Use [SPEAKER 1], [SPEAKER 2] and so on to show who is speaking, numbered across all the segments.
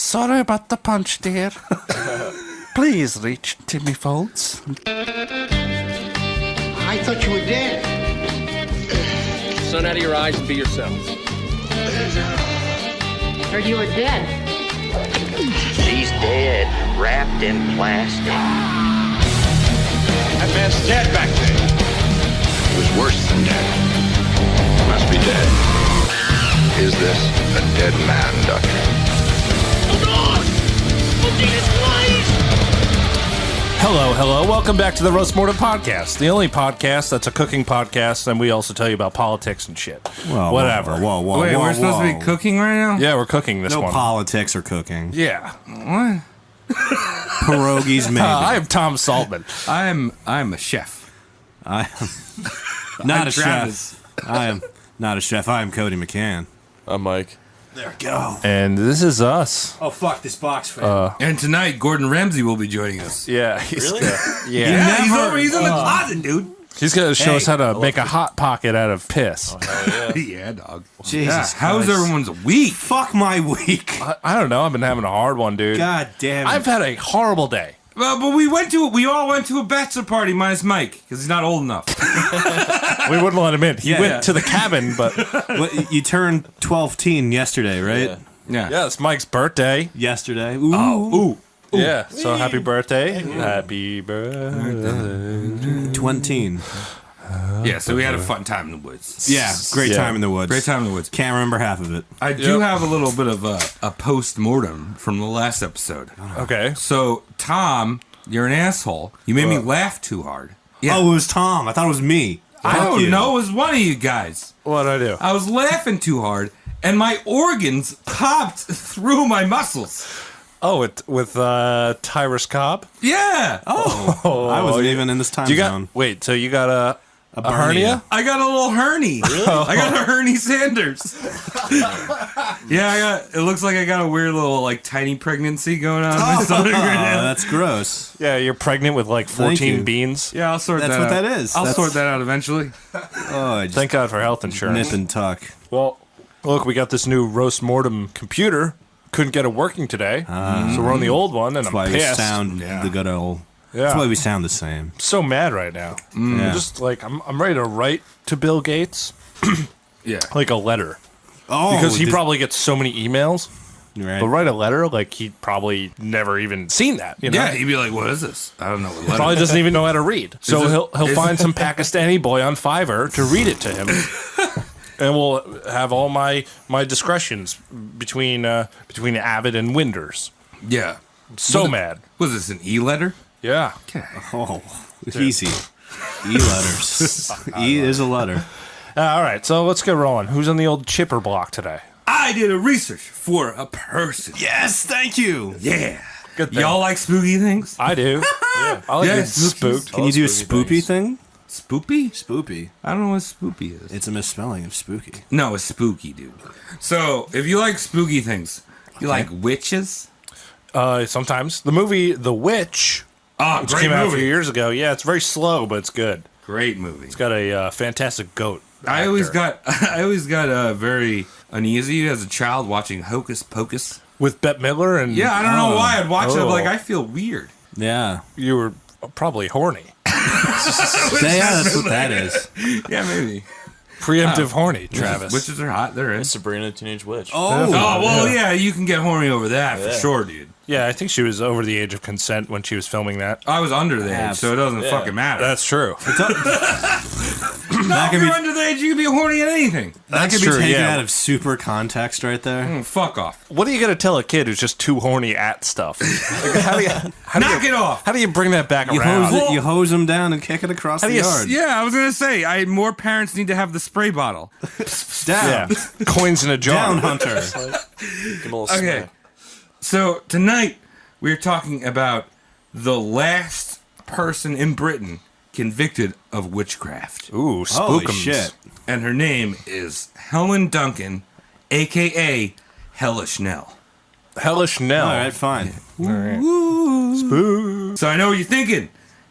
[SPEAKER 1] Sorry about the punch, dear. Please reach Timmy Folds.
[SPEAKER 2] I thought you were dead.
[SPEAKER 3] Sun out of your eyes and be yourself.
[SPEAKER 4] Heard you were dead.
[SPEAKER 5] She's dead, wrapped in plastic.
[SPEAKER 3] That man's dead back there.
[SPEAKER 6] It was worse than dead. Must be dead. Is this a dead man, Doctor?
[SPEAKER 1] Hello. Welcome back to the Roast Mortem Podcast, the only podcast that's a cooking podcast, and we also tell you about politics and shit. Whatever.
[SPEAKER 7] Whoa, we're supposed to be cooking right now?
[SPEAKER 1] Yeah, we're cooking this one.
[SPEAKER 7] No politics or cooking.
[SPEAKER 1] Yeah.
[SPEAKER 7] What?
[SPEAKER 1] Pierogies, maybe. I am Tom Saltman.
[SPEAKER 7] I'm a chef. I am not a chef. I am not a chef. I am Cody McCann.
[SPEAKER 8] I'm Mike.
[SPEAKER 7] There we go.
[SPEAKER 1] And this is us.
[SPEAKER 7] Oh, fuck this box fan.
[SPEAKER 9] And tonight, Gordon Ramsay will be joining us.
[SPEAKER 1] Yeah. He's
[SPEAKER 8] Really?
[SPEAKER 9] Yeah. He's in the closet, dude.
[SPEAKER 1] He's going to show us how to make a hot pocket out of piss.
[SPEAKER 8] Oh, hell yeah.
[SPEAKER 9] Yeah, dog.
[SPEAKER 7] Jesus Christ.
[SPEAKER 9] How's everyone's week?
[SPEAKER 7] Fuck my week.
[SPEAKER 1] I don't know. I've been having a hard one, dude.
[SPEAKER 7] God damn it.
[SPEAKER 1] I've had a horrible day.
[SPEAKER 9] Well, but we all went to a bachelor party minus Mike because he's not old enough.
[SPEAKER 1] We wouldn't let him in. He went to the cabin, but
[SPEAKER 7] You turned 12-teen yesterday, right?
[SPEAKER 9] Yeah.
[SPEAKER 1] yeah, it's Mike's birthday.
[SPEAKER 7] Yesterday. Ooh.
[SPEAKER 9] Ooh.
[SPEAKER 1] Yeah, so happy birthday. Happy birthday.
[SPEAKER 7] 20.
[SPEAKER 9] Yeah, so we had a fun time in the woods.
[SPEAKER 7] Yeah, great time in the woods.
[SPEAKER 9] Great time in the woods.
[SPEAKER 7] Can't remember half of it.
[SPEAKER 9] I do have a little bit of a post-mortem from the last episode.
[SPEAKER 1] Okay.
[SPEAKER 9] So, Tom, you're an asshole. You made me laugh too hard. Yeah.
[SPEAKER 7] Oh, it was Tom. I thought it was me.
[SPEAKER 9] I
[SPEAKER 7] Fuck
[SPEAKER 9] don't
[SPEAKER 7] you.
[SPEAKER 9] know. It was one of you guys.
[SPEAKER 1] What'd I do?
[SPEAKER 9] I was laughing too hard, and my organs popped through my muscles.
[SPEAKER 1] Oh, with Tyrus Cobb?
[SPEAKER 9] Yeah.
[SPEAKER 7] Oh, I wasn't even in this time zone.
[SPEAKER 1] Wait, so you got a
[SPEAKER 7] hernia?
[SPEAKER 1] hernia?
[SPEAKER 9] I got a little hernia. Really? I got a hernia Sanders. Yeah, it looks like I got a weird little, like, tiny pregnancy going on in my stomach right now.
[SPEAKER 7] That's gross.
[SPEAKER 1] Yeah, you're pregnant with like 14 beans.
[SPEAKER 9] Yeah, I'll sort that out.
[SPEAKER 7] That's what that is.
[SPEAKER 9] I'll sort that out eventually.
[SPEAKER 7] Oh, I just
[SPEAKER 1] Thank God for health insurance.
[SPEAKER 7] nip and tuck.
[SPEAKER 1] Well, look, we got this new Roast Mortem computer. Couldn't get it working today, so we're on the old one, and
[SPEAKER 7] That's
[SPEAKER 1] I'm
[SPEAKER 7] why we
[SPEAKER 1] pissed.
[SPEAKER 7] sound the good old.
[SPEAKER 1] Yeah.
[SPEAKER 7] That's why we sound the same.
[SPEAKER 1] So mad right now.
[SPEAKER 7] Yeah.
[SPEAKER 1] Just like I'm ready to write to Bill Gates
[SPEAKER 9] Yeah.
[SPEAKER 1] like a letter
[SPEAKER 7] Oh,
[SPEAKER 1] because he probably gets so many emails.
[SPEAKER 7] Right.
[SPEAKER 1] But write a letter like he'd probably never even seen that. You know?
[SPEAKER 9] Yeah, he'd be like, what is this? I don't know what letter.
[SPEAKER 1] Probably doesn't even know how to read. So
[SPEAKER 9] it-
[SPEAKER 1] he'll
[SPEAKER 9] is
[SPEAKER 1] find
[SPEAKER 9] it-
[SPEAKER 1] some Pakistani boy on Fiverr to read it to him. And we'll have all my discretions between Avid and Winders.
[SPEAKER 9] Yeah.
[SPEAKER 1] So mad.
[SPEAKER 9] Was this an E-letter?
[SPEAKER 1] Yeah.
[SPEAKER 9] Okay.
[SPEAKER 7] Oh, easy. E-letters. E is a letter.
[SPEAKER 1] All right, so let's get rolling. Who's on the old chipper block today?
[SPEAKER 9] I did a research for a person.
[SPEAKER 7] Yes, thank you.
[SPEAKER 9] Yeah.
[SPEAKER 1] Good thing.
[SPEAKER 9] Y'all like spooky things?
[SPEAKER 1] I do. Yeah. I like
[SPEAKER 9] Yeah,
[SPEAKER 1] getting
[SPEAKER 9] spookies.
[SPEAKER 1] spooked.
[SPEAKER 7] Can you do a spoopy thing?
[SPEAKER 9] Spoopy?
[SPEAKER 7] Spoopy.
[SPEAKER 9] I don't know what spoopy is.
[SPEAKER 7] It's a misspelling of spooky.
[SPEAKER 9] No, it's spooky, dude. So, if you like spooky things, you like witches?
[SPEAKER 1] Sometimes. The movie The Witch, which
[SPEAKER 9] Great
[SPEAKER 1] came out a
[SPEAKER 9] movie.
[SPEAKER 1] few years ago. Yeah, it's very slow, but it's good.
[SPEAKER 9] Great movie.
[SPEAKER 1] It's got a fantastic goat.
[SPEAKER 9] I always
[SPEAKER 1] actor.
[SPEAKER 9] got very uneasy as a child watching Hocus Pocus.
[SPEAKER 1] With Bette Midler and...
[SPEAKER 9] Yeah, I don't know why I'd watch it.
[SPEAKER 1] Oh.
[SPEAKER 9] Like, I feel weird.
[SPEAKER 7] Yeah.
[SPEAKER 1] You were probably horny.
[SPEAKER 7] Yeah, that's what that is.
[SPEAKER 9] Yeah, maybe.
[SPEAKER 1] Preemptive horny, Travis.
[SPEAKER 9] Witches are hot. They're in.
[SPEAKER 8] Sabrina Teenage Witch.
[SPEAKER 9] Oh, well, yeah, you can get horny over that for sure, dude.
[SPEAKER 1] Yeah, I think she was over the age of consent when she was filming that.
[SPEAKER 9] I was under the age, so it doesn't fucking matter.
[SPEAKER 1] That's true.
[SPEAKER 9] No, if you're under the age, you can be horny at anything.
[SPEAKER 7] That could be
[SPEAKER 1] true,
[SPEAKER 7] taken
[SPEAKER 1] yeah.
[SPEAKER 7] out of super context right there.
[SPEAKER 9] Fuck off.
[SPEAKER 1] What are you going to tell a kid who's just too horny at stuff? Like,
[SPEAKER 9] Knock it off.
[SPEAKER 1] How do you bring that back
[SPEAKER 7] You
[SPEAKER 1] around?
[SPEAKER 7] you hose them down and kick it across the yard.
[SPEAKER 9] Yeah, I was going to say, more parents need to have the spray bottle.
[SPEAKER 7] Down.
[SPEAKER 1] Yeah, coins in a jar.
[SPEAKER 7] Down, Hunter.
[SPEAKER 8] Give him a little
[SPEAKER 9] Okay.
[SPEAKER 8] smack.
[SPEAKER 9] So, tonight, we're talking about the last person in Britain convicted of witchcraft.
[SPEAKER 1] Ooh,
[SPEAKER 7] Holy
[SPEAKER 1] spookums.
[SPEAKER 7] shit.
[SPEAKER 9] And her name is Helen Duncan, a.k.a. Hellish Nell.
[SPEAKER 1] Hellish Nell.
[SPEAKER 7] All right, fine.
[SPEAKER 9] So I know what you're thinking.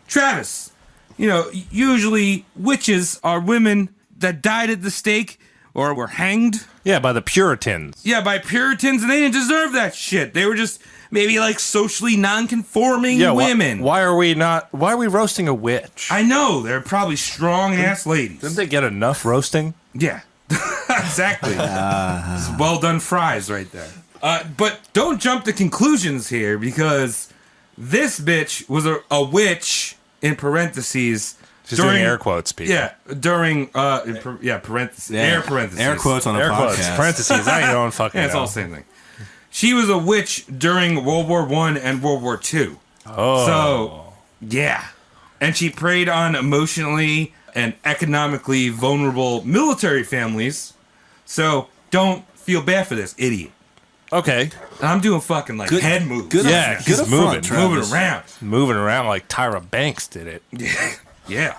[SPEAKER 9] Travis, usually witches are women that died at the stake or were hanged.
[SPEAKER 1] Yeah, by the Puritans.
[SPEAKER 9] Yeah, by Puritans, and they didn't deserve that shit. They were just maybe like socially non-conforming women.
[SPEAKER 1] Why are we roasting a witch?
[SPEAKER 9] I know, they're probably strong-ass ladies.
[SPEAKER 1] Didn't they get enough roasting?
[SPEAKER 9] Yeah, exactly. It's well done fries right there. But don't jump to conclusions here, because this bitch was a witch, in parentheses.
[SPEAKER 1] She's doing air quotes, people.
[SPEAKER 9] Yeah, during, parentheses.
[SPEAKER 7] Yeah.
[SPEAKER 9] Air parentheses.
[SPEAKER 7] Air quotes on a
[SPEAKER 1] Air
[SPEAKER 7] podcast.
[SPEAKER 1] quotes, parentheses. I ain't knowing fucking
[SPEAKER 9] Yeah, it's all the same thing. She was a witch during World War I and World War II.
[SPEAKER 1] Oh.
[SPEAKER 9] So, yeah. And she preyed on emotionally and economically vulnerable military families. So, don't feel bad for this idiot.
[SPEAKER 1] Okay.
[SPEAKER 9] And I'm doing fucking like head moves.
[SPEAKER 1] Yeah, he's
[SPEAKER 7] up
[SPEAKER 1] moving.
[SPEAKER 7] front,
[SPEAKER 9] moving around.
[SPEAKER 1] Moving around like Tyra Banks did it.
[SPEAKER 9] Yeah.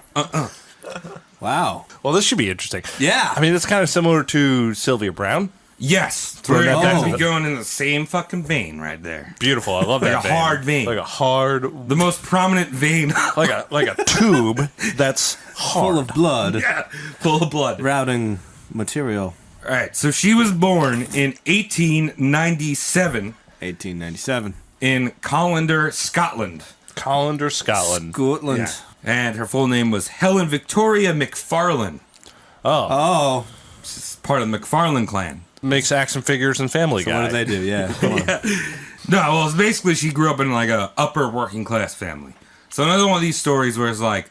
[SPEAKER 7] Wow.
[SPEAKER 1] Well, this should be interesting.
[SPEAKER 7] Yeah.
[SPEAKER 1] I mean, it's kind of similar to Sylvia Brown.
[SPEAKER 9] Yes.
[SPEAKER 1] Throwing
[SPEAKER 9] We're
[SPEAKER 1] that back
[SPEAKER 9] going
[SPEAKER 1] to
[SPEAKER 9] to be going in the same fucking vein right there.
[SPEAKER 1] Beautiful. I love that
[SPEAKER 9] Like a hard vein.
[SPEAKER 1] Like a hard,
[SPEAKER 9] The most prominent vein.
[SPEAKER 1] like a tube that's hard.
[SPEAKER 7] Full of blood.
[SPEAKER 9] Yeah, full of blood.
[SPEAKER 7] Routing material.
[SPEAKER 9] All right, so she was born in 1897
[SPEAKER 7] 1897.
[SPEAKER 9] in Callander, Scotland.
[SPEAKER 1] Colander, Scotland.
[SPEAKER 7] Scotland.
[SPEAKER 9] Yeah. And her full name was Helen Victoria McFarlane.
[SPEAKER 7] Oh.
[SPEAKER 9] She's part of the McFarlane clan.
[SPEAKER 1] Makes action figures and Family
[SPEAKER 7] So
[SPEAKER 1] Guy.
[SPEAKER 7] what did they do? Yeah. Come on.
[SPEAKER 9] No, well, it's basically she grew up in like a upper working class family. So another one of these stories where it's like,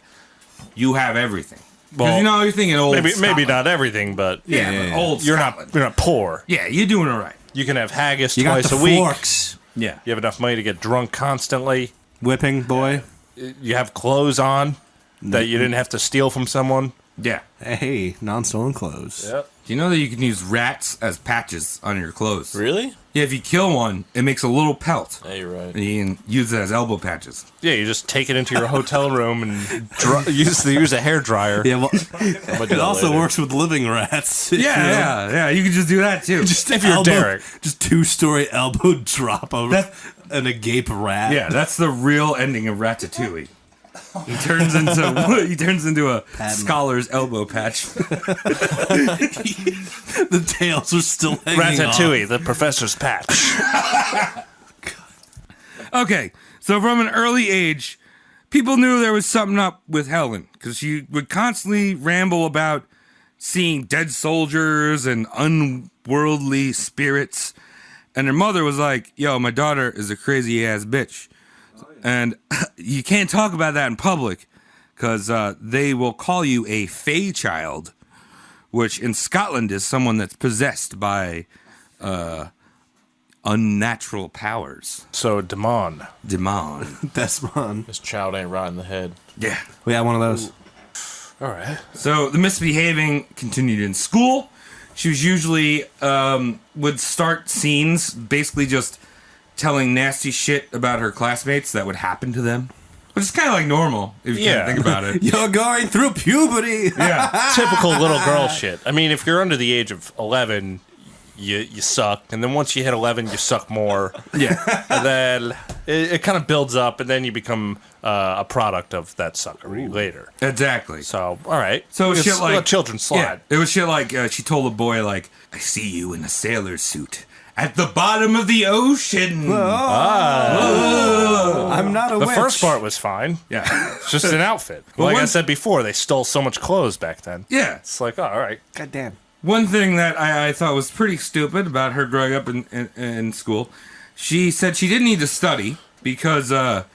[SPEAKER 9] you have everything. Because
[SPEAKER 1] Well,
[SPEAKER 9] you know, you're thinking old
[SPEAKER 1] Maybe
[SPEAKER 9] Scotland.
[SPEAKER 1] not everything, but
[SPEAKER 9] Yeah,
[SPEAKER 7] Yeah,
[SPEAKER 9] but
[SPEAKER 7] yeah.
[SPEAKER 9] old
[SPEAKER 1] you're
[SPEAKER 9] Scotland.
[SPEAKER 1] not poor.
[SPEAKER 9] Yeah, you're doing all right.
[SPEAKER 1] You can have haggis
[SPEAKER 7] You got
[SPEAKER 1] twice
[SPEAKER 7] the
[SPEAKER 1] a week.
[SPEAKER 7] forks.
[SPEAKER 9] Yeah.
[SPEAKER 1] You have enough money to get drunk constantly.
[SPEAKER 7] Whipping boy.
[SPEAKER 1] You have clothes on that you didn't have to steal from someone.
[SPEAKER 9] Yeah.
[SPEAKER 7] Hey, non-stolen clothes.
[SPEAKER 1] Yep.
[SPEAKER 9] Do you know that you can use rats as patches on your clothes?
[SPEAKER 8] Really?
[SPEAKER 9] Yeah, if you kill one, it makes a little pelt.
[SPEAKER 8] Yeah, you're right.
[SPEAKER 9] And you can use it as elbow patches.
[SPEAKER 1] Yeah, you just take it into your hotel room and use a hair dryer.
[SPEAKER 7] Yeah, well,
[SPEAKER 8] I'm gonna do
[SPEAKER 7] it
[SPEAKER 8] that
[SPEAKER 7] also
[SPEAKER 8] later.
[SPEAKER 7] works with living rats.
[SPEAKER 9] Yeah. You can just do that too.
[SPEAKER 7] Just
[SPEAKER 1] If you're Derek.
[SPEAKER 7] Just 2-story elbow drop over
[SPEAKER 9] That-
[SPEAKER 7] an agape rat.
[SPEAKER 9] Yeah, that's the real ending of Ratatouille. He turns into a scholar's elbow patch.
[SPEAKER 7] The tails are still hanging off.
[SPEAKER 1] Ratatouille, the professor's patch.
[SPEAKER 9] Okay, so from an early age, people knew there was something up with Helen because she would constantly ramble about seeing dead soldiers and unworldly spirits. And her mother was like, yo, my daughter is a crazy ass bitch. And you can't talk about that in public because they will call you a fey child, which in Scotland is someone that's possessed by unnatural powers.
[SPEAKER 1] So, Demon.
[SPEAKER 9] Demon.
[SPEAKER 7] That's one.
[SPEAKER 8] This child ain't right in the head.
[SPEAKER 9] Yeah.
[SPEAKER 7] We had one of those.
[SPEAKER 1] All right.
[SPEAKER 9] So the misbehaving continued in school. She was usually would start scenes basically just telling nasty shit about her classmates that would happen to them, which is kind of like normal if you
[SPEAKER 1] Yeah.
[SPEAKER 9] think about it.
[SPEAKER 7] You're going through puberty.
[SPEAKER 9] Yeah,
[SPEAKER 1] Typical little girl shit. I mean, if you're under the age of 11, you suck. And then once you hit 11, you suck more.
[SPEAKER 9] yeah,
[SPEAKER 1] And then it kind of builds up, and then you become a product of that suckery later.
[SPEAKER 9] exactly.
[SPEAKER 1] So, all right.
[SPEAKER 9] So
[SPEAKER 1] It's
[SPEAKER 9] shit like
[SPEAKER 1] let children slide.
[SPEAKER 9] Yeah, it was shit like she told a boy like, "I see you in a sailor suit at the bottom of the ocean."
[SPEAKER 7] I'm not a
[SPEAKER 1] The
[SPEAKER 7] witch.
[SPEAKER 1] first part was fine.
[SPEAKER 9] Yeah,
[SPEAKER 1] It's just an outfit.
[SPEAKER 9] Well,
[SPEAKER 1] Like I
[SPEAKER 9] one-
[SPEAKER 1] said before, they stole so much clothes back then.
[SPEAKER 9] yeah.
[SPEAKER 1] It's like, oh, all right.
[SPEAKER 7] God damn.
[SPEAKER 9] One thing that I thought was pretty stupid about her growing up in school, she said she didn't need to study because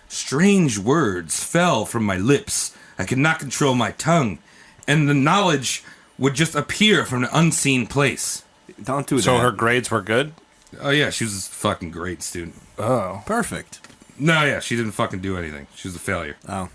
[SPEAKER 9] strange words fell from my lips. I could not control my tongue, and the knowledge would just appear from an unseen place.
[SPEAKER 7] Don't do that.
[SPEAKER 1] So her grades were good?
[SPEAKER 9] Oh yeah, she was a fucking great student.
[SPEAKER 1] Oh.
[SPEAKER 7] Perfect.
[SPEAKER 9] No, yeah, she didn't fucking do anything. She was a failure.
[SPEAKER 7] Oh.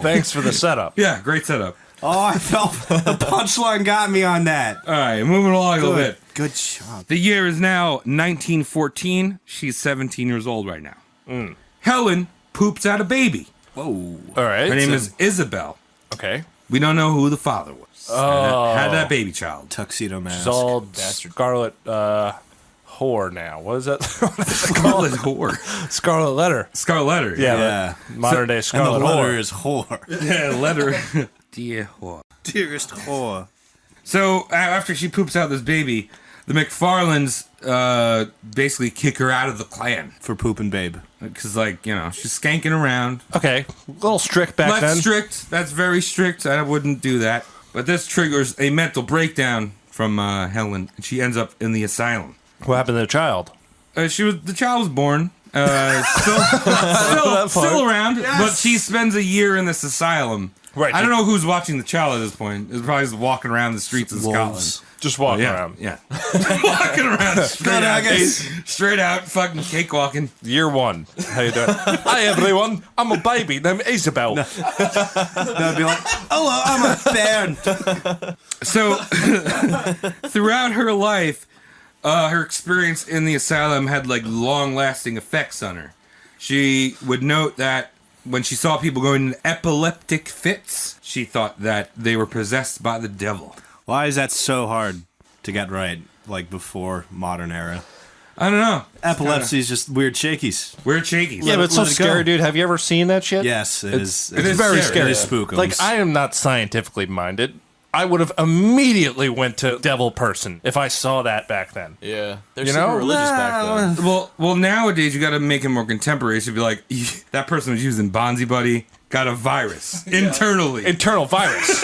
[SPEAKER 1] Thanks for the setup.
[SPEAKER 9] Yeah, great setup.
[SPEAKER 7] Oh, I felt the punchline got me on that.
[SPEAKER 9] All right, moving along a little bit.
[SPEAKER 7] Good job.
[SPEAKER 9] The year is now 1914. She's 17 years old right now. Helen poops out a baby.
[SPEAKER 7] Whoa.
[SPEAKER 1] All right.
[SPEAKER 9] Her name
[SPEAKER 1] so-
[SPEAKER 9] is Isabel.
[SPEAKER 1] Okay.
[SPEAKER 9] We don't know who the father was. Had that baby child.
[SPEAKER 7] Tuxedo mask.
[SPEAKER 1] It's all Scarlet whore now. What is that?
[SPEAKER 9] Scarlet whore.
[SPEAKER 1] Scarlet letter.
[SPEAKER 9] Scarlet letter.
[SPEAKER 1] Yeah.
[SPEAKER 7] Yeah.
[SPEAKER 1] Modern day
[SPEAKER 7] And
[SPEAKER 1] Scarlet
[SPEAKER 7] the letter
[SPEAKER 1] whore.
[SPEAKER 7] is whore.
[SPEAKER 9] Yeah, letter. Dear whore.
[SPEAKER 7] Dearest whore.
[SPEAKER 9] So after she poops out this baby, the McFarlanes basically kick her out of the clan.
[SPEAKER 7] For pooping babe.
[SPEAKER 9] Because, like, you know, she's skanking around.
[SPEAKER 1] Okay, a little strict back
[SPEAKER 9] That's
[SPEAKER 1] then.
[SPEAKER 9] strict. That's very strict. I wouldn't do that. But this triggers a mental breakdown from Helen, and she ends up in the asylum.
[SPEAKER 1] What happened to the child?
[SPEAKER 9] The child was born, still around, but she spends a year in this asylum.
[SPEAKER 1] Right.
[SPEAKER 9] I don't know who's watching the child at this point. It's probably just walking around the streets of Scotland.
[SPEAKER 1] Just walking
[SPEAKER 9] Yeah,
[SPEAKER 1] around.
[SPEAKER 9] yeah. Walking around straight out, fucking cakewalking.
[SPEAKER 1] Year 1. How you doing? Hi, everyone. I'm a baby named Isabel.
[SPEAKER 7] That'd be like, hello, I'm a bear.
[SPEAKER 9] So, throughout her life, her experience in the asylum had, like, long-lasting effects on her. She would note that when she saw people going into epileptic fits, she thought that they were possessed by the devil.
[SPEAKER 7] Why is that so hard to get right, like before modern era?
[SPEAKER 9] I don't know.
[SPEAKER 7] Epilepsy is just weird shakies.
[SPEAKER 9] Weird shakies.
[SPEAKER 1] Yeah, but it's so
[SPEAKER 7] let it go.
[SPEAKER 1] scary, dude. Have you ever seen that shit?
[SPEAKER 7] Yes, it is.
[SPEAKER 9] it is
[SPEAKER 1] very
[SPEAKER 9] scary.
[SPEAKER 1] scary.
[SPEAKER 7] It is spookums.
[SPEAKER 1] Like, I am not scientifically minded. I would have immediately went to devil person if I saw that back then.
[SPEAKER 8] Yeah. They're
[SPEAKER 1] You
[SPEAKER 8] super
[SPEAKER 1] know?
[SPEAKER 8] religious back then.
[SPEAKER 9] Well, nowadays you got to make it more contemporary. It should be like, that person was using Bonzi Buddy, got a virus internally.
[SPEAKER 1] Internal virus.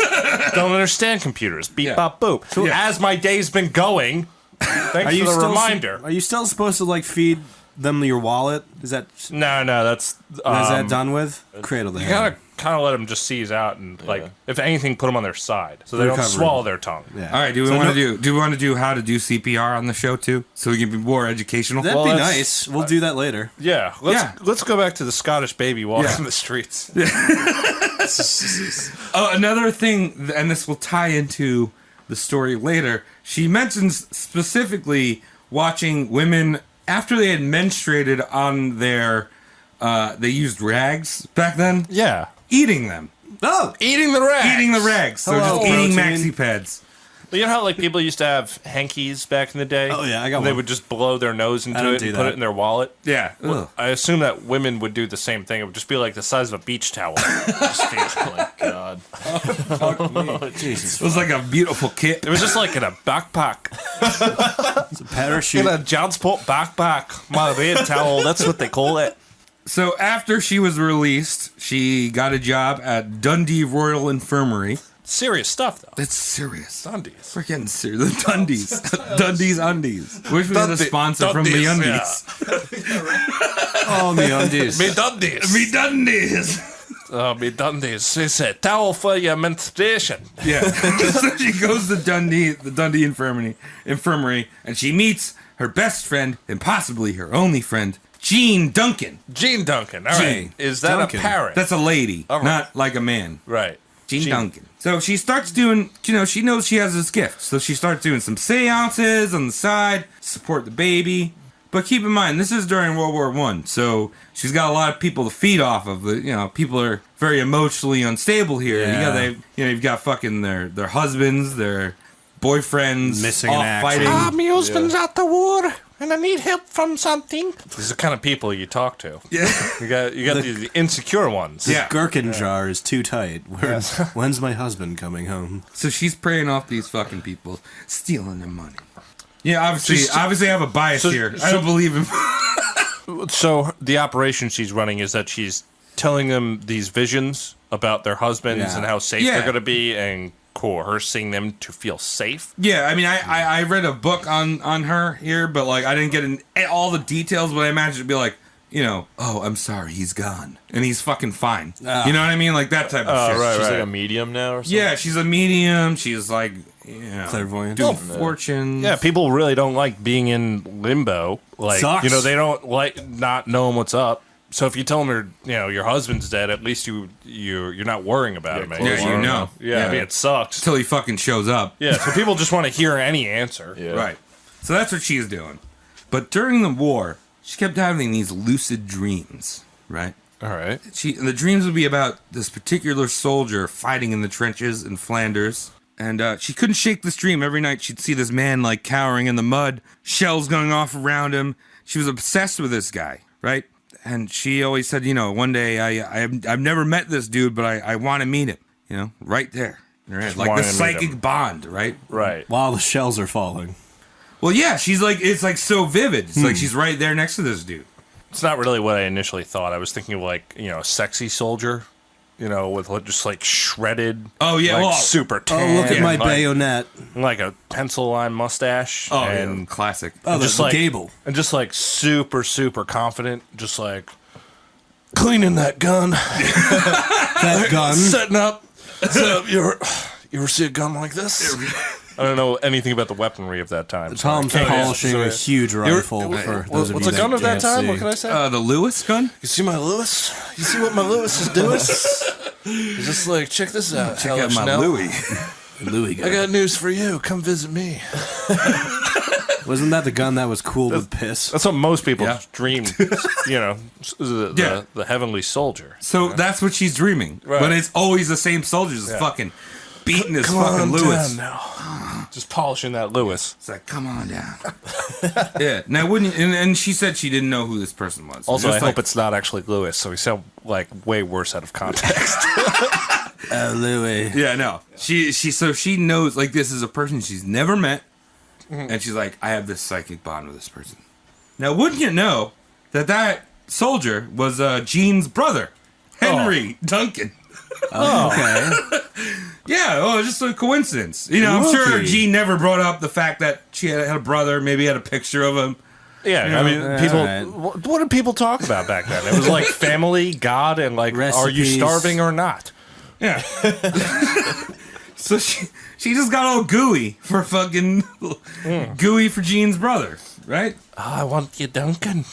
[SPEAKER 1] Don't understand computers. Beep,
[SPEAKER 9] Yeah.
[SPEAKER 1] bop, boop. So
[SPEAKER 9] Yeah.
[SPEAKER 1] as my day's been going, thanks for the reminder.
[SPEAKER 7] Are you still supposed to like feed them your wallet? Is that
[SPEAKER 1] No, that's...
[SPEAKER 7] is that done with? Cradle the
[SPEAKER 1] You
[SPEAKER 7] hand.
[SPEAKER 1] gotta kind of let them just seize out and, like, if anything, put them on their side so they don't
[SPEAKER 7] Recovery.
[SPEAKER 1] swallow their tongue.
[SPEAKER 7] Yeah.
[SPEAKER 9] All right, do we want to do how to do CPR on the show too, so we can be more educational?
[SPEAKER 7] That'd
[SPEAKER 1] Well,
[SPEAKER 7] be
[SPEAKER 1] that's-
[SPEAKER 7] nice. We'll do that later.
[SPEAKER 1] Yeah, let's go back to the Scottish baby walking the streets.
[SPEAKER 9] Another thing, and this will tie into the story later. She mentions specifically watching women after they had menstruated on their. They used rags back then.
[SPEAKER 1] Yeah.
[SPEAKER 9] Eating them.
[SPEAKER 7] Oh,
[SPEAKER 1] Eating the rags.
[SPEAKER 9] Eating the rags. So
[SPEAKER 7] Hello,
[SPEAKER 9] just eating
[SPEAKER 7] protein.
[SPEAKER 9] maxi pads.
[SPEAKER 1] You know how, like, people used to have hankies back in the day?
[SPEAKER 7] Oh, yeah, I got
[SPEAKER 1] And they
[SPEAKER 7] one.
[SPEAKER 1] would just blow their nose into
[SPEAKER 7] I don't
[SPEAKER 1] it
[SPEAKER 7] do
[SPEAKER 1] and put
[SPEAKER 7] that.
[SPEAKER 1] it in their wallet.
[SPEAKER 9] Yeah.
[SPEAKER 1] Well, I assume that women would do the same thing. It would just be like the size of a beach towel. Just be like, God.
[SPEAKER 7] Jesus!
[SPEAKER 9] It was like a beautiful kit.
[SPEAKER 1] It was just like in a backpack.
[SPEAKER 7] It's a parachute.
[SPEAKER 1] In a transport backpack. My red towel, that's what they call it.
[SPEAKER 9] So after she was released, she got a job at Dundee Royal Infirmary.
[SPEAKER 1] Serious stuff, though.
[SPEAKER 9] That's serious.
[SPEAKER 1] Undies.
[SPEAKER 9] We're getting serious. The Dundies. Dundee's Undies. Wish we had a sponsor from
[SPEAKER 1] Dundies,
[SPEAKER 9] MeUndies.
[SPEAKER 7] Oh, me undies.
[SPEAKER 1] Me Dundies.
[SPEAKER 9] Me Dundies.
[SPEAKER 1] Oh, me Dundies. It's a towel for your menstruation.
[SPEAKER 9] Yeah. So she goes to the Dundee Infirmary, and she meets her best friend and possibly her only friend, Jean Duncan.
[SPEAKER 1] Jean Duncan. All right.
[SPEAKER 9] Jean
[SPEAKER 1] Is that
[SPEAKER 7] Duncan.
[SPEAKER 1] a parrot?
[SPEAKER 9] That's a lady,
[SPEAKER 1] All right.
[SPEAKER 9] not like a man.
[SPEAKER 1] right.
[SPEAKER 9] Jean Duncan. So she starts doing, she knows she has this gift. So she starts doing some seances on the side, support the baby. But keep in mind, this is during World War I, so she's got a lot of people to feed off of. People are very emotionally unstable here.
[SPEAKER 7] Yeah.
[SPEAKER 9] You've got fucking their husbands, their boyfriends,
[SPEAKER 7] Missing
[SPEAKER 9] all
[SPEAKER 7] in action.
[SPEAKER 9] fighting.
[SPEAKER 1] My husband's at the war, and I need help from something. These are the kind of people you talk to.
[SPEAKER 9] Yeah.
[SPEAKER 1] You got the insecure ones.
[SPEAKER 9] Yeah.
[SPEAKER 7] Gherkin jar is too tight. When's my husband coming home?
[SPEAKER 9] So she's preying off these fucking people, stealing their money. Yeah, obviously I have a bias here. I don't believe in.
[SPEAKER 1] So the operation she's running is that she's telling them these visions about their husbands
[SPEAKER 7] Yeah.
[SPEAKER 1] and how safe
[SPEAKER 9] Yeah.
[SPEAKER 1] they're going to be and coercing them to feel safe.
[SPEAKER 9] Yeah, I mean, I read a book on her here, but like I didn't get in all the details. But I imagine it'd be like, oh, I'm sorry, he's gone and he's fucking fine. You know what I mean? Like that type of shit.
[SPEAKER 1] right,
[SPEAKER 8] She's
[SPEAKER 1] right.
[SPEAKER 8] like a medium now or something?
[SPEAKER 9] Yeah, she's a medium. She's like,
[SPEAKER 7] Clairvoyant.
[SPEAKER 9] doing fortunes.
[SPEAKER 1] Yeah, people really don't like being in limbo. Like,
[SPEAKER 7] Sucks.
[SPEAKER 1] they don't like not knowing what's up. So if you tell them your husband's dead, at least you're not worrying about him anymore.
[SPEAKER 9] Yeah, you know.
[SPEAKER 1] Yeah, I mean, it sucks.
[SPEAKER 9] Until he fucking shows up.
[SPEAKER 1] Yeah, so people just want to hear any answer.
[SPEAKER 8] Yeah.
[SPEAKER 9] Right. So that's what she's doing. But during the war, she kept having these lucid dreams. Right.
[SPEAKER 1] All right.
[SPEAKER 9] The dreams would be about this particular soldier fighting in the trenches in Flanders. And she couldn't shake this dream. Every night she'd see this man like cowering in the mud, shells going off around him. She was obsessed with this guy, right? And she always said, one day I've never met this dude, but I want to meet him, right there. Right, like the psychic bond, right?
[SPEAKER 1] Right.
[SPEAKER 7] While the shells are falling.
[SPEAKER 9] Well, yeah, she's like, it's like so vivid. It's like she's right there next to this dude.
[SPEAKER 1] It's not really what I initially thought. I was thinking of like, a sexy soldier, with just like shredded.
[SPEAKER 9] Oh, yeah.
[SPEAKER 1] Like
[SPEAKER 9] Well,
[SPEAKER 1] super tan.
[SPEAKER 7] Oh, look at my
[SPEAKER 1] like,
[SPEAKER 7] bayonet.
[SPEAKER 1] Like a pencil line mustache.
[SPEAKER 9] Oh,
[SPEAKER 1] and
[SPEAKER 9] yeah, classic.
[SPEAKER 7] Oh,
[SPEAKER 1] just
[SPEAKER 7] the
[SPEAKER 1] like
[SPEAKER 7] Gable.
[SPEAKER 1] And just like super, super confident. Just like cleaning that gun.
[SPEAKER 7] That gun.
[SPEAKER 1] Setting up. You ever see a gun like this? I don't know anything about the weaponry of that time.
[SPEAKER 7] Tom's polishing a huge rifle for those of
[SPEAKER 1] What's
[SPEAKER 7] you
[SPEAKER 1] a gun of that
[SPEAKER 7] can't
[SPEAKER 1] time?
[SPEAKER 7] see.
[SPEAKER 1] What can I say?
[SPEAKER 9] The Lewis gun?
[SPEAKER 1] You see my Lewis? You see what my Lewis is doing? He's just like, check this out.
[SPEAKER 9] Check out my Louis.
[SPEAKER 7] Louis gun.
[SPEAKER 1] I got news for you. Come visit me.
[SPEAKER 7] Wasn't that the gun that was cool with piss?
[SPEAKER 1] That's what most people
[SPEAKER 9] Yeah.
[SPEAKER 1] dream. The heavenly soldier.
[SPEAKER 9] So that's what she's dreaming.
[SPEAKER 1] Right.
[SPEAKER 9] But it's always the same soldier just fucking beating his
[SPEAKER 1] Come
[SPEAKER 9] fucking
[SPEAKER 1] on
[SPEAKER 9] Lewis.
[SPEAKER 1] down now. Just polishing that Lewis.
[SPEAKER 9] It's like, come on down. Yeah. Now, wouldn't you, and she said she didn't know who this person was.
[SPEAKER 1] Also,
[SPEAKER 9] Just
[SPEAKER 1] I
[SPEAKER 9] like,
[SPEAKER 1] hope it's not actually Lewis, so we sound like way worse out of context.
[SPEAKER 7] Oh, Louis.
[SPEAKER 9] Yeah, no. So she knows, like, this is a person she's never met. And she's like, I have this psychic bond with this person. Now, wouldn't you know that soldier was Jean's brother, Henry Duncan.
[SPEAKER 7] Oh, okay.
[SPEAKER 9] Yeah, it's just a coincidence. I'm sure
[SPEAKER 7] Rookie.
[SPEAKER 9] Jean never brought up the fact that she had a brother, maybe had a picture of him.
[SPEAKER 1] Yeah, I mean, people.
[SPEAKER 7] alright.
[SPEAKER 1] What did people talk about back then? It was like family, God, and like, are you
[SPEAKER 7] Recipes.
[SPEAKER 1] starving or not?
[SPEAKER 9] Yeah. So she just got all gooey for fucking gooey for Jean's brother, right?
[SPEAKER 1] Oh, I want you, Duncan.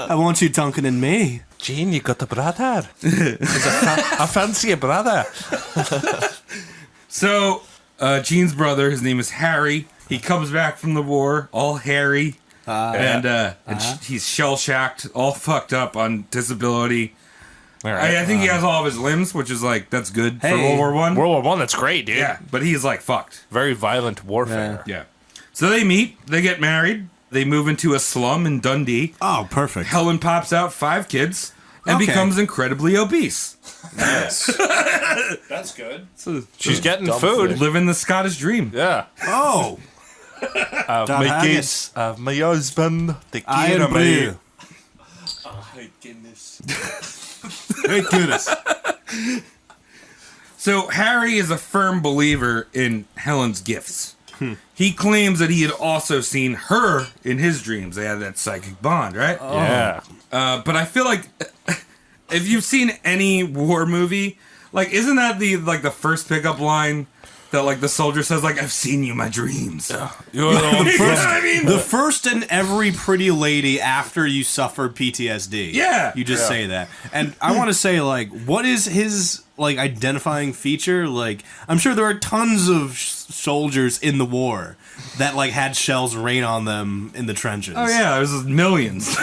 [SPEAKER 7] I want you, Duncan, and me.
[SPEAKER 1] Gene, you got a brother. I fancy a brother.
[SPEAKER 9] So Jean's brother, his name is Harry. He comes back from the war, all hairy, he's shell shocked, all fucked up on disability.
[SPEAKER 1] All right.
[SPEAKER 9] I think he has all of his limbs, which is like that's good for
[SPEAKER 7] Hey.
[SPEAKER 9] World War One.
[SPEAKER 1] World War One, that's great, dude.
[SPEAKER 9] Yeah, but he's like fucked.
[SPEAKER 1] Very violent warfare.
[SPEAKER 9] Yeah. So they meet, they get married, they move into a slum in Dundee.
[SPEAKER 7] Oh, perfect.
[SPEAKER 9] Helen pops out 5 kids and
[SPEAKER 7] Okay.
[SPEAKER 9] becomes incredibly obese.
[SPEAKER 1] That's good. She's getting food.
[SPEAKER 9] Living the Scottish dream.
[SPEAKER 1] Yeah.
[SPEAKER 7] Oh,
[SPEAKER 1] Of
[SPEAKER 7] Done
[SPEAKER 1] my
[SPEAKER 7] haggis.
[SPEAKER 1] kids, of my husband, the
[SPEAKER 7] I
[SPEAKER 1] kid
[SPEAKER 7] am
[SPEAKER 1] of me.
[SPEAKER 7] blue.
[SPEAKER 1] Oh, my goodness.
[SPEAKER 7] Thank goodness.
[SPEAKER 9] So Harry is a firm believer in Helen's gifts. He claims that he had also seen her in his dreams. They had that psychic bond, right?
[SPEAKER 1] Yeah.
[SPEAKER 9] But I feel like if you've seen any war movie, like isn't that the first pickup line that like the soldier says like I've seen you in my dreams.
[SPEAKER 1] You're the one
[SPEAKER 9] You know what I mean?
[SPEAKER 7] The first and every pretty lady after you suffered PTSD.
[SPEAKER 9] Yeah.
[SPEAKER 7] You just say that. And I want to say, like, what is his, like, identifying feature? Like, I'm sure there are tons of soldiers in the war that, like, had shells rain on them in the trenches.
[SPEAKER 9] Oh yeah, there's millions.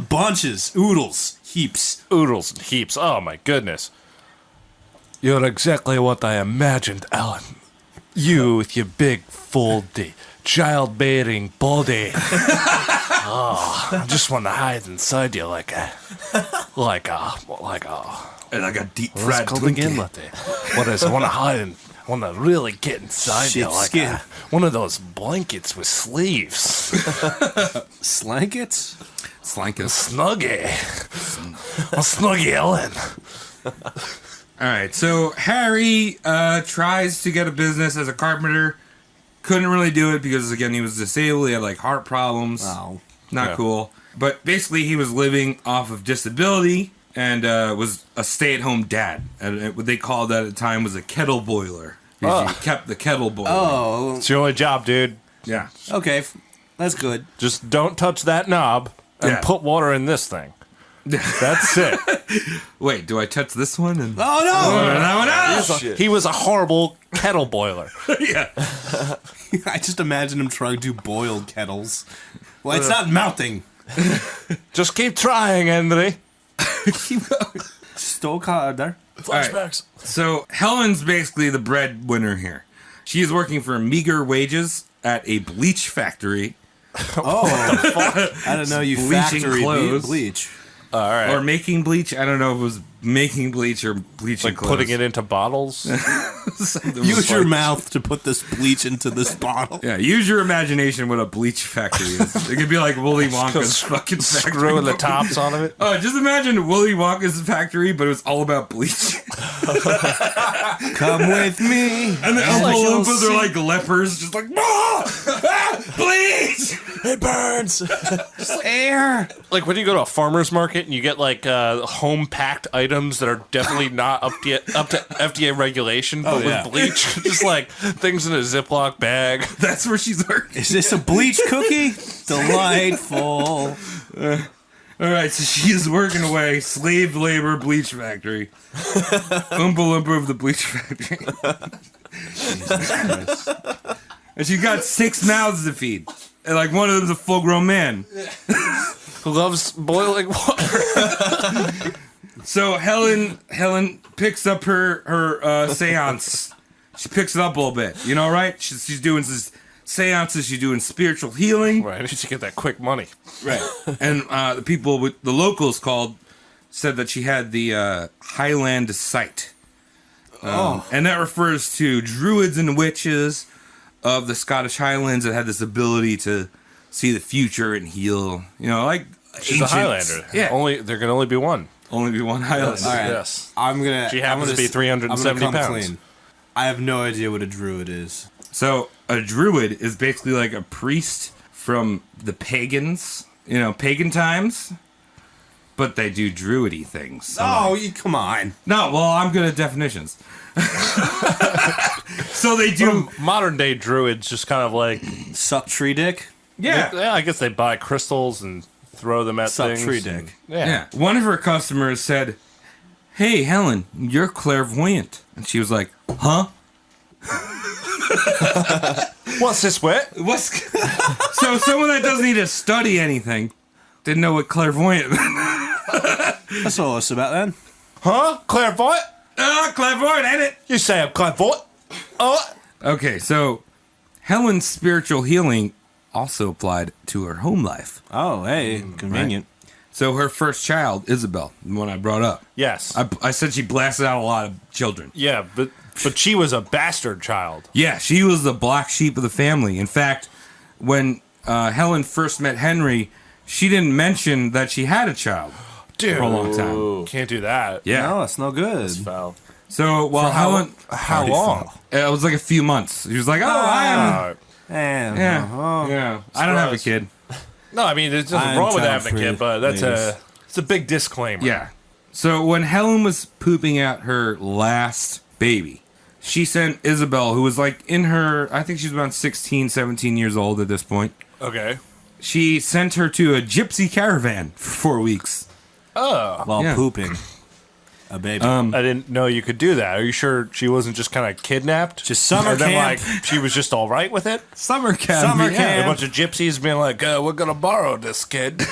[SPEAKER 7] Bunches. Oodles. Heaps.
[SPEAKER 1] oodles and heaps. Oh my goodness. You're exactly what I imagined, Ellen. You with your big, foldy, childbearing body. Oh, I just want to hide inside you like a.
[SPEAKER 9] And I got deep
[SPEAKER 1] What's
[SPEAKER 9] fried
[SPEAKER 1] called
[SPEAKER 9] Twinkie.
[SPEAKER 1] again, Latte? What is? I want to hide and I want to really get inside you like
[SPEAKER 7] Sheepskin.
[SPEAKER 1] one of those blankets with sleeves.
[SPEAKER 7] Slankets?
[SPEAKER 9] Slankus.
[SPEAKER 1] Snuggie. A snuggie, Ellen.
[SPEAKER 9] All right, so Harry tries to get a business as a carpenter. Couldn't really do it because, again, he was disabled. He had, like, heart problems.
[SPEAKER 7] Oh.
[SPEAKER 9] Not
[SPEAKER 1] Yeah.
[SPEAKER 9] cool. But basically, he was living off of disability and was a stay-at-home dad. And what they called that at the time was a kettle boiler. Because he kept the kettle boiling.
[SPEAKER 7] Oh.
[SPEAKER 1] It's your only job, dude.
[SPEAKER 9] Yeah.
[SPEAKER 7] Okay. That's good.
[SPEAKER 1] Just don't touch that knob and
[SPEAKER 9] Yeah.
[SPEAKER 1] put water in this thing. That's it.
[SPEAKER 9] Wait, do I touch this one? And
[SPEAKER 7] Oh, no!
[SPEAKER 9] that one out?
[SPEAKER 1] He was a horrible kettle boiler.
[SPEAKER 9] Yeah.
[SPEAKER 7] I just imagine him trying to boil kettles. Well, it's not melting.
[SPEAKER 1] Just keep trying, Henry.
[SPEAKER 7] Stoke harder.
[SPEAKER 1] Flashbacks.
[SPEAKER 9] So Helen's basically the breadwinner here. She is working for meager wages at a bleach factory.
[SPEAKER 7] Oh, I don't know. You
[SPEAKER 9] Bleaching
[SPEAKER 7] factory
[SPEAKER 9] clothes.
[SPEAKER 7] bleach.
[SPEAKER 1] All right.
[SPEAKER 9] Or making bleach. I don't know if it was making bleach or bleaching
[SPEAKER 1] like
[SPEAKER 9] clothes.
[SPEAKER 1] putting it into bottles.
[SPEAKER 7] Use your mouth to put this bleach into this bottle.
[SPEAKER 9] Yeah, use your imagination what a bleach factory is. It could be like Willy Wonka's fucking factory.
[SPEAKER 1] Screwing the tops on it.
[SPEAKER 9] Oh, just imagine Willy Wonka's factory, but it was all about bleach.
[SPEAKER 7] Come with me.
[SPEAKER 9] And the Oompa Loompas are like lepers, just like, bleach!
[SPEAKER 1] It burns.
[SPEAKER 7] Air.
[SPEAKER 1] Like when you go to a farmer's market and you get like home packed items that are definitely not up to FDA regulation, but with bleach, just like things in a Ziploc bag.
[SPEAKER 9] That's where she's working.
[SPEAKER 7] Is this a bleach cookie? Delightful.
[SPEAKER 9] All right, so she is working away, slave labor bleach factory. Oompa Loompa of the bleach factory. And she got 6 mouths to feed. And like one of them's a full-grown man.
[SPEAKER 1] Who loves boiling water.
[SPEAKER 9] So Helen picks up her seance. She picks it up a little bit, you know, right? She's doing this seances. She's doing spiritual healing.
[SPEAKER 1] Right, I need to get that quick money.
[SPEAKER 9] Right. And the people with the locals said that she had the Highland sight. And that refers to druids and witches of the Scottish Highlands that had this ability to see the future and heal. You know, like
[SPEAKER 1] She's a Highlander.
[SPEAKER 9] Yeah.
[SPEAKER 1] There can only be one.
[SPEAKER 9] Only be one Highlander.
[SPEAKER 7] All right.
[SPEAKER 1] Yes.
[SPEAKER 7] She
[SPEAKER 1] happens to be 370 pounds.
[SPEAKER 7] I have no idea what a druid is.
[SPEAKER 9] So a druid is basically like a priest from the pagans, you know, pagan times, but they do druidy things. So
[SPEAKER 7] Come on.
[SPEAKER 9] No, well, I'm good at definitions. So they do.
[SPEAKER 1] Modern day druids just kind of like
[SPEAKER 7] Suck tree dick?
[SPEAKER 1] yeah, I guess they buy crystals and throw them at
[SPEAKER 7] Suck
[SPEAKER 1] things.
[SPEAKER 7] tree
[SPEAKER 1] and-
[SPEAKER 7] dick.
[SPEAKER 9] Yeah. One of her customers said, "Hey, Helen, you're clairvoyant." And she was like, "Huh?
[SPEAKER 1] What's this wit?
[SPEAKER 9] What's..." So someone that doesn't need to study anything didn't know what clairvoyant meant.
[SPEAKER 7] That's all it's about then.
[SPEAKER 1] Huh? Clairvoyant?
[SPEAKER 9] Clairvoyant, ain't it?
[SPEAKER 1] You say I'm clairvoyant? Oh.
[SPEAKER 9] Okay, so Helen's spiritual healing also applied to her home life.
[SPEAKER 7] Oh, hey, convenient.
[SPEAKER 9] So her first child, Isabel, the one I brought up.
[SPEAKER 1] Yes.
[SPEAKER 9] I said she blasted out a lot of children.
[SPEAKER 1] Yeah, but she was a bastard child.
[SPEAKER 9] Yeah, she was the black sheep of the family. In fact, when Helen first met Henry, she didn't mention that she had a child
[SPEAKER 1] Dude.
[SPEAKER 9] for a long time.
[SPEAKER 1] Can't do that.
[SPEAKER 9] Yeah.
[SPEAKER 7] No, that's no good.
[SPEAKER 1] Foul.
[SPEAKER 9] So while Helen,
[SPEAKER 1] How long?
[SPEAKER 9] it was like a few months. She was like, "Oh, I'm yeah. I don't have a kid."
[SPEAKER 1] No, I mean, there's nothing
[SPEAKER 7] I'm
[SPEAKER 1] wrong with
[SPEAKER 7] child
[SPEAKER 1] having a
[SPEAKER 7] free,
[SPEAKER 1] kid, but that's
[SPEAKER 7] ladies.
[SPEAKER 1] it's a big disclaimer.
[SPEAKER 9] Yeah. So when Helen was pooping out her last baby, she sent Isabel, who was like in her, I think she's around 16, 17 years old at this point.
[SPEAKER 1] Okay.
[SPEAKER 9] She sent her to a gypsy caravan for 4 weeks.
[SPEAKER 7] While
[SPEAKER 9] Yeah.
[SPEAKER 7] pooping a baby.
[SPEAKER 1] I didn't know you could do that. Are you sure she wasn't just kind of kidnapped?
[SPEAKER 7] Just summer
[SPEAKER 1] and then,
[SPEAKER 7] camp.
[SPEAKER 1] like, she was just all right with it?
[SPEAKER 9] Summer camp.
[SPEAKER 7] Summer
[SPEAKER 9] yeah.
[SPEAKER 7] camp.
[SPEAKER 1] A bunch of gypsies being like, we're going to borrow this kid.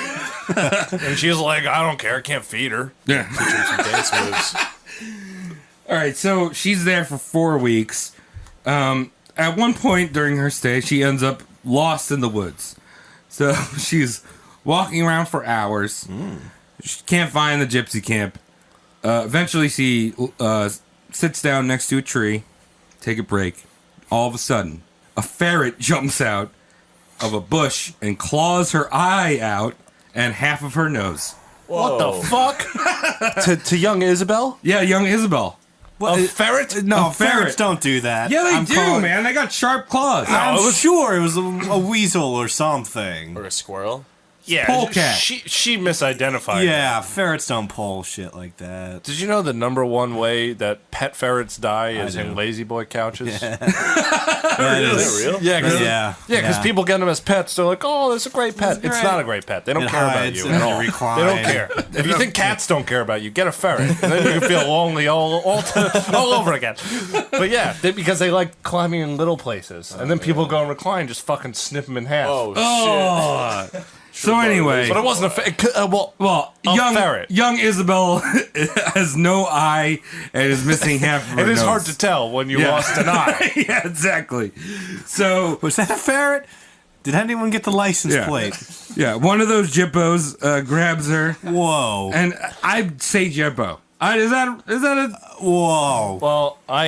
[SPEAKER 1] And she's like, I don't care. I can't feed her.
[SPEAKER 9] Yeah.
[SPEAKER 1] Some dance moves.
[SPEAKER 9] All right, so she's there for 4 weeks. At one point during her stay, she ends up lost in the woods. So she's walking around for hours. She can't find the gypsy camp. Eventually, she sits down next to a tree, take a break. All of a sudden, a ferret jumps out of a bush and claws her eye out and half of her nose.
[SPEAKER 1] What the fuck? to young Isabel?
[SPEAKER 9] Yeah, young Isabel.
[SPEAKER 1] A ferret?
[SPEAKER 7] no,
[SPEAKER 9] a ferret.
[SPEAKER 7] ferrets don't do that.
[SPEAKER 9] Yeah, they
[SPEAKER 7] I'm
[SPEAKER 9] do,
[SPEAKER 7] calling-
[SPEAKER 9] man. They got sharp claws.
[SPEAKER 7] I'm sure it was a weasel or something.
[SPEAKER 3] Or a squirrel.
[SPEAKER 1] Yeah,
[SPEAKER 9] Polecat.
[SPEAKER 1] She misidentified.
[SPEAKER 7] Yeah, ferrets don't pull shit like that.
[SPEAKER 1] Did you know the number one way that pet ferrets die is
[SPEAKER 7] do.
[SPEAKER 1] in lazy boy couches? Yeah,
[SPEAKER 3] Real?
[SPEAKER 1] yeah, because people get them as pets. They're like, "Oh, that's a great pet." It's
[SPEAKER 7] Right.
[SPEAKER 1] not a great pet. They don't
[SPEAKER 7] It
[SPEAKER 1] care about
[SPEAKER 7] hides
[SPEAKER 1] you
[SPEAKER 7] and
[SPEAKER 1] at
[SPEAKER 7] you
[SPEAKER 1] all.
[SPEAKER 7] recline.
[SPEAKER 1] They don't care. If you think cats don't care about you, get a ferret, and then you can feel lonely all over again. But yeah, because they like climbing in little places, and then people go and recline, just fucking snip them in half.
[SPEAKER 3] Oh, shit.
[SPEAKER 9] So anyway,
[SPEAKER 1] But it wasn't a ferret.
[SPEAKER 9] well,
[SPEAKER 1] a
[SPEAKER 9] young
[SPEAKER 1] ferret.
[SPEAKER 9] young Isabel has no eye and is missing half of her
[SPEAKER 1] It is
[SPEAKER 9] nose.
[SPEAKER 1] hard to tell when you
[SPEAKER 9] Yeah.
[SPEAKER 1] lost an eye.
[SPEAKER 9] Yeah, exactly. So
[SPEAKER 7] Was that a ferret? Did anyone get the license
[SPEAKER 9] Yeah.
[SPEAKER 7] plate?
[SPEAKER 9] Yeah, one of those jippos grabs her,
[SPEAKER 7] Whoa.
[SPEAKER 9] and I'd say jippo. Is that a?
[SPEAKER 7] Whoa.
[SPEAKER 1] Well, I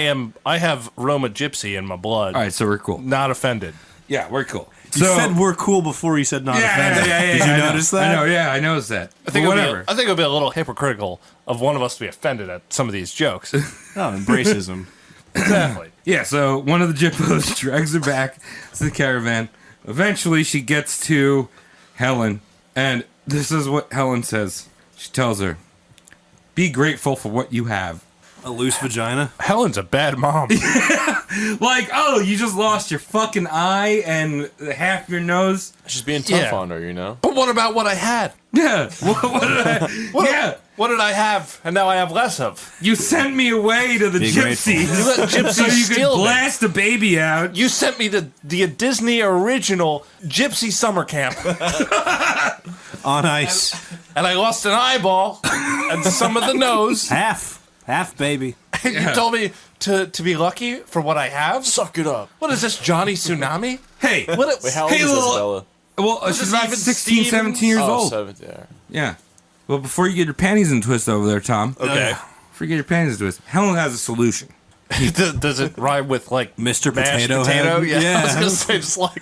[SPEAKER 1] have Roma Gypsy in my blood.
[SPEAKER 9] All right, so we're cool.
[SPEAKER 1] Not offended.
[SPEAKER 9] Yeah, we're cool.
[SPEAKER 7] You said we're cool before you said not offended. Did you notice that?
[SPEAKER 9] I know. Yeah, I noticed that.
[SPEAKER 1] I think
[SPEAKER 9] whatever.
[SPEAKER 1] I think it would be a little hypocritical of one of us to be offended at some of these jokes.
[SPEAKER 7] Embraces him.
[SPEAKER 1] Exactly.
[SPEAKER 9] Yeah, so one of the jippos drags her back to the caravan. Eventually, she gets to Helen, and this is what Helen says. She tells her, "Be grateful for what you have."
[SPEAKER 7] A loose vagina?
[SPEAKER 1] Helen's a bad mom.
[SPEAKER 9] Like, oh, you just lost your fucking eye and half your nose?
[SPEAKER 8] She's being tough
[SPEAKER 1] Yeah.
[SPEAKER 8] on her, you know?
[SPEAKER 1] But what about what I had?
[SPEAKER 9] Yeah. What did I... yeah.
[SPEAKER 1] What did I have and now I have less of?
[SPEAKER 9] You sent me away to the
[SPEAKER 7] Be grateful.
[SPEAKER 9] gypsies.
[SPEAKER 1] You let gypsies
[SPEAKER 9] so you
[SPEAKER 1] steal
[SPEAKER 9] could
[SPEAKER 1] me.
[SPEAKER 9] blast a baby out.
[SPEAKER 1] You sent me to the Disney original Gypsy summer camp,
[SPEAKER 7] On ice.
[SPEAKER 1] and I lost an eyeball and some of the nose.
[SPEAKER 7] Half, baby.
[SPEAKER 1] And you told me to be lucky for what I have?
[SPEAKER 8] Suck it up.
[SPEAKER 1] What is this, Johnny Tsunami?
[SPEAKER 9] Hey.
[SPEAKER 1] What?
[SPEAKER 8] Wait, how old
[SPEAKER 9] Hey,
[SPEAKER 8] is
[SPEAKER 9] little-
[SPEAKER 8] Isabella?
[SPEAKER 9] Well, she's about
[SPEAKER 1] even
[SPEAKER 9] 16, 17 years
[SPEAKER 8] Oh,
[SPEAKER 9] old.
[SPEAKER 8] 7th, yeah.
[SPEAKER 9] Yeah. Well, before you get your panties in a twist over there, Tom.
[SPEAKER 1] Okay.
[SPEAKER 9] Before you get your panties in a twist, Helen has a solution.
[SPEAKER 1] Does it rhyme with like
[SPEAKER 7] Mr.
[SPEAKER 1] mashed
[SPEAKER 7] Potato
[SPEAKER 1] potato?
[SPEAKER 7] Head?
[SPEAKER 1] Yeah, I was
[SPEAKER 7] Yeah.
[SPEAKER 1] gonna say just like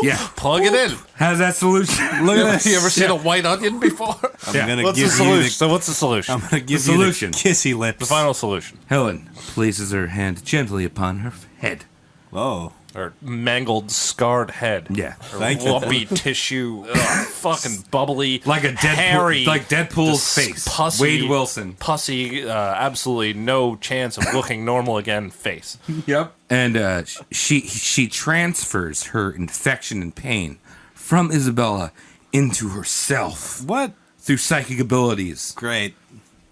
[SPEAKER 9] Yeah.
[SPEAKER 1] plug it in.
[SPEAKER 9] Has that solution?
[SPEAKER 7] Look at this.
[SPEAKER 1] You ever seen a white onion before?
[SPEAKER 7] I'm
[SPEAKER 9] Yeah.
[SPEAKER 7] gonna
[SPEAKER 1] What's the
[SPEAKER 7] give you
[SPEAKER 1] solution?
[SPEAKER 7] the.
[SPEAKER 1] So what's the solution?
[SPEAKER 7] I'm gonna give
[SPEAKER 9] The
[SPEAKER 7] you
[SPEAKER 9] solution.
[SPEAKER 7] the kissy lips.
[SPEAKER 1] The final solution.
[SPEAKER 9] Helen places her hand gently upon her head.
[SPEAKER 7] Whoa.
[SPEAKER 1] Or mangled, scarred head.
[SPEAKER 9] Yeah.
[SPEAKER 1] Or
[SPEAKER 7] Thank you.
[SPEAKER 1] lumpy tissue, fucking bubbly,
[SPEAKER 9] Like a Deadpool,
[SPEAKER 1] hairy,
[SPEAKER 9] like Deadpool's
[SPEAKER 1] dis-
[SPEAKER 9] face.
[SPEAKER 1] pussy,
[SPEAKER 9] Wade Wilson.
[SPEAKER 1] pussy, absolutely no chance of looking normal again. Face.
[SPEAKER 9] Yep. And she transfers her infection and pain from Isabella into herself
[SPEAKER 7] What?
[SPEAKER 9] through psychic abilities.
[SPEAKER 7] Great.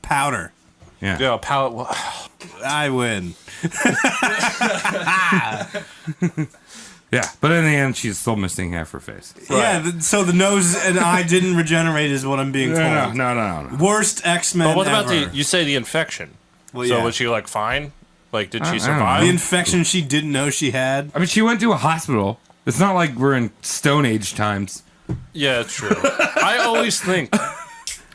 [SPEAKER 7] Powder.
[SPEAKER 9] Yeah.
[SPEAKER 1] Yeah, palate.
[SPEAKER 7] I win.
[SPEAKER 9] Yeah. But in the end, she's still missing half her face.
[SPEAKER 7] Yeah, so the nose and eye didn't regenerate is what I'm being told.
[SPEAKER 9] No.
[SPEAKER 7] Worst X-Men
[SPEAKER 1] But what about
[SPEAKER 7] ever.
[SPEAKER 1] the? You say the infection.
[SPEAKER 7] Well,
[SPEAKER 1] so
[SPEAKER 7] yeah.
[SPEAKER 1] was she like fine? Like, did
[SPEAKER 9] I
[SPEAKER 1] she
[SPEAKER 9] don't know.
[SPEAKER 1] survive?
[SPEAKER 7] The infection she didn't know she had?
[SPEAKER 9] I mean, she went to a hospital. It's not like we're in Stone Age times.
[SPEAKER 1] Yeah, it's true. I always think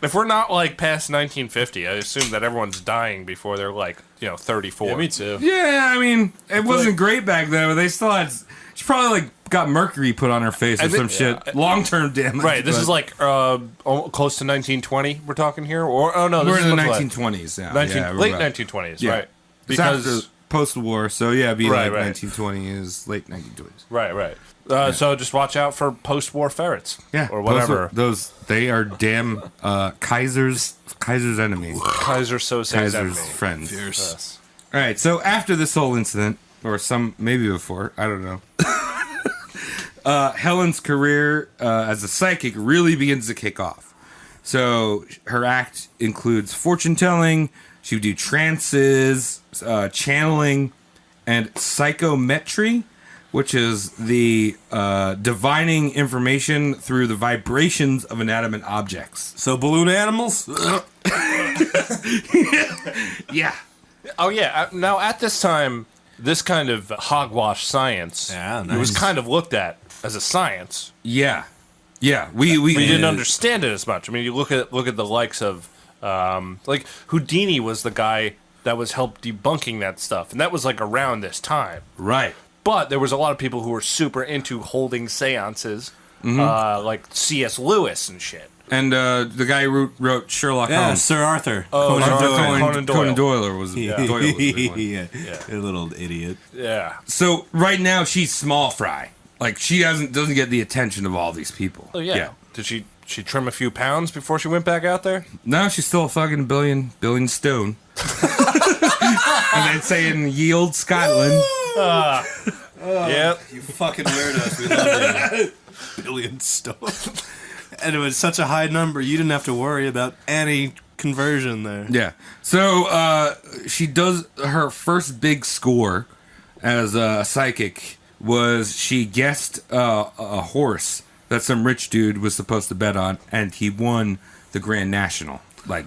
[SPEAKER 1] if we're not like past 1950, I assume that everyone's dying before they're like 34.
[SPEAKER 8] Yeah, me too.
[SPEAKER 9] Yeah, I mean, it wasn't great back then, but they still had. She probably like got mercury put on her face or
[SPEAKER 1] I think-
[SPEAKER 9] some shit. Long-term damage.
[SPEAKER 1] Right. This
[SPEAKER 9] but
[SPEAKER 1] is like close to 1920. We're talking here, or oh no, this
[SPEAKER 9] we're
[SPEAKER 1] is
[SPEAKER 9] in the
[SPEAKER 1] looks like
[SPEAKER 9] 1920s now.
[SPEAKER 1] 19
[SPEAKER 9] yeah, we're
[SPEAKER 1] late
[SPEAKER 9] about-
[SPEAKER 1] 1920s,
[SPEAKER 9] Yeah.
[SPEAKER 1] right?
[SPEAKER 9] It's
[SPEAKER 1] Because
[SPEAKER 9] after post-war, so yeah, it'd be
[SPEAKER 1] Right,
[SPEAKER 9] like
[SPEAKER 1] right.
[SPEAKER 9] 1920s, late 1920s.
[SPEAKER 1] right. So just watch out for post-war ferrets,
[SPEAKER 9] Yeah,
[SPEAKER 1] or whatever.
[SPEAKER 9] Those they are damn Kaiser's enemy.
[SPEAKER 1] Kaiser Sose's
[SPEAKER 9] Kaiser's
[SPEAKER 1] enemy.
[SPEAKER 9] friends.
[SPEAKER 1] Yes.
[SPEAKER 9] All right, so after this whole incident, or maybe before, I don't know. Helen's career as a psychic really begins to kick off. So her act includes fortune telling. She would do trances, channeling, and psychometry, which is the divining information through the vibrations of inanimate objects.
[SPEAKER 7] So balloon animals?
[SPEAKER 9] Yeah.
[SPEAKER 1] Oh yeah. Now at this time, this kind of hogwash science,
[SPEAKER 7] Yeah,
[SPEAKER 1] it was
[SPEAKER 7] nice.
[SPEAKER 1] kind of looked at as a science.
[SPEAKER 9] Yeah. Yeah. We
[SPEAKER 1] didn't understand it as much. I mean, you look at the likes of like Houdini was the guy that was helped debunking that stuff, and that was like around this time.
[SPEAKER 9] Right.
[SPEAKER 1] But there was a lot of people who were super into holding seances, like C.S. Lewis and shit.
[SPEAKER 9] And the guy who wrote Sherlock
[SPEAKER 7] Yeah,
[SPEAKER 9] Holmes.
[SPEAKER 7] Sir Arthur.
[SPEAKER 1] Oh,
[SPEAKER 7] Conan
[SPEAKER 1] Arthur
[SPEAKER 7] Doyle.
[SPEAKER 1] Conan Doyle.
[SPEAKER 9] Conan Doyle was, Doyle was the big one.
[SPEAKER 7] Yeah, a little idiot.
[SPEAKER 1] Yeah.
[SPEAKER 9] So right now she's small fry. Like she doesn't get the attention of all these people.
[SPEAKER 1] Oh yeah. Did she trim a few pounds before she went back out there?
[SPEAKER 9] No, she's still a fucking billion stone. And then saying yield Scotland.
[SPEAKER 1] Yep.
[SPEAKER 7] You fucking weirdos. We love you. Billion stone. And it was such a high number, you didn't have to worry about any conversion there.
[SPEAKER 9] Yeah. So she does her first big score as a psychic was she guessed a horse that some rich dude was supposed to bet on, and he won the Grand National. Like,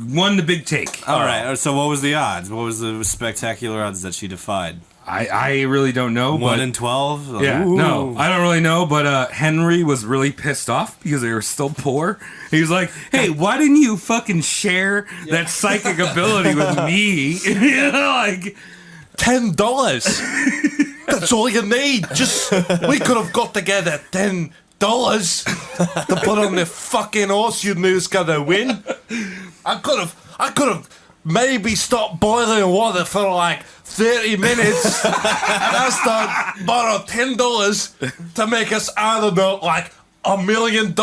[SPEAKER 9] won the big take.
[SPEAKER 7] All right, so what was the odds? What was the spectacular odds that she defied?
[SPEAKER 9] I really don't know.
[SPEAKER 7] 1 in 12?
[SPEAKER 9] Yeah,
[SPEAKER 7] Ooh.
[SPEAKER 9] no, I don't really know, but Henry was really pissed off because they were still poor. He was like, hey, why didn't you fucking share that psychic ability with me? You know, like,
[SPEAKER 1] $10. That's all you need. Just we could have got together $10 to put on the fucking horse you knew's gonna win. I could have maybe stopped boiling water for like 30 minutes and I borrow $10 to make us, I don't know, like $1 million.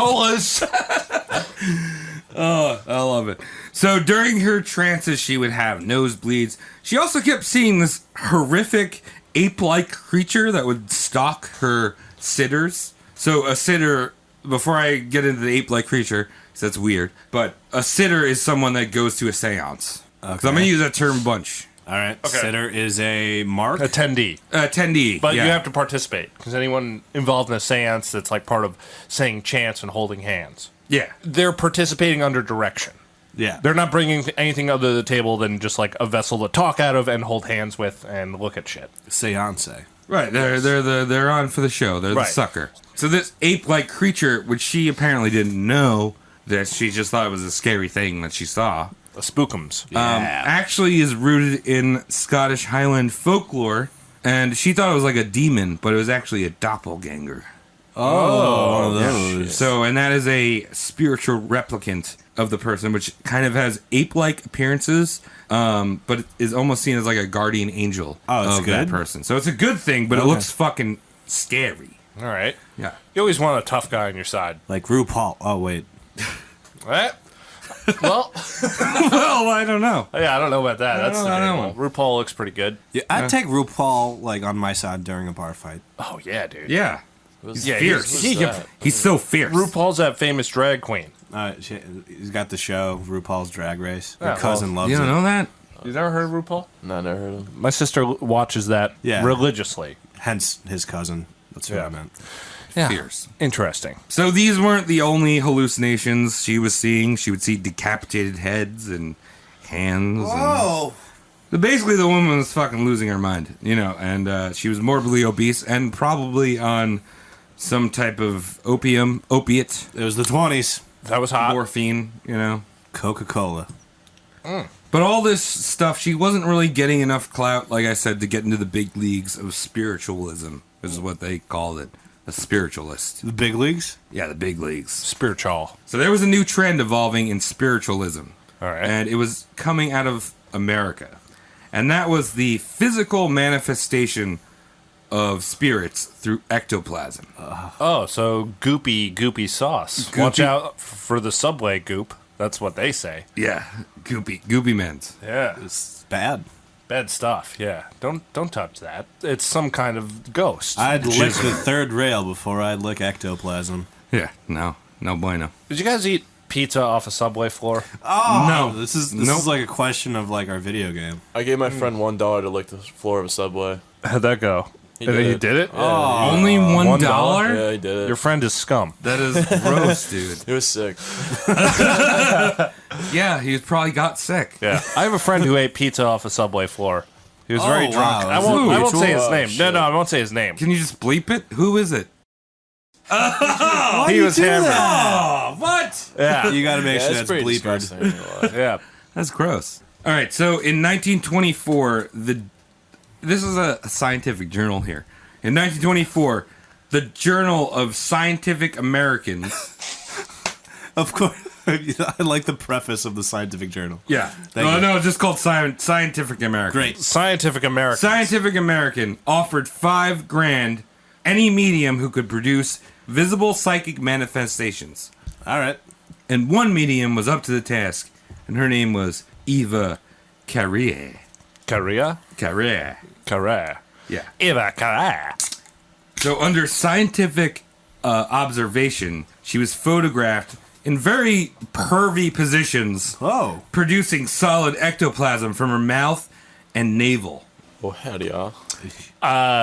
[SPEAKER 9] oh, I love it. So during her trances, she would have nosebleeds. She also kept seeing this horrific ape-like creature that would stalk her sitters. So a sitter, before I get into the ape-like creature, because that's weird, but a sitter is someone that goes to a seance. Okay. So I'm going to use that term a bunch.
[SPEAKER 7] All right.
[SPEAKER 1] Okay.
[SPEAKER 7] Sitter is a mark.
[SPEAKER 1] Attendee.
[SPEAKER 9] Attendee.
[SPEAKER 1] But
[SPEAKER 9] yeah.
[SPEAKER 1] you have to participate, because anyone involved in a seance that's like part of saying chants and holding hands,
[SPEAKER 9] Yeah.
[SPEAKER 1] they're participating under direction.
[SPEAKER 7] Yeah.
[SPEAKER 1] They're not bringing anything other to the table than just like a vessel to talk out of and hold hands with and look at shit.
[SPEAKER 7] Seance.
[SPEAKER 9] Right. They're on for the show. They're the
[SPEAKER 1] Right.
[SPEAKER 9] sucker. So this ape-like creature, which she apparently didn't know, that she just thought it was a scary thing that she saw,
[SPEAKER 1] The spookums.
[SPEAKER 9] actually is rooted in Scottish Highland folklore, and she thought it was like a demon, but it was actually a doppelganger.
[SPEAKER 7] Oh, one of those.
[SPEAKER 9] So, and that is a spiritual replicant of the person, which kind of has ape-like appearances, but is almost seen as like a guardian angel
[SPEAKER 7] that's
[SPEAKER 9] of that
[SPEAKER 7] good.
[SPEAKER 9] person. So it's a good thing, but it looks fucking scary.
[SPEAKER 1] All right.
[SPEAKER 9] Yeah.
[SPEAKER 1] You always want a tough guy on your side.
[SPEAKER 7] Like RuPaul. Oh, wait.
[SPEAKER 1] Right? Well,
[SPEAKER 9] Well, I don't know.
[SPEAKER 1] yeah, I don't know about that. That's
[SPEAKER 9] I don't know.
[SPEAKER 1] debatable. RuPaul looks pretty good.
[SPEAKER 7] Yeah, I'd take RuPaul like on my side during a bar fight.
[SPEAKER 1] Oh, yeah, dude.
[SPEAKER 9] Yeah.
[SPEAKER 8] Who's-
[SPEAKER 1] Yeah,
[SPEAKER 9] Fierce.
[SPEAKER 8] who's
[SPEAKER 9] He's so fierce.
[SPEAKER 1] RuPaul's that famous drag queen.
[SPEAKER 7] He's got the show RuPaul's Drag Race.
[SPEAKER 1] Yeah,
[SPEAKER 7] Her cousin loves
[SPEAKER 9] You don't
[SPEAKER 7] it.
[SPEAKER 9] know that?
[SPEAKER 1] You never heard of RuPaul?
[SPEAKER 8] No, I never heard of him.
[SPEAKER 1] My sister watches that
[SPEAKER 7] Yeah.
[SPEAKER 1] religiously.
[SPEAKER 7] Hence his cousin. That's what
[SPEAKER 1] Yeah.
[SPEAKER 7] I meant.
[SPEAKER 1] Yeah.
[SPEAKER 9] Fierce.
[SPEAKER 1] Interesting.
[SPEAKER 9] So these weren't the only hallucinations she was seeing. She would see decapitated heads and hands. And basically, the woman was fucking losing her mind, you know, and she was morbidly obese and probably on some type of opiate,
[SPEAKER 7] It was the 20s.
[SPEAKER 1] That was hot.
[SPEAKER 9] morphine, you know.
[SPEAKER 7] Coca-Cola.
[SPEAKER 9] But all this stuff, she wasn't really getting enough clout, like I said, to get into the big leagues of spiritualism, is what they called it. A spiritualist.
[SPEAKER 7] The big leagues?
[SPEAKER 9] Yeah, the big leagues.
[SPEAKER 1] Spiritual.
[SPEAKER 9] So there was a new trend evolving in spiritualism.
[SPEAKER 1] All right.
[SPEAKER 9] And it was coming out of America. And that was the physical manifestation of spirits through ectoplasm.
[SPEAKER 1] Oh, so goopy sauce.
[SPEAKER 9] Goopy.
[SPEAKER 1] Watch out for the Subway goop. That's what they say.
[SPEAKER 9] Yeah, goopy men's.
[SPEAKER 1] Yeah.
[SPEAKER 7] It's bad.
[SPEAKER 1] Bad stuff. Yeah. Don't touch that. It's some kind of ghost.
[SPEAKER 7] I'd lick the third rail before I'd lick ectoplasm.
[SPEAKER 9] Yeah, no bueno.
[SPEAKER 1] Did you guys eat pizza off a Subway floor?
[SPEAKER 7] Oh,
[SPEAKER 9] No.
[SPEAKER 7] This is
[SPEAKER 9] Nope.
[SPEAKER 7] like a question of like our video game.
[SPEAKER 8] I gave my friend $1 to lick the floor of a Subway.
[SPEAKER 1] How'd that go?
[SPEAKER 8] He
[SPEAKER 1] And
[SPEAKER 8] did
[SPEAKER 1] then you
[SPEAKER 8] it.
[SPEAKER 1] did it?
[SPEAKER 8] Yeah,
[SPEAKER 9] Only
[SPEAKER 1] $1?
[SPEAKER 9] $1?
[SPEAKER 8] yeah, he did it.
[SPEAKER 1] Your friend is scum.
[SPEAKER 9] That is gross, dude.
[SPEAKER 8] It was sick.
[SPEAKER 9] Yeah, he probably got sick.
[SPEAKER 1] Yeah. I have a friend who ate pizza off a Subway floor. He was very
[SPEAKER 7] Oh,
[SPEAKER 1] drunk.
[SPEAKER 7] wow.
[SPEAKER 1] I won't say his
[SPEAKER 8] Oh,
[SPEAKER 1] name.
[SPEAKER 8] shit.
[SPEAKER 1] No, I won't say his name.
[SPEAKER 9] Can you just bleep it? Who is it?
[SPEAKER 1] He was hammered.
[SPEAKER 9] Oh, what?
[SPEAKER 1] Yeah.
[SPEAKER 7] You got to make
[SPEAKER 8] Yeah,
[SPEAKER 7] sure
[SPEAKER 8] it's
[SPEAKER 7] that's
[SPEAKER 8] pretty
[SPEAKER 7] bleepered.
[SPEAKER 8] disgusting. I ain't gonna lie.
[SPEAKER 1] Yeah.
[SPEAKER 9] That's gross. All right, so in 1924, this is a scientific journal here. In 1924, the Journal of Scientific Americans.
[SPEAKER 7] Of course. I like the preface of the scientific journal.
[SPEAKER 9] Yeah.
[SPEAKER 7] Thank you.
[SPEAKER 9] No, it's just called Scientific American.
[SPEAKER 7] Great.
[SPEAKER 1] Scientific American.
[SPEAKER 9] Scientific American offered $5,000 any medium who could produce visible psychic manifestations.
[SPEAKER 7] All right.
[SPEAKER 9] And one medium was up to the task, and her name was Eva Carrier.
[SPEAKER 1] Korea?
[SPEAKER 9] Carrier.
[SPEAKER 1] Korea.
[SPEAKER 9] Yeah.
[SPEAKER 1] Eva Korea.
[SPEAKER 9] So under scientific observation, she was photographed in very pervy positions,
[SPEAKER 7] Oh.
[SPEAKER 9] producing solid ectoplasm from her mouth and navel.
[SPEAKER 8] Oh, howdy, y'all.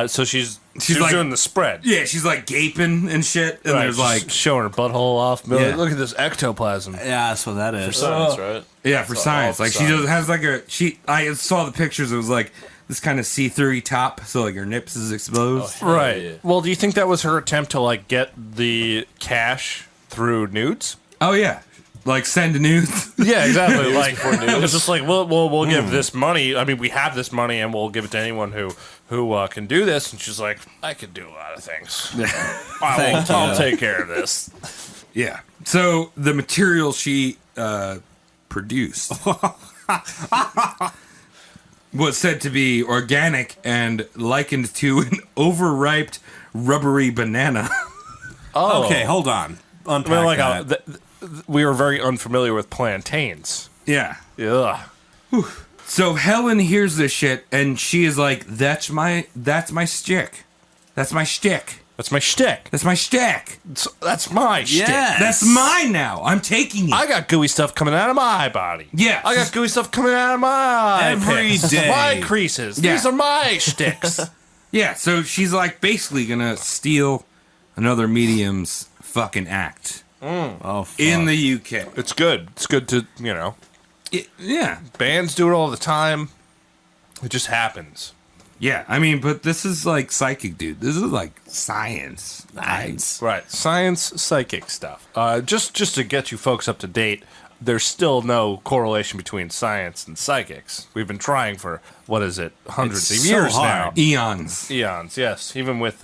[SPEAKER 1] So she's
[SPEAKER 9] like-
[SPEAKER 1] doing the spread.
[SPEAKER 9] Yeah, she's like gaping and shit, and
[SPEAKER 1] Right,
[SPEAKER 9] there's like,
[SPEAKER 1] just showing her butthole off. Be like,
[SPEAKER 9] Yeah.
[SPEAKER 1] Look at this ectoplasm.
[SPEAKER 7] Yeah, that's what that is.
[SPEAKER 8] Science, right?
[SPEAKER 9] yeah, for
[SPEAKER 8] It's all
[SPEAKER 9] science.
[SPEAKER 8] for
[SPEAKER 9] Like she
[SPEAKER 8] science.
[SPEAKER 9] has like I saw the pictures. It was like this kind of see-through top, so like her nips is exposed.
[SPEAKER 1] Right.
[SPEAKER 8] yeah.
[SPEAKER 1] Well, do you think that was her attempt to like get the cash through nudes?
[SPEAKER 9] Oh yeah, like send nudes.
[SPEAKER 1] Yeah, exactly. Like it was just like we'll give this money. I mean, we have this money, and we'll give it to anyone who can do this. And she's like, I could do a lot of things. I'll take care of this.
[SPEAKER 9] Yeah. So the material she produced was said to be organic and likened to an overripe, rubbery banana.
[SPEAKER 1] Oh,
[SPEAKER 7] Okay, hold on. Unpack
[SPEAKER 1] Well, like
[SPEAKER 7] that.
[SPEAKER 1] we were very unfamiliar with plantains.
[SPEAKER 9] Yeah.
[SPEAKER 1] Ugh.
[SPEAKER 9] So Helen hears this shit and she is like, "That's my stick. That's my shtick.
[SPEAKER 1] That's my shtick.
[SPEAKER 9] That's my shtick.
[SPEAKER 1] That's my shtick.
[SPEAKER 7] Yes.
[SPEAKER 9] That's mine now. I'm taking it."
[SPEAKER 1] I got gooey stuff coming out of my body.
[SPEAKER 9] Yeah.
[SPEAKER 1] I got gooey stuff coming out of my
[SPEAKER 7] Every
[SPEAKER 1] pits.
[SPEAKER 7] day.
[SPEAKER 1] My creases.
[SPEAKER 9] Yeah.
[SPEAKER 1] These are my shticks.
[SPEAKER 9] Yeah, so she's like basically gonna steal another medium's fucking act
[SPEAKER 7] Oh, fuck.
[SPEAKER 9] in the UK.
[SPEAKER 1] It's good. It's good to,
[SPEAKER 9] Yeah.
[SPEAKER 1] bands do it all the time. It just happens.
[SPEAKER 9] Yeah, I mean, but this is like psychic, dude. This is like science.
[SPEAKER 7] Nice.
[SPEAKER 1] Right. Science, psychic stuff. Just to get you folks up to date, there's still no correlation between science and psychics. We've been trying for, hundreds
[SPEAKER 7] It's
[SPEAKER 1] of
[SPEAKER 7] so
[SPEAKER 1] years
[SPEAKER 7] hard.
[SPEAKER 9] Eons.
[SPEAKER 1] now. Eons, yes. Even with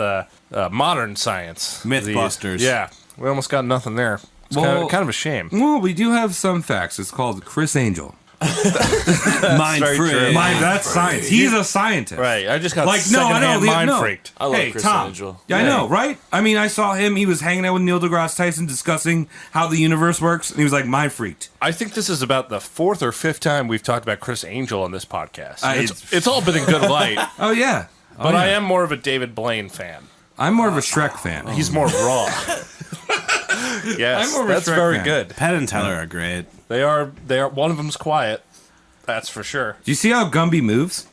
[SPEAKER 1] modern science.
[SPEAKER 7] Mythbusters.
[SPEAKER 1] Yeah. We almost got nothing there. It's
[SPEAKER 9] Well-
[SPEAKER 1] kind of a shame.
[SPEAKER 9] Well, we do have some facts. It's called Chris Angel.
[SPEAKER 7] Mind
[SPEAKER 1] very
[SPEAKER 7] free.
[SPEAKER 1] true.
[SPEAKER 9] That's science. He's a scientist.
[SPEAKER 1] Right. I just got
[SPEAKER 9] Like, no, I know.
[SPEAKER 1] secondhand mind
[SPEAKER 9] no.
[SPEAKER 1] freaked.
[SPEAKER 8] I love
[SPEAKER 9] Hey,
[SPEAKER 8] Chris
[SPEAKER 9] Tom.
[SPEAKER 8] Angel.
[SPEAKER 9] Yeah, I know, right? I mean, I saw him. He was hanging out with Neil deGrasse Tyson discussing how the universe works, and he was like, mind freaked.
[SPEAKER 1] I think this is about the fourth or fifth time we've talked about Chris Angel on this podcast.
[SPEAKER 9] I-
[SPEAKER 1] It's all been in good light,
[SPEAKER 9] Oh, yeah.
[SPEAKER 1] but I am more of a David Blaine fan.
[SPEAKER 9] I'm more of a Shrek fan.
[SPEAKER 1] He's more raw. Yes,
[SPEAKER 9] I'm more of a
[SPEAKER 1] that's
[SPEAKER 9] Shrek
[SPEAKER 1] very
[SPEAKER 9] fan.
[SPEAKER 1] good.
[SPEAKER 7] Pat and Tyler are great.
[SPEAKER 1] They are. One of them's quiet. That's for sure.
[SPEAKER 9] Do you see how Gumby moves?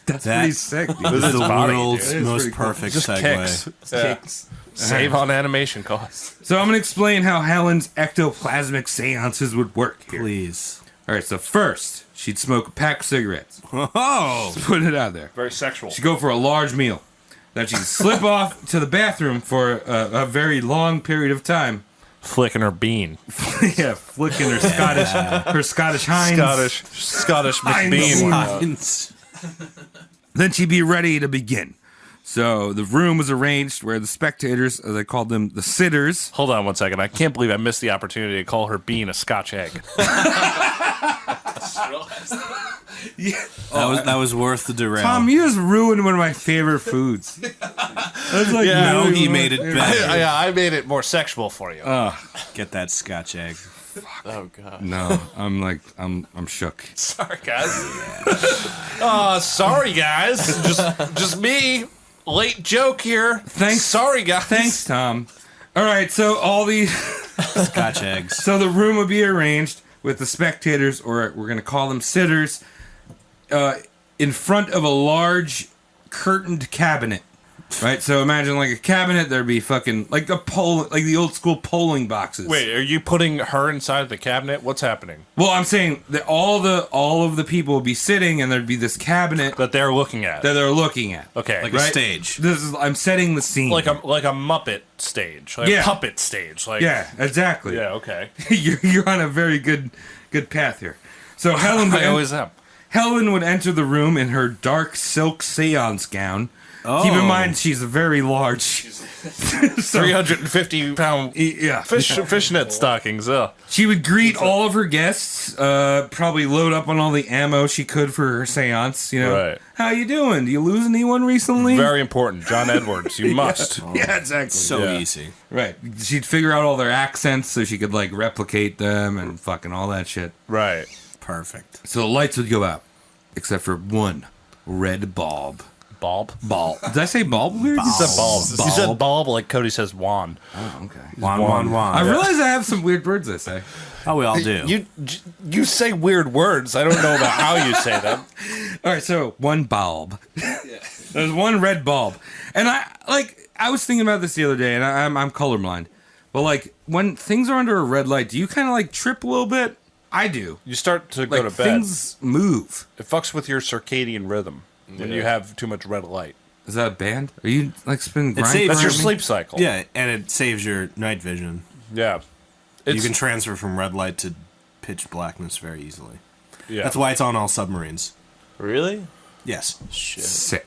[SPEAKER 9] That's
[SPEAKER 7] That-
[SPEAKER 9] pretty sick, dude.
[SPEAKER 7] This is the
[SPEAKER 1] body,
[SPEAKER 7] world's
[SPEAKER 1] dude.
[SPEAKER 7] most
[SPEAKER 9] pretty cool.
[SPEAKER 7] perfect
[SPEAKER 1] Just
[SPEAKER 7] segue.
[SPEAKER 1] kicks. Save on animation costs.
[SPEAKER 9] So I'm going to explain how Helen's ectoplasmic seances would work here.
[SPEAKER 7] Please.
[SPEAKER 9] All right, so first, she'd smoke a pack of cigarettes.
[SPEAKER 7] Oh,
[SPEAKER 9] Put it out there.
[SPEAKER 1] Very sexual.
[SPEAKER 9] She'd go for a large meal. Then she'd slip off to the bathroom for a very long period of time.
[SPEAKER 1] Flicking her bean.
[SPEAKER 9] Yeah, flicking her Scottish Heinz.
[SPEAKER 1] Scottish
[SPEAKER 9] Heinz.
[SPEAKER 1] McBean.
[SPEAKER 9] Then she'd be ready to begin. So the room was arranged where the spectators, as I called them, the sitters.
[SPEAKER 1] Hold on one second. I can't believe I missed the opportunity to call her bean a Scotch egg.
[SPEAKER 7] that was worth the derail.
[SPEAKER 9] Tom, you just ruined one of my favorite foods. That's like
[SPEAKER 1] Yeah,
[SPEAKER 7] no,
[SPEAKER 9] really
[SPEAKER 7] he
[SPEAKER 9] one of
[SPEAKER 7] made
[SPEAKER 9] my
[SPEAKER 7] it
[SPEAKER 9] favorite-
[SPEAKER 7] better.
[SPEAKER 1] Yeah, I made it more sexual for you.
[SPEAKER 7] Get that Scotch egg.
[SPEAKER 8] Oh god.
[SPEAKER 9] No, I'm shook.
[SPEAKER 1] Sorry, guys. Sorry, guys. Just me. Late joke here.
[SPEAKER 9] Thanks.
[SPEAKER 1] Sorry, guys.
[SPEAKER 9] Thanks, Tom. All right, so all these,
[SPEAKER 7] Scotch eggs.
[SPEAKER 9] so the room would be arranged with the spectators, or we're gonna call them sitters, in front of a large curtained cabinet. Right, so imagine like a cabinet. There'd be fucking like like the old school polling boxes.
[SPEAKER 1] Wait, are you putting her inside the cabinet? What's happening?
[SPEAKER 9] Well, I'm saying that all of the people would be sitting, and there'd be this cabinet
[SPEAKER 1] That they're looking at.
[SPEAKER 9] that they're looking at.
[SPEAKER 1] Okay.
[SPEAKER 7] Like
[SPEAKER 1] Like
[SPEAKER 7] a stage.
[SPEAKER 9] I'm setting the scene.
[SPEAKER 1] a Muppet stage. Like
[SPEAKER 9] Yeah.
[SPEAKER 1] a puppet stage. Like
[SPEAKER 9] Yeah, exactly.
[SPEAKER 1] Yeah, okay.
[SPEAKER 9] you're on a very good path here. So Helen would
[SPEAKER 1] I always am.
[SPEAKER 9] Helen would enter the room in her dark silk seance gown.
[SPEAKER 7] Oh.
[SPEAKER 9] Keep in mind she's very large. So,
[SPEAKER 1] 350-pound
[SPEAKER 9] yeah.
[SPEAKER 1] fishnet stockings.
[SPEAKER 9] She would greet all of her guests, probably load up on all the ammo she could for her seance, you know.
[SPEAKER 1] Right.
[SPEAKER 9] How you doing? Do you lose anyone recently?
[SPEAKER 1] Very important. John Edwards. You must.
[SPEAKER 9] Yeah, exactly.
[SPEAKER 7] So
[SPEAKER 1] Yeah.
[SPEAKER 7] easy.
[SPEAKER 9] Right. She'd figure out all their accents so she could, like, replicate them and fucking all that shit.
[SPEAKER 1] Right.
[SPEAKER 7] Perfect.
[SPEAKER 9] So the lights would go out, except for one red bulb.
[SPEAKER 1] Bulb?
[SPEAKER 9] Bulb. Did I say bulb weird?
[SPEAKER 1] You said bulb. You said bulb like Cody says Juan.
[SPEAKER 9] Oh, okay.
[SPEAKER 7] Juan.
[SPEAKER 9] I realize I have some weird words I say.
[SPEAKER 7] Oh, we all do.
[SPEAKER 1] You say weird words. I don't know about how you say them.
[SPEAKER 9] All right, so one bulb. There's one red bulb. And I was thinking about this the other day, and I'm colorblind. But, like, when things are under a red light, do you kind of, like, trip a little bit? I do.
[SPEAKER 1] You start to go
[SPEAKER 9] Like,
[SPEAKER 1] to bed.
[SPEAKER 9] things move.
[SPEAKER 1] It fucks with your circadian rhythm when you have too much red light.
[SPEAKER 9] Is that a band? Are you, like, spinning grind?
[SPEAKER 7] saves-
[SPEAKER 1] That's your
[SPEAKER 7] me?
[SPEAKER 1] sleep cycle.
[SPEAKER 7] Yeah, and it saves your night vision.
[SPEAKER 1] Yeah.
[SPEAKER 7] You can transfer from red light to pitch blackness very easily.
[SPEAKER 1] Yeah.
[SPEAKER 7] That's why it's on all submarines.
[SPEAKER 8] Really?
[SPEAKER 7] Yes.
[SPEAKER 8] Shit.
[SPEAKER 9] Sick.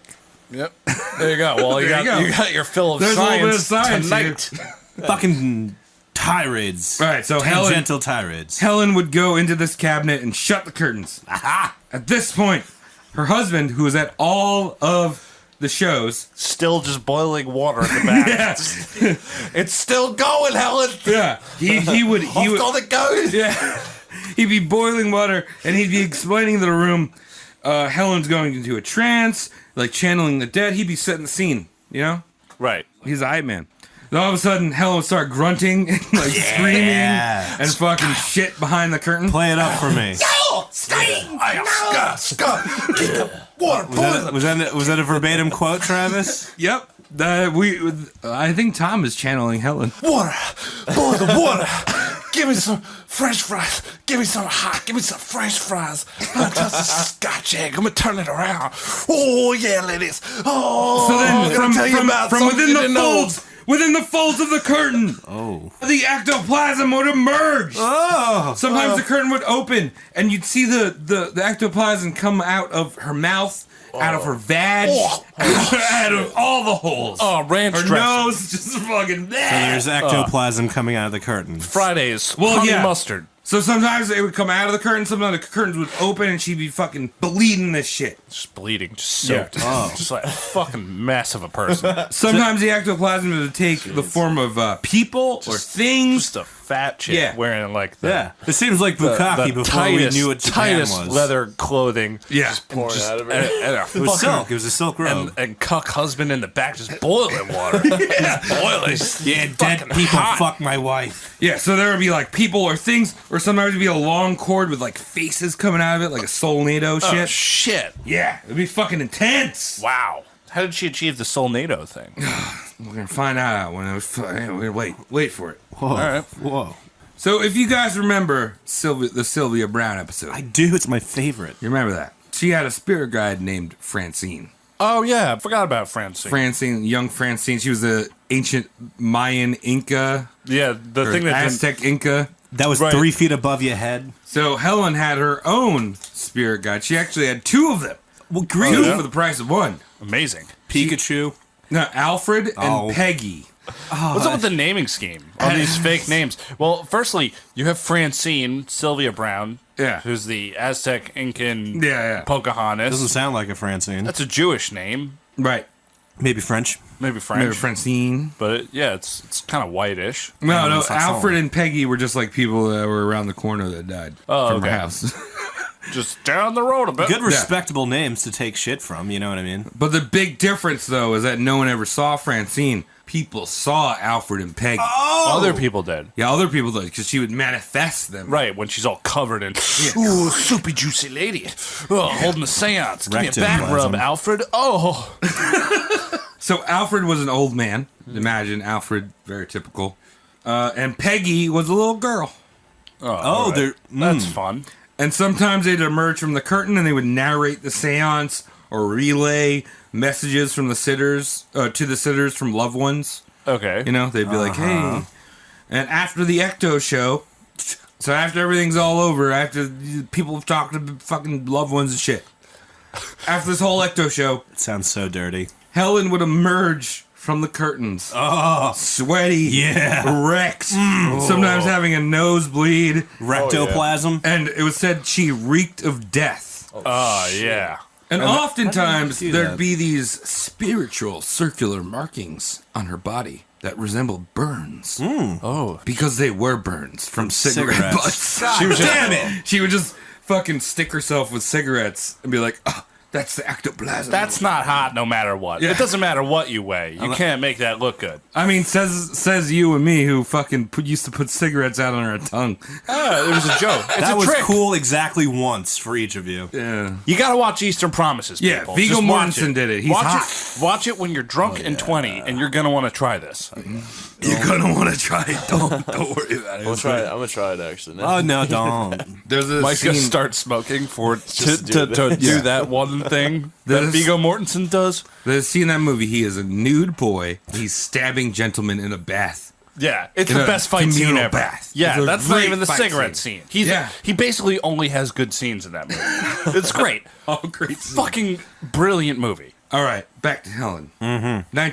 [SPEAKER 1] Yep. There you go. Well, you
[SPEAKER 9] There you
[SPEAKER 1] got
[SPEAKER 9] go.
[SPEAKER 1] your fill of
[SPEAKER 9] There's a little bit of
[SPEAKER 1] science
[SPEAKER 9] science
[SPEAKER 1] tonight.
[SPEAKER 7] Fucking tirades.
[SPEAKER 9] All right, so Helen,
[SPEAKER 7] Tangential tirades.
[SPEAKER 9] Helen would go into this cabinet and shut the curtains.
[SPEAKER 7] Aha!
[SPEAKER 9] At this point, her husband, who was at all of the shows,
[SPEAKER 1] Still just boiling water in the back. It's still going, Helen.
[SPEAKER 9] yeah, he would
[SPEAKER 1] Off it goes.
[SPEAKER 9] yeah, he'd be boiling water and he'd be explaining to the room. Helen's going into a trance, like channeling the dead. He'd be setting the scene, you know.
[SPEAKER 1] Right.
[SPEAKER 9] He's a hype man. Then all of a sudden, Helen would start grunting and like screaming and fucking shit behind the curtain.
[SPEAKER 7] Play it up for me. Was that a verbatim quote, Travis?
[SPEAKER 9] Yep. I think Tom is channeling Helen.
[SPEAKER 1] Water. Boil the water. Give me some French fries. Give me some hot. Give me some French fries. I'm gonna touch the Scotch egg. I'm gonna turn it around. Oh yeah, ladies. Oh.
[SPEAKER 9] So then,
[SPEAKER 1] I'm gonna tell you about
[SPEAKER 9] from
[SPEAKER 1] something
[SPEAKER 9] within
[SPEAKER 1] you
[SPEAKER 9] the
[SPEAKER 1] didn't know.
[SPEAKER 9] folds, within the folds of the curtain, the ectoplasm would emerge. Sometimes the curtain would open, and you'd see the ectoplasm come out of her mouth, out of her vag, out of all the holes.
[SPEAKER 1] Oh, ranch
[SPEAKER 9] her
[SPEAKER 1] dressing.
[SPEAKER 9] nose just fucking.
[SPEAKER 7] There's ectoplasm coming out of the curtain.
[SPEAKER 1] Fridays.
[SPEAKER 9] Well,
[SPEAKER 1] honey
[SPEAKER 9] yeah.
[SPEAKER 1] mustard.
[SPEAKER 9] So sometimes it would come out of the curtain, sometimes the curtains would open, and she'd be fucking bleeding this shit.
[SPEAKER 1] Just bleeding. Just soaked. Just like a fucking mess of a person.
[SPEAKER 9] Sometimes the ectoplasm would take the form of people or things.
[SPEAKER 1] Just a fat chick
[SPEAKER 9] Yeah.
[SPEAKER 1] wearing like the
[SPEAKER 7] Yeah. It seems like Bukkake before we knew what Japan
[SPEAKER 1] tightest
[SPEAKER 7] was.
[SPEAKER 1] leather clothing.
[SPEAKER 9] Yeah.
[SPEAKER 8] Pouring out of her.
[SPEAKER 1] And a
[SPEAKER 7] It was
[SPEAKER 1] fucking-
[SPEAKER 7] silk. It was a silk robe.
[SPEAKER 1] And cuck husband in the back just boiling water. Just boiling.
[SPEAKER 7] Yeah, dead
[SPEAKER 1] Fucking
[SPEAKER 7] people
[SPEAKER 1] hot.
[SPEAKER 7] fuck my wife.
[SPEAKER 9] Yeah, so there would be like people or things, or sometimes it'd be a long cord with like faces coming out of it, like a Soulnado
[SPEAKER 1] Oh,
[SPEAKER 9] shit.
[SPEAKER 1] shit.
[SPEAKER 9] Yeah, it'd be fucking intense.
[SPEAKER 1] Wow. How did she achieve the Soulnado thing?
[SPEAKER 9] We're gonna find out when it was. We're gonna wait for it.
[SPEAKER 7] Whoa.
[SPEAKER 1] All right.
[SPEAKER 7] Whoa.
[SPEAKER 9] So if you guys remember the Sylvia Brown episode,
[SPEAKER 7] I do. It's my favorite.
[SPEAKER 9] you remember that she had a spirit guide named Francine.
[SPEAKER 1] Oh, yeah. I forgot about Francine.
[SPEAKER 9] Young Francine. She was the ancient Mayan Inca,
[SPEAKER 1] Yeah, the
[SPEAKER 9] or
[SPEAKER 1] thing that didn't-
[SPEAKER 9] Aztec Inca.
[SPEAKER 7] That was
[SPEAKER 1] Right.
[SPEAKER 7] 3 feet above your head.
[SPEAKER 9] So Helen had her own spirit guide. She actually had two of them.
[SPEAKER 7] Well,
[SPEAKER 9] Two
[SPEAKER 7] green.
[SPEAKER 9] for the price of one.
[SPEAKER 1] Amazing.
[SPEAKER 7] Pikachu.
[SPEAKER 9] No, Alfred and
[SPEAKER 7] Oh.
[SPEAKER 9] Peggy.
[SPEAKER 1] What's up with the naming scheme on these fake names? Well, firstly, you have Francine, Sylvia Brown,
[SPEAKER 9] Yeah.
[SPEAKER 1] who's the Aztec Incan
[SPEAKER 9] Yeah.
[SPEAKER 1] Pocahontas.
[SPEAKER 7] Doesn't sound like a Francine.
[SPEAKER 1] That's a Jewish name,
[SPEAKER 9] Right.
[SPEAKER 7] Maybe French.
[SPEAKER 1] maybe French,
[SPEAKER 9] Remember Francine?
[SPEAKER 1] but yeah, it's kind of whitish.
[SPEAKER 9] No,
[SPEAKER 7] it's not
[SPEAKER 9] Alfred
[SPEAKER 7] solid.
[SPEAKER 9] and Peggy were just like people that were around the corner that died from
[SPEAKER 1] okay.
[SPEAKER 9] her house.
[SPEAKER 1] Just down the road a bit.
[SPEAKER 7] Good, respectable names to take shit from. You know what I mean?
[SPEAKER 9] But the big difference, though, is that no one ever saw Francine. People saw Alfred and Peggy.
[SPEAKER 1] Other people did.
[SPEAKER 9] Yeah, other people did, because she would manifest them.
[SPEAKER 1] Right, when she's all covered in, ooh, soupy juicy lady. Oh, holding a seance. Give me a back
[SPEAKER 7] Rectoplasm.
[SPEAKER 1] rub, Alfred. Oh.
[SPEAKER 9] So Alfred was an old man. Imagine Alfred, very typical. And Peggy was a little girl.
[SPEAKER 7] Oh, they're
[SPEAKER 1] That's fun.
[SPEAKER 9] And sometimes they'd emerge from the curtain and they would narrate the seance or relay messages from the sitters to the sitters from loved ones.
[SPEAKER 1] Okay.
[SPEAKER 9] You know, they'd be like, hey. And after the Ecto show, so after everything's all over, after people have talked to fucking loved ones and shit, after this whole Ecto show,
[SPEAKER 7] It sounds so dirty.
[SPEAKER 9] Helen would emerge from the curtains. Oh. Sweaty.
[SPEAKER 7] Yeah.
[SPEAKER 9] Wrecked. Sometimes having a nosebleed.
[SPEAKER 7] Rectoplasm.
[SPEAKER 9] And it was said she reeked of death.
[SPEAKER 1] Oh, yeah.
[SPEAKER 9] And oftentimes
[SPEAKER 7] see
[SPEAKER 9] there'd
[SPEAKER 7] that?
[SPEAKER 9] be these spiritual circular markings on her body that resembled burns.
[SPEAKER 1] Oh.
[SPEAKER 9] Because they were burns from cigarette
[SPEAKER 7] Cigarettes.
[SPEAKER 9] butts.
[SPEAKER 1] She was just,
[SPEAKER 7] Damn it!
[SPEAKER 9] She would just fucking stick herself with cigarettes and be like, oh, That's the ectoplasm.
[SPEAKER 1] That's not hot no matter what.
[SPEAKER 9] Yeah.
[SPEAKER 1] It doesn't matter what you weigh. You can't make that look good.
[SPEAKER 9] I mean, says you and me who fucking used to put cigarettes out on our tongue.
[SPEAKER 1] It was a joke. It's
[SPEAKER 7] That
[SPEAKER 1] a
[SPEAKER 7] was
[SPEAKER 1] trick.
[SPEAKER 7] cool exactly once for each of you.
[SPEAKER 9] Yeah.
[SPEAKER 1] You gotta watch Eastern Promises,
[SPEAKER 9] Yeah,
[SPEAKER 1] people.
[SPEAKER 9] Viggo
[SPEAKER 1] Just watch
[SPEAKER 9] Mortensen
[SPEAKER 1] it.
[SPEAKER 9] did it. He's
[SPEAKER 1] watch
[SPEAKER 9] hot.
[SPEAKER 1] Watch it when you're drunk and 20, and you're gonna want to try this.
[SPEAKER 9] You're gonna want to try it. Don't worry about it.
[SPEAKER 8] I'm gonna try it actually. Now.
[SPEAKER 7] Oh, no, don't.
[SPEAKER 9] There's a
[SPEAKER 1] Mike's gonna
[SPEAKER 9] scene.
[SPEAKER 1] start smoking for
[SPEAKER 8] Just
[SPEAKER 1] to
[SPEAKER 8] do it.
[SPEAKER 1] do that one thing that
[SPEAKER 9] This-
[SPEAKER 1] Viggo Mortensen does.
[SPEAKER 9] There's a scene in that movie. He is a nude boy. He's stabbing gentlemen in a bath.
[SPEAKER 1] Yeah, it's
[SPEAKER 9] In
[SPEAKER 1] the
[SPEAKER 9] a
[SPEAKER 1] best fight scene
[SPEAKER 9] communal
[SPEAKER 1] ever.
[SPEAKER 9] bath.
[SPEAKER 1] Yeah,
[SPEAKER 9] It's a
[SPEAKER 1] that's not
[SPEAKER 9] great
[SPEAKER 1] even the
[SPEAKER 9] fight
[SPEAKER 1] cigarette
[SPEAKER 9] scene.
[SPEAKER 1] scene.
[SPEAKER 9] Yeah.
[SPEAKER 1] He basically only has good scenes in that movie. It's great.
[SPEAKER 9] Oh, great scene.
[SPEAKER 1] Fucking brilliant movie.
[SPEAKER 9] All right, back to Helen.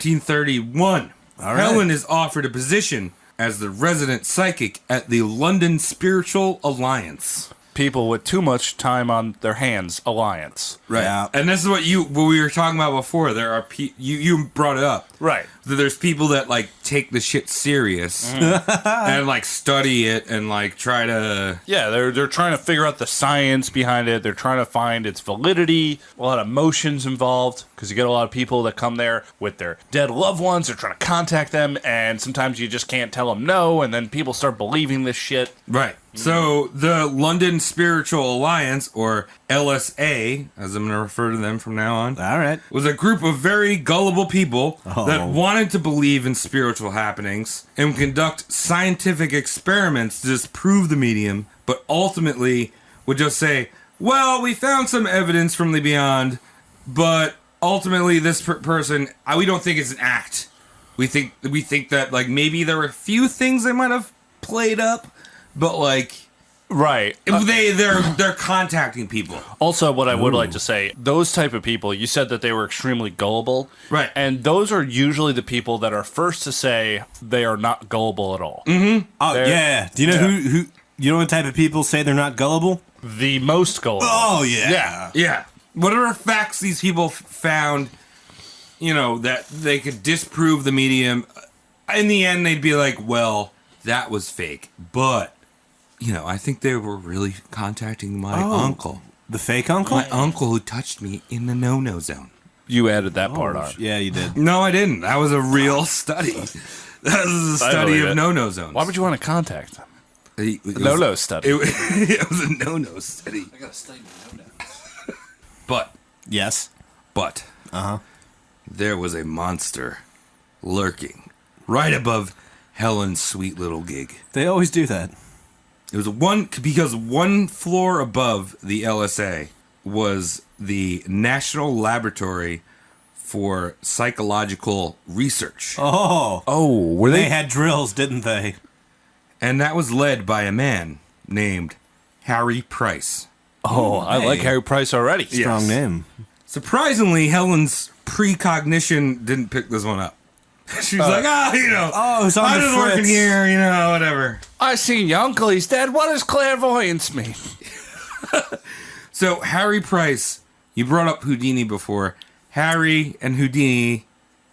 [SPEAKER 9] 1931.
[SPEAKER 7] All right.
[SPEAKER 9] Helen is offered a position as the resident psychic at the London Spiritual Alliance.
[SPEAKER 1] People with too much time on their hands alliance.
[SPEAKER 9] Right.
[SPEAKER 7] Yeah.
[SPEAKER 9] And this is what we were talking about before. There are you brought it up.
[SPEAKER 1] Right.
[SPEAKER 9] That there's people that like take the shit serious and like study it and like try to
[SPEAKER 1] Yeah, they're trying to figure out the science behind it. They're trying to find its validity. A lot of emotions involved because you get a lot of people that come there with their dead loved ones. They're trying to contact them, and sometimes you just can't tell them no, and then people start believing this shit.
[SPEAKER 9] Right. So the London Spiritual Alliance, or LSA, as I'm going to refer to them from now on,
[SPEAKER 7] All right.
[SPEAKER 9] was a group of very gullible people that wanted to believe in spiritual happenings and conduct scientific experiments to disprove the medium, but ultimately would just say, well, we found some evidence from the beyond, but ultimately this person, we don't think it's an act. We think that like maybe there were a few things they might have played up, but like
[SPEAKER 1] Right.
[SPEAKER 9] they're contacting people.
[SPEAKER 1] Also, what I would like to say, those type of people, you said that they were extremely gullible.
[SPEAKER 9] Right.
[SPEAKER 1] And those are usually the people that are first to say they are not gullible at all.
[SPEAKER 7] Oh,
[SPEAKER 1] They're-
[SPEAKER 7] yeah. Do you know
[SPEAKER 1] yeah.
[SPEAKER 7] who? You know what type of people say they're not gullible?
[SPEAKER 1] The most gullible.
[SPEAKER 7] Oh, yeah.
[SPEAKER 1] Yeah.
[SPEAKER 9] Yeah. Whatever facts these people found, that they could disprove the medium, in the end they'd be like, well, that was fake. But, I think they were really contacting my uncle.
[SPEAKER 7] The fake uncle?
[SPEAKER 9] My uncle who touched me in the no-no zone.
[SPEAKER 1] You added that part on.
[SPEAKER 7] Yeah, you did.
[SPEAKER 9] No, I didn't. That was a real study. That was a
[SPEAKER 1] I
[SPEAKER 9] study
[SPEAKER 1] believe
[SPEAKER 9] of
[SPEAKER 1] it.
[SPEAKER 9] no-no zones.
[SPEAKER 1] Why would you want to contact them?
[SPEAKER 9] It was-
[SPEAKER 1] No study.
[SPEAKER 9] It was a no-no study.
[SPEAKER 1] I gotta study no
[SPEAKER 9] But
[SPEAKER 7] Yes.
[SPEAKER 9] there was a monster lurking right above Helen's sweet little gig.
[SPEAKER 7] They always do that.
[SPEAKER 9] It was because one floor above the LSA was the National Laboratory for Psychological Research.
[SPEAKER 7] Oh,
[SPEAKER 1] were
[SPEAKER 7] they had drills, didn't they?
[SPEAKER 9] And that was led by a man named Harry Price.
[SPEAKER 1] Oh, I like Harry Price already.
[SPEAKER 7] Strong name.
[SPEAKER 9] Surprisingly, Helen's precognition didn't pick this one up. She was like,
[SPEAKER 7] Oh, it's on
[SPEAKER 9] I'm
[SPEAKER 7] the
[SPEAKER 9] just working
[SPEAKER 7] fritz.
[SPEAKER 9] here, whatever.
[SPEAKER 1] I seen your uncle. He's dead. What does clairvoyance mean?
[SPEAKER 9] So, Harry Price, you brought up Houdini before. Harry Houdini,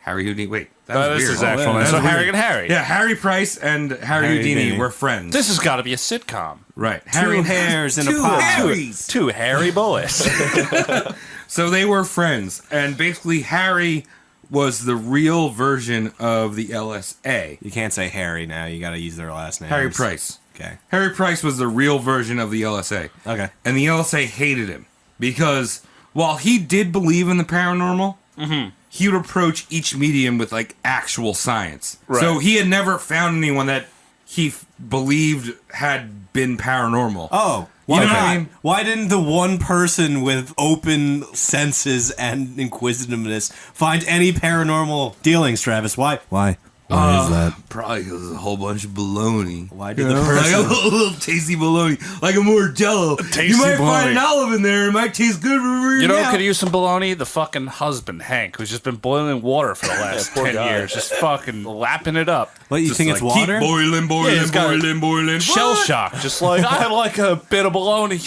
[SPEAKER 9] wait, that was
[SPEAKER 1] This
[SPEAKER 9] weird.
[SPEAKER 1] is actual.
[SPEAKER 7] yeah.
[SPEAKER 1] So
[SPEAKER 7] That's
[SPEAKER 1] Harry
[SPEAKER 7] weird.
[SPEAKER 1] and Harry.
[SPEAKER 9] Yeah, Harry Price and Harry Houdini
[SPEAKER 7] Houdini.
[SPEAKER 9] were friends.
[SPEAKER 1] This has got to be a sitcom.
[SPEAKER 9] right.
[SPEAKER 7] Two hairs in a
[SPEAKER 9] two
[SPEAKER 7] pod.
[SPEAKER 9] Harrys.
[SPEAKER 1] Two hairy boys.
[SPEAKER 9] So they were friends, and basically Harry was the real version of the LSA.
[SPEAKER 7] You can't say Harry now. You got to use their last name.
[SPEAKER 9] Harry Price.
[SPEAKER 7] Okay.
[SPEAKER 9] Harry Price was the real version of the LSA.
[SPEAKER 7] Okay.
[SPEAKER 9] And the LSA hated him because while he did believe in the paranormal, he would approach each medium with like actual science.
[SPEAKER 1] Right.
[SPEAKER 9] So he had never found anyone that he believed had been paranormal.
[SPEAKER 7] Oh,
[SPEAKER 9] You
[SPEAKER 7] why
[SPEAKER 9] know what
[SPEAKER 7] not?
[SPEAKER 9] I mean?
[SPEAKER 7] Why didn't the one person with open senses and inquisitiveness find any paranormal dealings, Travis? Why? Why is that?
[SPEAKER 9] Probably because there's a whole bunch of baloney.
[SPEAKER 7] Why did the person?
[SPEAKER 9] Like a little tasty baloney, like a Mortello.
[SPEAKER 1] Tasty
[SPEAKER 9] You might
[SPEAKER 1] bologna.
[SPEAKER 9] find an olive in there. It might taste good for
[SPEAKER 1] You know who
[SPEAKER 9] now.
[SPEAKER 1] could use some bologna? The fucking husband, Hank, who's just been boiling water for the last
[SPEAKER 8] poor
[SPEAKER 1] 10
[SPEAKER 8] guy.
[SPEAKER 1] years. Just fucking lapping it up.
[SPEAKER 7] What, you
[SPEAKER 9] Just
[SPEAKER 7] think
[SPEAKER 9] like,
[SPEAKER 7] it's water?
[SPEAKER 9] Keep boiling,
[SPEAKER 1] Yeah, he's got
[SPEAKER 9] boiling.
[SPEAKER 1] Shell
[SPEAKER 9] What?
[SPEAKER 1] shock. Just like, I like a bit of bologna.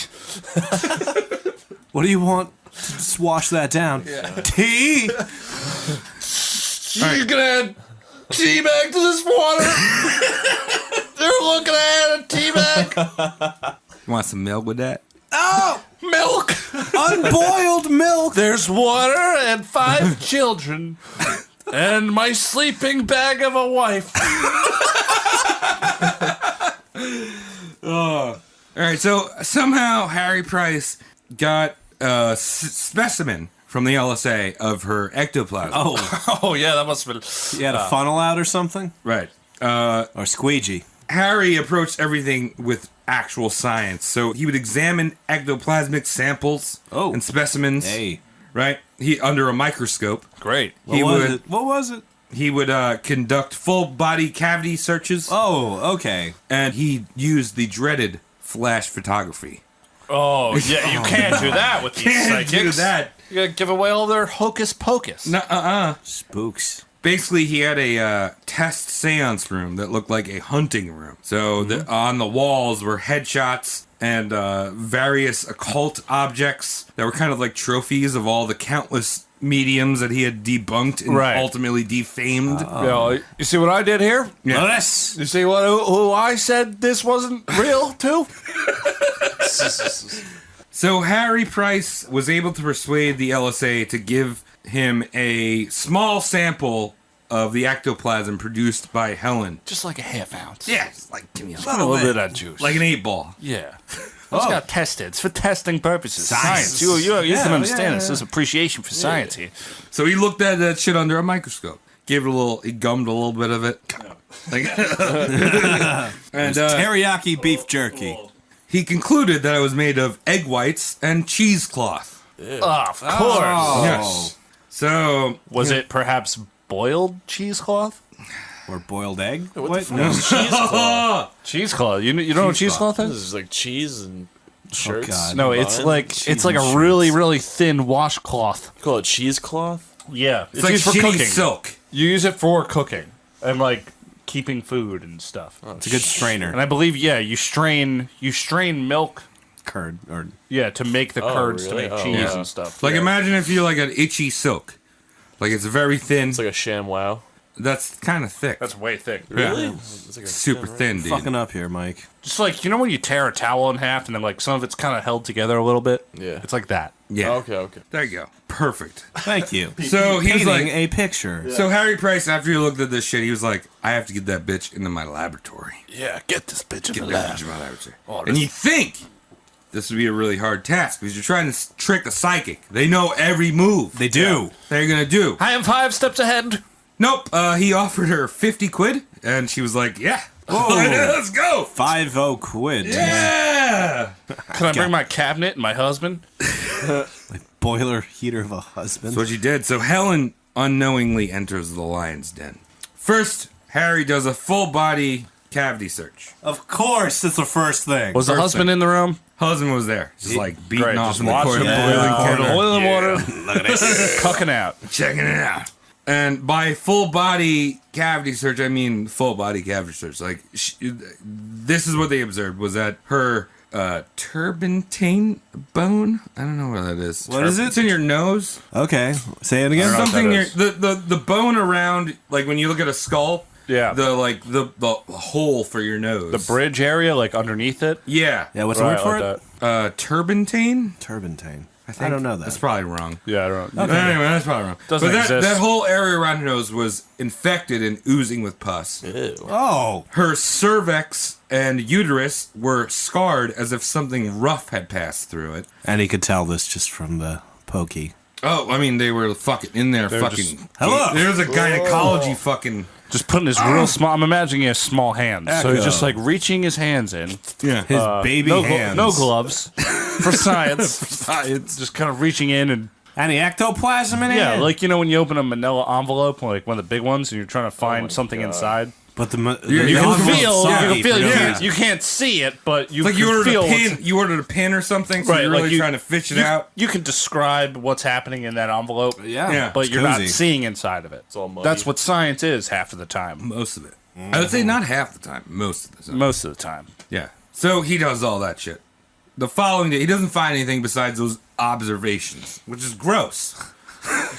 [SPEAKER 7] What do you want to just wash that down? Tea?
[SPEAKER 1] You're gonna add tea bag to this water? They're looking at a tea bag.
[SPEAKER 9] Want some milk with that?
[SPEAKER 1] Milk.
[SPEAKER 7] Unboiled milk.
[SPEAKER 1] There's water and 5 children. And my sleeping bag of a wife.
[SPEAKER 9] All right, so somehow Harry Price got a specimen from the LSA of her ectoplasm.
[SPEAKER 1] Oh, yeah, that must have been...
[SPEAKER 7] You had a funnel out or something?
[SPEAKER 9] Right.
[SPEAKER 7] Or squeegee.
[SPEAKER 9] Harry approached everything with actual science. So he would examine ectoplasmic samples and specimens.
[SPEAKER 7] Hey.
[SPEAKER 9] Right? He under a microscope.
[SPEAKER 1] Great.
[SPEAKER 9] What
[SPEAKER 7] was it?
[SPEAKER 9] He would conduct full body cavity searches.
[SPEAKER 7] Oh, okay.
[SPEAKER 9] And he used the dreaded flash photography.
[SPEAKER 1] Oh, yeah, you can't do that with these
[SPEAKER 9] Can't
[SPEAKER 1] psychics.
[SPEAKER 9] do that.
[SPEAKER 1] You gotta give away all their hocus pocus.
[SPEAKER 7] Spooks.
[SPEAKER 9] Basically, he had a test seance room that looked like a hunting room. So on the walls were headshots and various occult objects that were kind of like trophies of all the countless mediums that he had debunked and ultimately defamed.
[SPEAKER 1] You see what I did here?
[SPEAKER 9] Yeah.
[SPEAKER 7] Yes.
[SPEAKER 1] You see what who I said this wasn't real too?
[SPEAKER 9] So Harry Price was able to persuade the LSA to give him a small sample of the ectoplasm produced by Helen.
[SPEAKER 1] Just like a half ounce.
[SPEAKER 9] Yeah, it's like give me a
[SPEAKER 1] A little bit of juice.
[SPEAKER 9] like an 8-ball.
[SPEAKER 1] Yeah. It's got tested. It's for testing purposes.
[SPEAKER 7] Science.
[SPEAKER 1] You
[SPEAKER 7] Yeah,
[SPEAKER 1] can understand
[SPEAKER 7] yeah,
[SPEAKER 1] this. There's appreciation for science here.
[SPEAKER 9] So he looked at that shit under a microscope. Gave it a little, he gummed a little bit of it. Like, and
[SPEAKER 7] Teriyaki beef jerky.
[SPEAKER 9] he concluded that it was made of egg whites and cheesecloth.
[SPEAKER 1] Oh, of course.
[SPEAKER 9] Yes. So
[SPEAKER 1] Was it perhaps boiled cheesecloth?
[SPEAKER 7] Or boiled egg?
[SPEAKER 8] What?
[SPEAKER 1] Cheesecloth. You know what cheesecloth
[SPEAKER 8] This
[SPEAKER 1] is?
[SPEAKER 8] is like cheese and shirts.
[SPEAKER 7] God.
[SPEAKER 1] No, it's
[SPEAKER 8] Vine.
[SPEAKER 1] like a really thin washcloth.
[SPEAKER 8] You call it cheesecloth.
[SPEAKER 1] Yeah,
[SPEAKER 9] it's like
[SPEAKER 1] used for
[SPEAKER 9] shitty
[SPEAKER 1] cooking.
[SPEAKER 9] silk.
[SPEAKER 1] You use it for cooking and like keeping food and stuff.
[SPEAKER 7] It's a good strainer.
[SPEAKER 1] And I believe you strain milk.
[SPEAKER 7] Curd. Or
[SPEAKER 1] To make the curds
[SPEAKER 8] really?
[SPEAKER 1] to make
[SPEAKER 8] Oh,
[SPEAKER 1] cheese
[SPEAKER 8] yeah.
[SPEAKER 1] and stuff.
[SPEAKER 9] Like imagine if you like an itchy silk. Like it's very thin.
[SPEAKER 8] It's like a sham wow.
[SPEAKER 9] That's kind of thick.
[SPEAKER 1] That's way thick.
[SPEAKER 8] Really?
[SPEAKER 9] Yeah.
[SPEAKER 8] It's like a
[SPEAKER 9] Super thin, dude.
[SPEAKER 7] fucking up here, Mike.
[SPEAKER 1] Just like when you tear a towel in half and then like some of it's kind of held together a little bit.
[SPEAKER 8] Yeah.
[SPEAKER 1] It's like that.
[SPEAKER 9] Yeah.
[SPEAKER 8] Okay.
[SPEAKER 9] There you go. Perfect.
[SPEAKER 7] Thank you.
[SPEAKER 9] So he was
[SPEAKER 7] Painting
[SPEAKER 9] like,
[SPEAKER 7] a picture.
[SPEAKER 9] so Harry Price, after he looked at this shit, he was like, I have to get that bitch into my laboratory.
[SPEAKER 1] Yeah, get this bitch in
[SPEAKER 9] Get
[SPEAKER 1] the
[SPEAKER 9] that
[SPEAKER 1] lab.
[SPEAKER 9] bitch in my laboratory.
[SPEAKER 1] Oh,
[SPEAKER 9] And you think this would be a really hard task because you're trying to trick a psychic. They know every move.
[SPEAKER 7] They do.
[SPEAKER 9] They're gonna do.
[SPEAKER 1] I am 5 steps ahead.
[SPEAKER 9] Nope. He offered her 50 quid, and she was like, "Yeah, let's go."
[SPEAKER 7] 50 quid.
[SPEAKER 9] Yeah.
[SPEAKER 1] Can I bring my cabinet and my husband?
[SPEAKER 7] Boiler heater of a husband.
[SPEAKER 9] That's what she did. So Helen unknowingly enters the lion's den. First, Harry does a full body cavity search.
[SPEAKER 7] Of course, that's the first thing.
[SPEAKER 1] Was the husband in the room?
[SPEAKER 9] Husband was there, just like beating
[SPEAKER 1] Great,
[SPEAKER 9] off
[SPEAKER 1] just
[SPEAKER 9] in the corner,
[SPEAKER 1] watching
[SPEAKER 9] boiling corner,
[SPEAKER 1] Boiling water. Look at this. Cooking out.
[SPEAKER 9] checking it out. And by full body cavity search, I mean full body cavity search. Like, this is what they observed was that her turbintine bone. I don't know where that is.
[SPEAKER 7] What is it?
[SPEAKER 9] It's in your nose.
[SPEAKER 7] Okay, say it again.
[SPEAKER 9] Something near
[SPEAKER 1] that
[SPEAKER 9] the bone around, like when you look at a skull.
[SPEAKER 1] Yeah.
[SPEAKER 9] The hole for your nose.
[SPEAKER 1] The bridge area, like underneath it.
[SPEAKER 9] Yeah.
[SPEAKER 7] Yeah, what's the word for it?
[SPEAKER 9] Turbintine.
[SPEAKER 7] Turbintine.
[SPEAKER 9] think.
[SPEAKER 7] I don't know that.
[SPEAKER 9] That's probably wrong.
[SPEAKER 1] Yeah, I don't know.
[SPEAKER 9] Okay. Anyway, that's probably wrong.
[SPEAKER 1] Doesn't
[SPEAKER 9] but
[SPEAKER 1] exist.
[SPEAKER 9] that whole area around her nose was infected and oozing with pus.
[SPEAKER 8] Ew.
[SPEAKER 7] Oh,
[SPEAKER 9] Her cervix and uterus were scarred as if something rough had passed through it.
[SPEAKER 7] and he could tell this just from the pokey.
[SPEAKER 9] Oh, I mean, they were fucking in there,
[SPEAKER 1] They're
[SPEAKER 9] fucking.
[SPEAKER 1] just-
[SPEAKER 7] Hello.
[SPEAKER 9] There's a gynecology fucking.
[SPEAKER 1] Just putting his real small. I'm imagining he has small hands, so he's
[SPEAKER 7] Echo.
[SPEAKER 1] just like reaching his hands in.
[SPEAKER 9] Yeah.
[SPEAKER 7] His baby
[SPEAKER 1] no,
[SPEAKER 7] hands.
[SPEAKER 1] no gloves for science.
[SPEAKER 9] Science.
[SPEAKER 1] Just kind of reaching in and
[SPEAKER 7] Any ectoplasm in it?
[SPEAKER 1] yeah, like you know when you open a Manila envelope, like one of the big ones, and you're trying to find something inside.
[SPEAKER 7] But the
[SPEAKER 9] You
[SPEAKER 1] You
[SPEAKER 9] can
[SPEAKER 1] can
[SPEAKER 7] envelope's
[SPEAKER 1] feel,
[SPEAKER 7] soggy
[SPEAKER 1] you can feel.
[SPEAKER 7] for no
[SPEAKER 1] You,
[SPEAKER 7] reason.
[SPEAKER 1] you can't see it, but you
[SPEAKER 9] Like
[SPEAKER 1] can
[SPEAKER 9] you ordered
[SPEAKER 1] feel
[SPEAKER 9] a
[SPEAKER 1] what's-
[SPEAKER 9] pin. You ordered a pin or something, so
[SPEAKER 1] Right,
[SPEAKER 9] you're
[SPEAKER 1] like
[SPEAKER 9] really
[SPEAKER 1] you-
[SPEAKER 9] trying to fish it
[SPEAKER 1] you,
[SPEAKER 9] out.
[SPEAKER 1] You can describe what's happening in that envelope,
[SPEAKER 9] Yeah.
[SPEAKER 1] but
[SPEAKER 7] it's
[SPEAKER 1] you're not
[SPEAKER 7] cozy.
[SPEAKER 1] seeing inside of it.
[SPEAKER 8] all muddy.
[SPEAKER 1] That's what science is half of the time.
[SPEAKER 9] Most of it. I would say not half the time. Most of the time.
[SPEAKER 1] Most of the time.
[SPEAKER 9] Yeah. So he does all that shit. The following day, he doesn't find anything besides those observations, which is gross.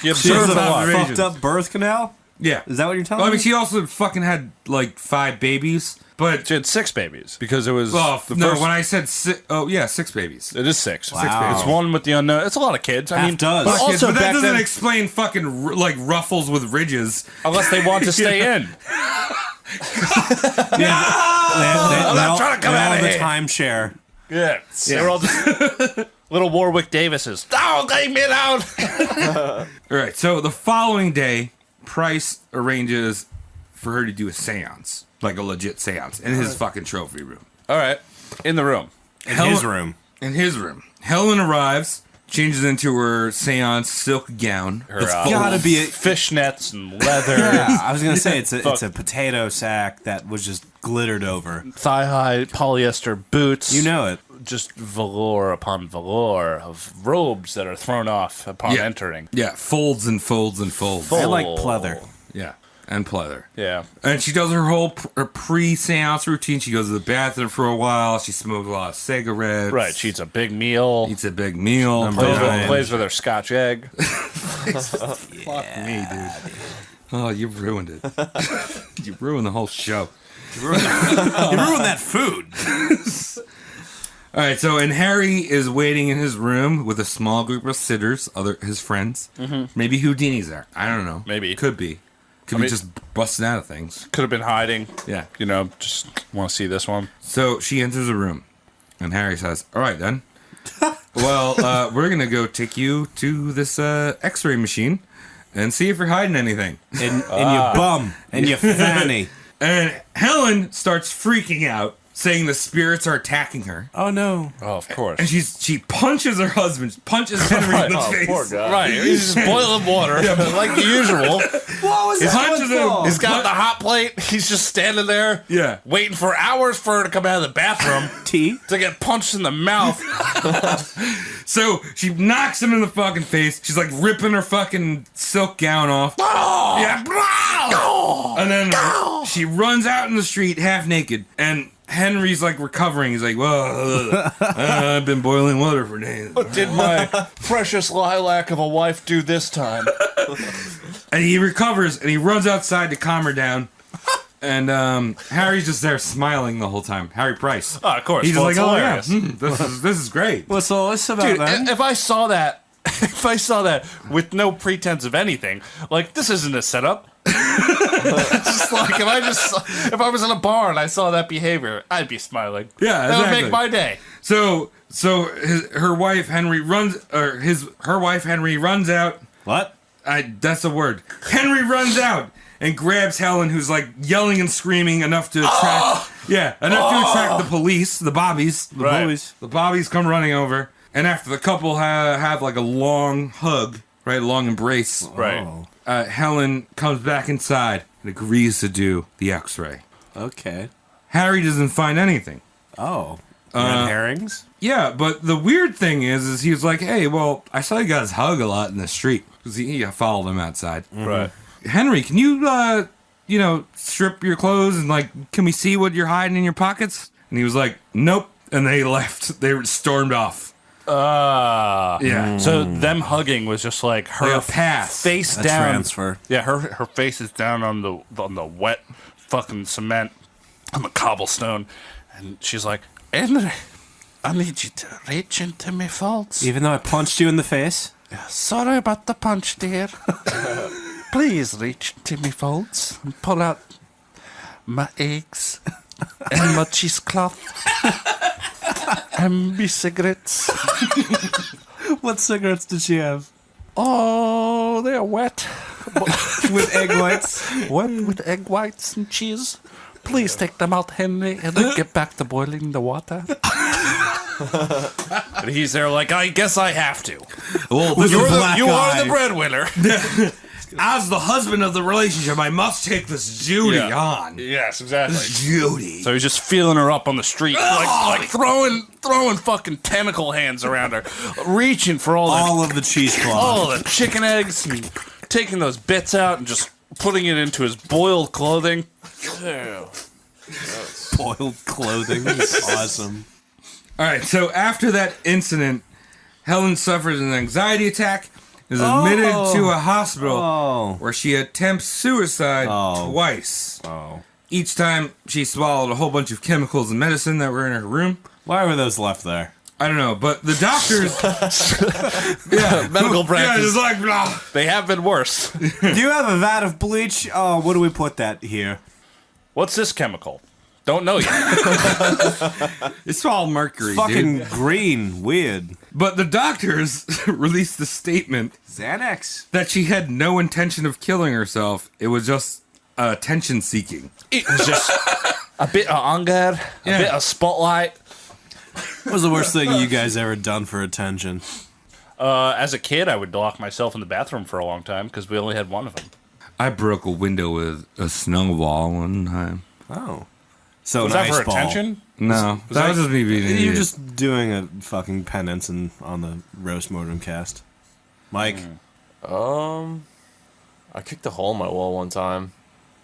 [SPEAKER 1] He
[SPEAKER 7] She has
[SPEAKER 1] observed a
[SPEAKER 7] a
[SPEAKER 1] lot.
[SPEAKER 7] fucked up birth canal?
[SPEAKER 9] Yeah.
[SPEAKER 7] Is that what you're telling
[SPEAKER 9] Well, I
[SPEAKER 7] me?
[SPEAKER 9] mean, she also fucking had like 5 babies, but
[SPEAKER 1] She had 6 babies because it was the
[SPEAKER 9] no.
[SPEAKER 1] first.
[SPEAKER 9] When I said 6 babies.
[SPEAKER 1] It is 6.
[SPEAKER 7] Wow.
[SPEAKER 1] It's one with the unknown. It's a lot of kids. I
[SPEAKER 7] Half
[SPEAKER 1] mean,
[SPEAKER 7] does.
[SPEAKER 1] but also
[SPEAKER 9] but that
[SPEAKER 1] back
[SPEAKER 9] doesn't
[SPEAKER 1] then,
[SPEAKER 9] explain fucking like ruffles with ridges.
[SPEAKER 1] unless they want to stay in.
[SPEAKER 7] I'm
[SPEAKER 1] not trying to come out of
[SPEAKER 7] the
[SPEAKER 1] here.
[SPEAKER 7] timeshare.
[SPEAKER 1] Yeah, they were all just little Warwick Davises. Oh, leave me alone.
[SPEAKER 9] All right. So the following day, Price arranges for her to do a séance, like a legit séance, in his fucking trophy room.
[SPEAKER 1] All right, in the room.
[SPEAKER 7] In his room.
[SPEAKER 9] In his room, Helen arrives, changes into her séance silk gown.
[SPEAKER 1] Her
[SPEAKER 7] Gotta be a...
[SPEAKER 1] fishnets and leather,
[SPEAKER 7] Yeah, I was gonna say it's a potato sack that was just glittered over.
[SPEAKER 1] thigh-high polyester boots.
[SPEAKER 7] You know it.
[SPEAKER 1] Just velour upon velour of robes that are thrown off upon entering.
[SPEAKER 9] Yeah, folds and folds and folds.
[SPEAKER 7] I like pleather.
[SPEAKER 9] Yeah, and pleather.
[SPEAKER 1] Yeah.
[SPEAKER 9] And she does her whole pre-seance routine. She goes to the bathroom for a while. She smokes a lot of cigarettes.
[SPEAKER 1] Right, she eats a big meal.
[SPEAKER 9] Eats a big meal.
[SPEAKER 1] Plays with her Scotch egg.
[SPEAKER 9] Fuck me, dude. Oh, you ruined it. You ruined the whole show.
[SPEAKER 7] You ruined that food.
[SPEAKER 9] All right, so and Harry is waiting in his room with a small group of sitters, his friends. Mm-hmm. Maybe Houdini's there. I don't know.
[SPEAKER 1] Maybe.
[SPEAKER 9] Could be. Could be just busting out of things.
[SPEAKER 1] Could have been hiding.
[SPEAKER 9] Yeah.
[SPEAKER 1] You know, just want to see this one.
[SPEAKER 9] So she enters the room, and Harry says, "All right, then. Well, we're going to go take you to this x-ray machine and see if you're hiding anything."
[SPEAKER 7] In your bum. And your fanny.
[SPEAKER 9] And Helen starts freaking out, saying the spirits are attacking her.
[SPEAKER 7] Oh, no.
[SPEAKER 1] Oh, of course.
[SPEAKER 9] And she punches her husband, punches Henry in the face.
[SPEAKER 8] Poor guy.
[SPEAKER 1] Right, he's just boiling water, like usual.
[SPEAKER 7] What was
[SPEAKER 9] punches him.
[SPEAKER 1] He's got the hot plate. He's just standing there,
[SPEAKER 9] Yeah.
[SPEAKER 1] waiting for hours for her to come out of the bathroom
[SPEAKER 7] tea?
[SPEAKER 1] to get punched in the mouth.
[SPEAKER 9] So she knocks him in the fucking face. She's like ripping her fucking silk gown off. Yeah. And then she runs out in the street half naked. And Henry's like recovering. He's like, well, I've been boiling water for days.
[SPEAKER 1] What did my precious lilac of a wife do this time?
[SPEAKER 9] And he recovers and he runs outside to calm her down. And Harry's just there smiling the whole time. Harry Price.
[SPEAKER 1] Oh, of course.
[SPEAKER 9] He's
[SPEAKER 1] Well,
[SPEAKER 9] just like,
[SPEAKER 1] it's
[SPEAKER 9] oh yeah,
[SPEAKER 1] hilarious.
[SPEAKER 9] this is great.
[SPEAKER 7] What's all this about,
[SPEAKER 1] Dude,
[SPEAKER 7] man?
[SPEAKER 1] if I saw that with no pretense of anything, like, this isn't a setup. Just like, if I was in a bar and I saw that behavior, I'd be smiling.
[SPEAKER 9] Yeah,
[SPEAKER 1] that would
[SPEAKER 9] exactly.
[SPEAKER 1] make my day.
[SPEAKER 9] So her wife Henry runs out.
[SPEAKER 7] What?
[SPEAKER 9] That's the word. Henry runs out and grabs Helen, who's like yelling and screaming enough to attract to attract the police, the bobbies. The
[SPEAKER 1] Right.
[SPEAKER 9] bobbies. The bobbies come running over, and after the couple have like a long hug, right, a long embrace,
[SPEAKER 1] Right.
[SPEAKER 9] Helen comes back inside and agrees to do the X-ray.
[SPEAKER 7] Okay.
[SPEAKER 9] Harry doesn't find anything.
[SPEAKER 7] Oh. Red herrings?
[SPEAKER 9] Yeah, but the weird thing is he was like, hey, well, I saw you guys hug a lot in the street. Because he followed him outside.
[SPEAKER 1] Right.
[SPEAKER 9] Henry, can you, strip your clothes and, like, can we see what you're hiding in your pockets? And he was like, nope. And they left. They stormed off. Yeah.
[SPEAKER 1] So them hugging was just like her
[SPEAKER 9] Like a pass.
[SPEAKER 1] face
[SPEAKER 7] A
[SPEAKER 1] down.
[SPEAKER 7] transfer.
[SPEAKER 1] Yeah, her face is down on the wet fucking cement on the cobblestone, and she's like, Henry, I need you to reach into my folds.
[SPEAKER 7] Even though I punched you in the face?
[SPEAKER 1] Sorry about the punch, dear. Please reach into my folds and pull out my eggs and my cheesecloth and my cigarettes.
[SPEAKER 7] What cigarettes did she have?
[SPEAKER 1] Oh, they're wet.
[SPEAKER 7] With egg whites?
[SPEAKER 1] Wet with egg whites and cheese. Please take them out, Henry, and then get back to boiling the water. And he's there like, I guess I have to.
[SPEAKER 9] Well,
[SPEAKER 7] With
[SPEAKER 1] You
[SPEAKER 7] your black
[SPEAKER 1] are
[SPEAKER 7] eye.
[SPEAKER 1] the breadwinner.
[SPEAKER 9] as the husband of the relationship, I must take this duty
[SPEAKER 1] Yeah.
[SPEAKER 9] on.
[SPEAKER 1] Yes, exactly.
[SPEAKER 9] Duty.
[SPEAKER 1] So he's just feeling her up on the street, like throwing fucking tentacle hands around her, reaching for
[SPEAKER 7] All of the cheesecloth.
[SPEAKER 1] the chicken eggs, and taking those bits out and just putting it into his boiled clothing.
[SPEAKER 7] Boiled clothing. Awesome.
[SPEAKER 9] All right, so after that incident, Helen suffers an anxiety attack is admitted to a hospital
[SPEAKER 7] Oh.
[SPEAKER 9] where she attempts suicide twice.
[SPEAKER 7] Oh.
[SPEAKER 9] Each time she swallowed a whole bunch of chemicals and medicine that were in her room.
[SPEAKER 7] Why were those left there?
[SPEAKER 9] I don't know, but the doctors...
[SPEAKER 1] Medical
[SPEAKER 9] Yeah,
[SPEAKER 1] practice.
[SPEAKER 9] just like, blah.
[SPEAKER 1] They have been worse.
[SPEAKER 7] Do you have a vat of bleach? Oh, what do we put that here?
[SPEAKER 1] What's this chemical? Don't know yet.
[SPEAKER 9] It's all mercury,
[SPEAKER 7] Fucking
[SPEAKER 9] dude.
[SPEAKER 7] green. Weird.
[SPEAKER 9] But the doctors released a statement
[SPEAKER 7] Xanax.
[SPEAKER 9] that she had no intention of killing herself. It was just attention seeking.
[SPEAKER 1] It was just a bit of anger,
[SPEAKER 9] Yeah.
[SPEAKER 1] a bit of spotlight.
[SPEAKER 7] What was the worst thing you guys ever done for attention?
[SPEAKER 1] As a kid, I would lock myself in the bathroom for a long time because we only had one of them.
[SPEAKER 9] I broke a window with a snowball one time.
[SPEAKER 7] Oh. So
[SPEAKER 1] Was
[SPEAKER 7] an
[SPEAKER 1] that for
[SPEAKER 7] ice ball.
[SPEAKER 9] No,
[SPEAKER 1] attention?
[SPEAKER 9] that was just me being an
[SPEAKER 7] You're
[SPEAKER 9] idiot.
[SPEAKER 7] just doing a fucking penance on the roast mortem cast. Mike,
[SPEAKER 8] I kicked a hole in my wall one time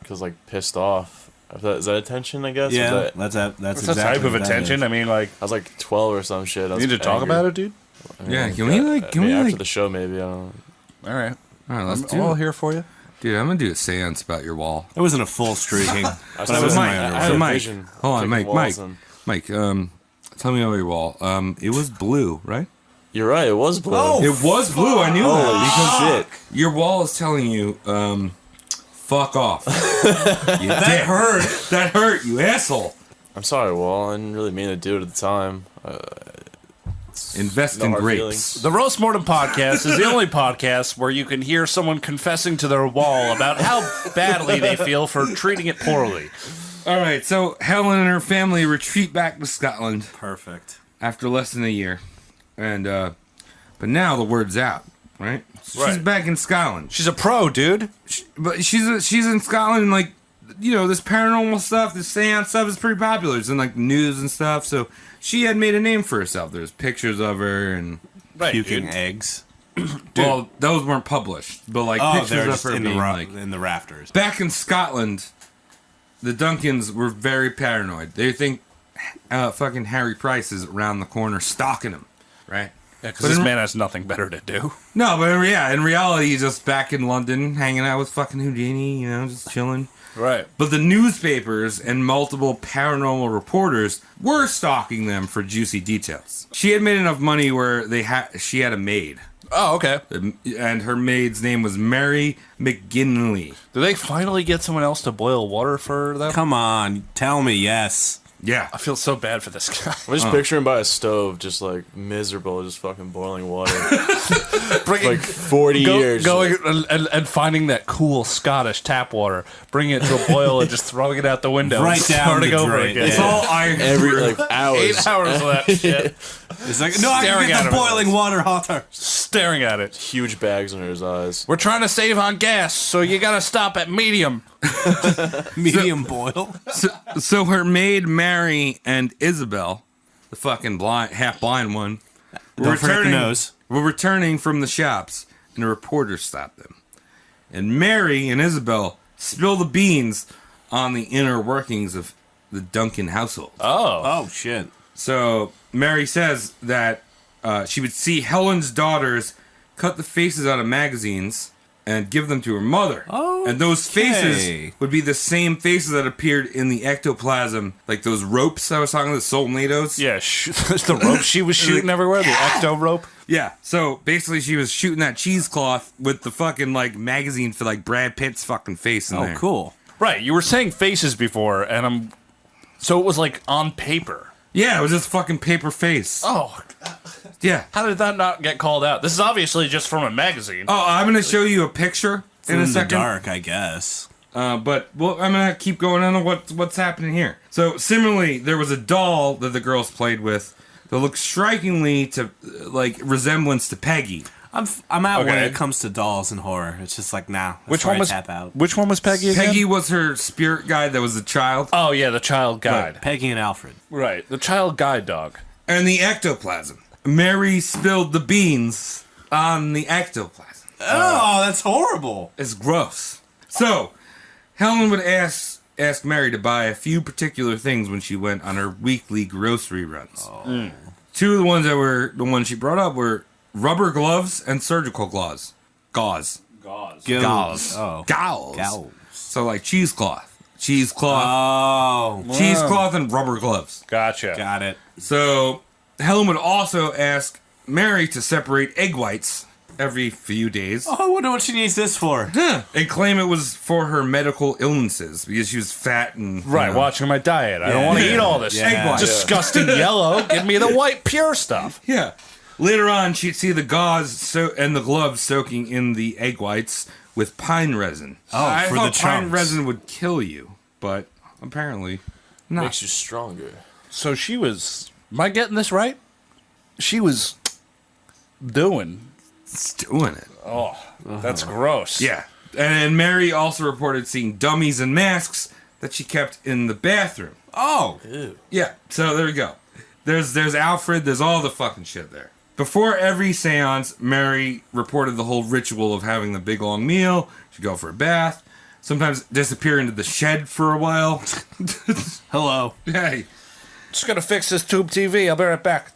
[SPEAKER 8] because like pissed off. Is that attention? I guess.
[SPEAKER 7] yeah,
[SPEAKER 8] Was that-
[SPEAKER 7] that's
[SPEAKER 1] What's
[SPEAKER 7] exactly
[SPEAKER 1] that type of
[SPEAKER 7] what that
[SPEAKER 1] attention?
[SPEAKER 7] is.
[SPEAKER 1] I mean, like,
[SPEAKER 8] I was like 12 or some shit. I
[SPEAKER 1] you
[SPEAKER 8] was
[SPEAKER 1] need to talk
[SPEAKER 8] angry.
[SPEAKER 1] about it, dude?
[SPEAKER 8] I mean,
[SPEAKER 9] Yeah, can we, like- can we,
[SPEAKER 8] after
[SPEAKER 9] like-
[SPEAKER 8] the show maybe? I don't know.
[SPEAKER 1] All right.
[SPEAKER 9] All right, let's
[SPEAKER 1] I'm
[SPEAKER 9] do
[SPEAKER 1] all
[SPEAKER 9] it.
[SPEAKER 1] here for you.
[SPEAKER 9] Dude, I'm going to do a seance about your wall.
[SPEAKER 7] It wasn't a full streaking, but I
[SPEAKER 8] saw
[SPEAKER 7] was in
[SPEAKER 8] it.
[SPEAKER 7] my
[SPEAKER 8] I
[SPEAKER 7] underwear.
[SPEAKER 8] had a
[SPEAKER 9] Mike,
[SPEAKER 8] vision
[SPEAKER 9] hold on,
[SPEAKER 8] kicking
[SPEAKER 9] Mike,
[SPEAKER 8] walls and-
[SPEAKER 9] Mike, tell me about your wall. It was blue, right?
[SPEAKER 8] You're right. It was blue.
[SPEAKER 7] Oh,
[SPEAKER 9] It was blue, I knew
[SPEAKER 8] Holy
[SPEAKER 9] that. Because
[SPEAKER 8] shit!
[SPEAKER 9] your wall is telling you, fuck off. That hurt. That hurt, you asshole.
[SPEAKER 8] I'm sorry, Wall. I didn't really mean to do it at the time.
[SPEAKER 9] Invest
[SPEAKER 8] No
[SPEAKER 9] in
[SPEAKER 8] hard
[SPEAKER 9] grapes.
[SPEAKER 8] feelings.
[SPEAKER 1] The Roast Mortem podcast is the only podcast where you can hear someone confessing to their wall about how badly they feel for treating it poorly.
[SPEAKER 9] All right, so Helen and her family retreat back to Scotland
[SPEAKER 7] Perfect.
[SPEAKER 9] after less than a year. And, but now the word's out, right? She's
[SPEAKER 1] Right.
[SPEAKER 9] back in Scotland.
[SPEAKER 1] She's a pro, dude.
[SPEAKER 9] But she's in Scotland, and like, you know, this paranormal stuff, this seance stuff is pretty popular. It's in like news and stuff. So she had made a name for herself. There's pictures of her, and
[SPEAKER 1] Right,
[SPEAKER 7] Puking
[SPEAKER 1] dude.
[SPEAKER 7] eggs.
[SPEAKER 9] well, those weren't published, but like
[SPEAKER 7] Oh,
[SPEAKER 9] pictures
[SPEAKER 7] they're
[SPEAKER 9] of
[SPEAKER 7] just
[SPEAKER 9] her
[SPEAKER 7] in
[SPEAKER 9] being like
[SPEAKER 7] in the rafters.
[SPEAKER 9] back in Scotland. The Duncans were very paranoid. They think fucking Harry Price is around the corner stalking him, right?
[SPEAKER 1] Yeah, because
[SPEAKER 9] But
[SPEAKER 1] this
[SPEAKER 9] in-
[SPEAKER 1] man has nothing better to do.
[SPEAKER 9] No, but in reality, he's just back in London, hanging out with fucking Houdini, you know, just chilling.
[SPEAKER 1] Right.
[SPEAKER 9] But the newspapers and multiple paranormal reporters were stalking them for juicy details. She had made enough money where she had a maid,
[SPEAKER 1] Oh, okay.
[SPEAKER 9] and her maid's name was Mary McGinley.
[SPEAKER 1] Do they finally get someone else to boil water for them?
[SPEAKER 7] Come on, tell me yes.
[SPEAKER 9] Yeah,
[SPEAKER 1] I feel so bad for this guy.
[SPEAKER 8] I'm just picturing by a stove, just like miserable, just fucking boiling water.
[SPEAKER 1] Bringing,
[SPEAKER 8] like 40 years.
[SPEAKER 1] Going and finding that cool Scottish tap water, bringing it to a boil and just throwing it out the window.
[SPEAKER 7] Right
[SPEAKER 1] and
[SPEAKER 7] down
[SPEAKER 1] starting
[SPEAKER 7] the
[SPEAKER 1] over
[SPEAKER 7] drain,
[SPEAKER 1] again.
[SPEAKER 7] yeah.
[SPEAKER 9] it's all Irish.
[SPEAKER 8] Every like hours.
[SPEAKER 1] 8 hours of that shit.
[SPEAKER 7] It's like, no, I
[SPEAKER 1] Staring
[SPEAKER 7] can
[SPEAKER 1] at
[SPEAKER 7] get the
[SPEAKER 1] him.
[SPEAKER 7] boiling water hotter.
[SPEAKER 1] Staring at it.
[SPEAKER 8] Huge bags under his eyes.
[SPEAKER 1] We're trying to save on gas, so you gotta stop at medium.
[SPEAKER 7] Medium boil.
[SPEAKER 9] So her maid Mary and Isabel, the fucking half blind one,
[SPEAKER 7] Don't forget the nose.
[SPEAKER 9] were returning from the shops, and a reporter stopped them. And Mary and Isabel spill the beans on the inner workings of the Duncan household.
[SPEAKER 7] Oh shit.
[SPEAKER 9] So Mary says that she would see Helen's daughters cut the faces out of magazines and give them to her mother.
[SPEAKER 7] Oh,
[SPEAKER 9] and those
[SPEAKER 7] okay.
[SPEAKER 9] faces would be the same faces that appeared in the ectoplasm, like those ropes I was talking about, the solnados.
[SPEAKER 1] Yeah, the rope she was shooting everywhere, the ecto rope.
[SPEAKER 9] Yeah. So basically, she was shooting that cheesecloth with the fucking like magazine for like Brad Pitt's fucking face in
[SPEAKER 7] Oh,
[SPEAKER 9] there.
[SPEAKER 7] cool.
[SPEAKER 1] Right, you were saying faces before, and so it was like on paper.
[SPEAKER 9] Yeah, it was just fucking paper face.
[SPEAKER 1] Oh,
[SPEAKER 9] Yeah.
[SPEAKER 1] how did that not get called out? This is obviously just from a magazine.
[SPEAKER 9] Oh, I'm gonna show you a picture in a
[SPEAKER 7] In the
[SPEAKER 9] second.
[SPEAKER 7] dark, I guess.
[SPEAKER 9] But well, I'm gonna keep going on what's happening here. So similarly, there was a doll that the girls played with that looked strikingly to like resemblance to Peggy.
[SPEAKER 7] I'm out when
[SPEAKER 1] Okay.
[SPEAKER 7] it comes to dolls and horror. It's just like, nah. that's
[SPEAKER 1] Which
[SPEAKER 7] where
[SPEAKER 1] one
[SPEAKER 7] I
[SPEAKER 1] was
[SPEAKER 7] tap out?
[SPEAKER 1] Which one was Peggy again?
[SPEAKER 9] Peggy was her spirit guide that was a child,
[SPEAKER 1] Oh yeah, the child guide.
[SPEAKER 7] Peggy and Alfred.
[SPEAKER 1] Right, the child guide dog.
[SPEAKER 9] and the ectoplasm. Mary spilled the beans on the ectoplasm.
[SPEAKER 7] Oh, that's horrible.
[SPEAKER 9] It's gross. So Helen would ask Mary to buy a few particular things when she went on her weekly grocery runs. Two of the ones that were the ones she brought up were rubber gloves and surgical gloves. Gauze.
[SPEAKER 7] Gauze. Oh.
[SPEAKER 9] Gauze.
[SPEAKER 7] Gauze.
[SPEAKER 9] So like cheesecloth. Cheesecloth.
[SPEAKER 7] Oh.
[SPEAKER 9] Cheesecloth and rubber gloves.
[SPEAKER 1] Gotcha.
[SPEAKER 7] Got it.
[SPEAKER 9] So Helen would also ask Mary to separate egg whites every few days.
[SPEAKER 7] Oh, I wonder what she needs this for.
[SPEAKER 9] And claim it was for her medical illnesses because she was fat and
[SPEAKER 1] Right, watching my diet. I don't want to eat all this
[SPEAKER 9] Egg white.
[SPEAKER 1] disgusting yellow. Give me the white, pure stuff.
[SPEAKER 9] Yeah. Later on, she'd see the gauze and the gloves soaking in the egg whites with pine resin.
[SPEAKER 7] Oh,
[SPEAKER 9] I
[SPEAKER 7] for
[SPEAKER 9] thought
[SPEAKER 7] the
[SPEAKER 9] pine
[SPEAKER 7] chunks.
[SPEAKER 9] resin would kill you, but apparently not.
[SPEAKER 8] Makes you stronger.
[SPEAKER 1] So she was. Am I getting this right? She was doing.
[SPEAKER 9] It's doing it.
[SPEAKER 1] Oh, that's gross.
[SPEAKER 9] Yeah. And Mary also reported seeing dummies and masks that she kept in the bathroom.
[SPEAKER 7] Oh.
[SPEAKER 9] Yeah, so there we go. There's Alfred, there's all the fucking shit there. Before every seance, Mary reported the whole ritual of having the big long meal. She'd go for a bath, sometimes disappear into the shed for a while.
[SPEAKER 7] Hello.
[SPEAKER 9] Hey.
[SPEAKER 1] Just gonna fix this tube TV. I'll be right back.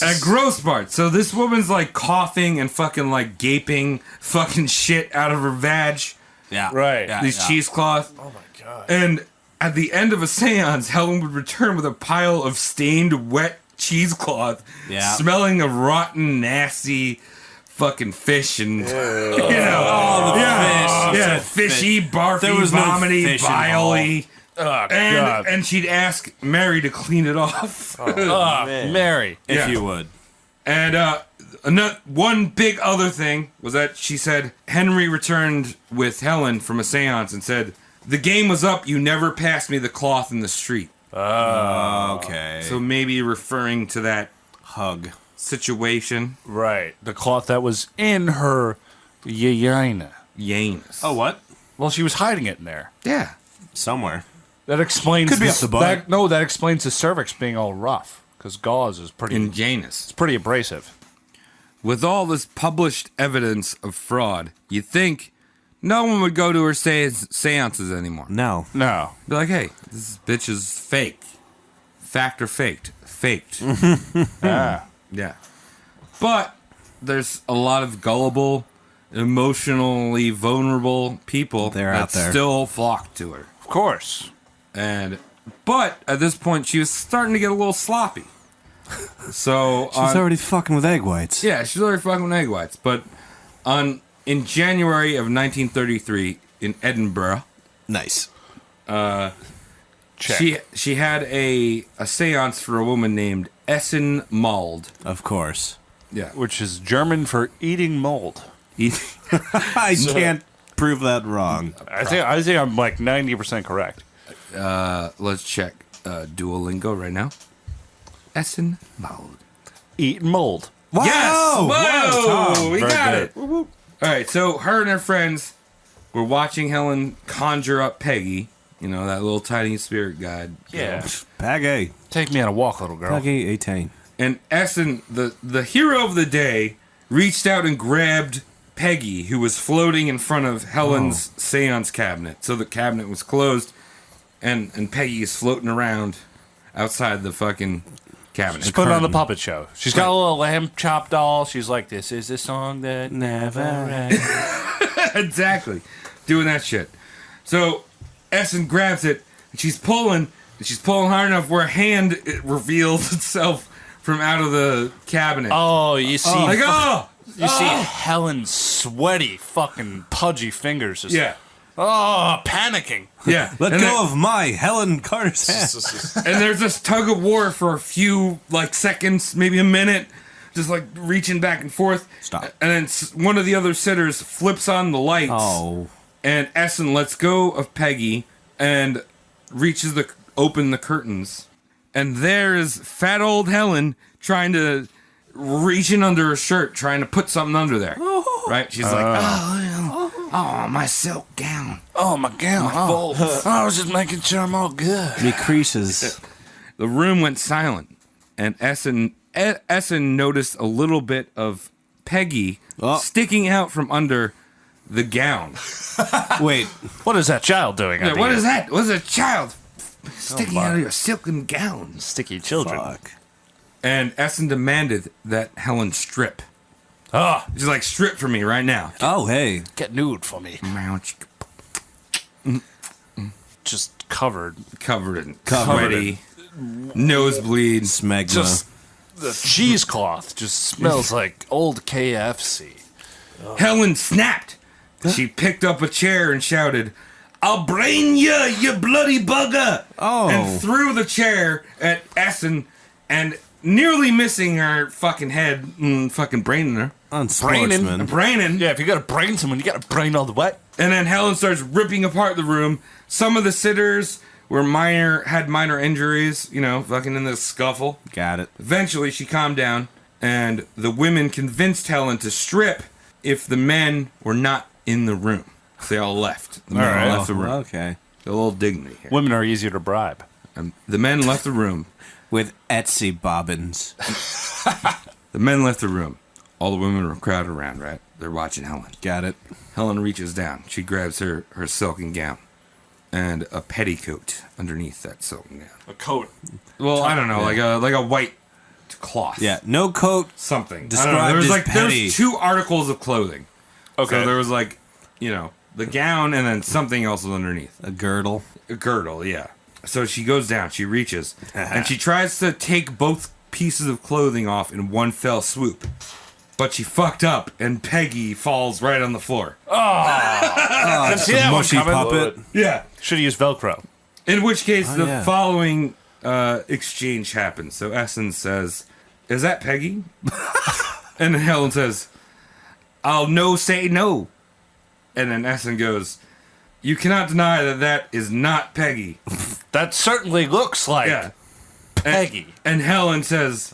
[SPEAKER 9] And gross part. So this woman's like coughing and fucking like gaping fucking shit out of her vag.
[SPEAKER 7] Yeah.
[SPEAKER 1] Right.
[SPEAKER 7] Yeah,
[SPEAKER 9] These
[SPEAKER 7] yeah.
[SPEAKER 9] cheesecloth.
[SPEAKER 8] Oh my god.
[SPEAKER 9] And at the end of a seance, Helen would return with a pile of stained, wet cheesecloth,
[SPEAKER 7] Yeah.
[SPEAKER 9] smelling of rotten, nasty fucking fish and,
[SPEAKER 7] Oh, the fish.
[SPEAKER 9] yeah,
[SPEAKER 7] So
[SPEAKER 9] fishy, barfy,
[SPEAKER 7] There was no
[SPEAKER 9] vomity,
[SPEAKER 7] fish
[SPEAKER 9] biley.
[SPEAKER 1] Oh, God.
[SPEAKER 9] And she'd ask Mary to clean it off.
[SPEAKER 1] Oh,
[SPEAKER 8] man.
[SPEAKER 1] Mary.
[SPEAKER 7] If
[SPEAKER 9] Yeah.
[SPEAKER 7] you would.
[SPEAKER 9] And one big other thing was that she said Henry returned with Helen from a seance and said, "The game was up. You never passed me the cloth in the street."
[SPEAKER 7] Okay.
[SPEAKER 9] So maybe referring to that
[SPEAKER 7] hug.
[SPEAKER 9] situation.
[SPEAKER 1] Right. The cloth that was in her vagina.
[SPEAKER 9] Yanus.
[SPEAKER 7] Oh, what?
[SPEAKER 1] Well, she was hiding it in there.
[SPEAKER 9] Yeah.
[SPEAKER 7] Somewhere.
[SPEAKER 1] That explains.
[SPEAKER 7] Could be up the butt.
[SPEAKER 1] That explains the cervix being all rough because gauze is pretty.
[SPEAKER 9] In Janus.
[SPEAKER 1] It's pretty abrasive.
[SPEAKER 9] With all this published evidence of fraud, you'd think no one would go to her seances anymore.
[SPEAKER 7] No.
[SPEAKER 1] No.
[SPEAKER 9] Be like, hey, this bitch is fake. Fact or faked? Faked.
[SPEAKER 1] Ah.
[SPEAKER 9] Yeah. But there's a lot of gullible, emotionally vulnerable people
[SPEAKER 7] They're
[SPEAKER 9] that
[SPEAKER 7] out there.
[SPEAKER 9] still flock to her.
[SPEAKER 1] Of course.
[SPEAKER 9] But at this point, she was starting to get a little sloppy. So
[SPEAKER 7] She's already fucking with egg whites.
[SPEAKER 9] yeah, she's already fucking with egg whites. But in January of 1933 in Edinburgh,
[SPEAKER 7] Nice.
[SPEAKER 1] Check.
[SPEAKER 9] she had a seance for a woman named Essen Mald.
[SPEAKER 7] Of course.
[SPEAKER 9] Yeah,
[SPEAKER 1] Which is German for eating mold.
[SPEAKER 7] I can't prove that wrong.
[SPEAKER 1] I think I'm like 90% correct.
[SPEAKER 9] let's check Duolingo right now. Essen Mald.
[SPEAKER 1] Eating mold.
[SPEAKER 7] Wow!
[SPEAKER 9] Yes! Whoa!
[SPEAKER 7] Tom.
[SPEAKER 9] We
[SPEAKER 1] Very
[SPEAKER 9] got
[SPEAKER 1] good.
[SPEAKER 9] it. All right, so her and her friends were watching Helen conjure up Peggy, you know, that little tiny spirit guide.
[SPEAKER 1] Yeah.
[SPEAKER 7] Peggy.
[SPEAKER 1] Take me on a walk, little girl.
[SPEAKER 7] Peggy 18.
[SPEAKER 9] And Essen, the hero of the day, reached out and grabbed Peggy, who was floating in front of Helen's seance cabinet. So the cabinet was closed, and Peggy is floating around outside the fucking cabinet.
[SPEAKER 1] She's putting on the puppet show. She's got a little lamb chop doll. She's like, this is the song that never ends.
[SPEAKER 9] Exactly. Doing that shit. So Essen grabs it, and she's pulling hard enough where a hand reveals itself from out of the cabinet.
[SPEAKER 1] Oh, you see,
[SPEAKER 9] Like, oh!
[SPEAKER 1] you see Helen's sweaty, fucking pudgy fingers. Just,
[SPEAKER 9] Yeah.
[SPEAKER 1] Oh, panicking.
[SPEAKER 9] Yeah.
[SPEAKER 7] Let
[SPEAKER 9] And
[SPEAKER 7] go of my Helen Carter's hand.
[SPEAKER 9] And there's this tug of war for a few, like, seconds, maybe a minute, just, like, reaching back and forth.
[SPEAKER 7] Stop.
[SPEAKER 9] And then one of the other sitters flips on the lights.
[SPEAKER 7] Oh.
[SPEAKER 9] And Essen lets go of Peggy and reaches open the curtains. And there is fat old Helen trying to reach in under her shirt, trying to put something under there. Right? She's like, oh, my silk gown.
[SPEAKER 1] Oh, my gown. I was just making sure I'm all good.
[SPEAKER 7] Me creases.
[SPEAKER 9] The room went silent, and Essen noticed a little bit of Peggy sticking out from under the gown.
[SPEAKER 7] Wait.
[SPEAKER 1] What is that child doing?
[SPEAKER 9] Yeah,
[SPEAKER 1] under
[SPEAKER 9] what
[SPEAKER 1] here?
[SPEAKER 9] is that? What's a child sticking out of your silken gown?
[SPEAKER 1] Sticky children.
[SPEAKER 7] Fuck.
[SPEAKER 9] And Essen demanded that Helen strip.
[SPEAKER 1] Ah,
[SPEAKER 9] She's like, strip for me right now.
[SPEAKER 7] Oh, hey.
[SPEAKER 1] get nude for me. Just covered.
[SPEAKER 9] Covered in sweaty, nosebleed.
[SPEAKER 7] Smegma.
[SPEAKER 1] Just the cheesecloth just smells like old KFC.
[SPEAKER 9] Helen snapped. She picked up a chair and shouted, "I'll brain ya, you bloody bugger!"
[SPEAKER 7] Oh.
[SPEAKER 9] And threw the chair at Essen and nearly missing her fucking head and fucking braining her.
[SPEAKER 7] Unsportsman.
[SPEAKER 9] Braining.
[SPEAKER 1] Yeah, if you gotta brain someone, you gotta brain all the way.
[SPEAKER 9] And then Helen starts ripping apart the room. Some of the sitters had minor injuries, fucking in the scuffle.
[SPEAKER 7] Got it.
[SPEAKER 9] Eventually, she calmed down, and the women convinced Helen to strip if the men were not in the room. So they all left. The men
[SPEAKER 1] right.
[SPEAKER 9] left the room.
[SPEAKER 7] Okay.
[SPEAKER 9] A little dignity here.
[SPEAKER 1] Women are easier to bribe.
[SPEAKER 9] The men left the room.
[SPEAKER 7] With Etsy bobbins.
[SPEAKER 9] The men left the room. All the women were crowded around, right? They're watching Helen.
[SPEAKER 7] Got it.
[SPEAKER 9] Helen reaches down. She grabs her silken gown and a petticoat underneath that silken gown.
[SPEAKER 1] A coat.
[SPEAKER 9] Well, I don't know, like a white cloth.
[SPEAKER 7] Yeah, no coat.
[SPEAKER 9] Something. I don't know.
[SPEAKER 7] Described
[SPEAKER 9] There was
[SPEAKER 7] as petty.
[SPEAKER 9] there's 2 articles of clothing.
[SPEAKER 1] Okay.
[SPEAKER 9] So there was the gown and then something else was underneath.
[SPEAKER 7] A girdle.
[SPEAKER 9] A girdle, yeah. So she goes down, she reaches, and she tries to take both pieces of clothing off in one fell swoop. But she fucked up, and Peggy falls right on the floor.
[SPEAKER 1] Can see that one
[SPEAKER 7] Mushy
[SPEAKER 1] coming.
[SPEAKER 7] puppet.
[SPEAKER 9] Yeah.
[SPEAKER 1] Should have used Velcro.
[SPEAKER 9] In which case, the
[SPEAKER 7] yeah.
[SPEAKER 9] following exchange happens. So Essen says, "Is that Peggy?" And then Helen says, "I'll no say no." And then Essen goes, "You cannot deny that is not Peggy."
[SPEAKER 1] That certainly looks like
[SPEAKER 9] Yeah.
[SPEAKER 1] Peggy.
[SPEAKER 9] And Helen says,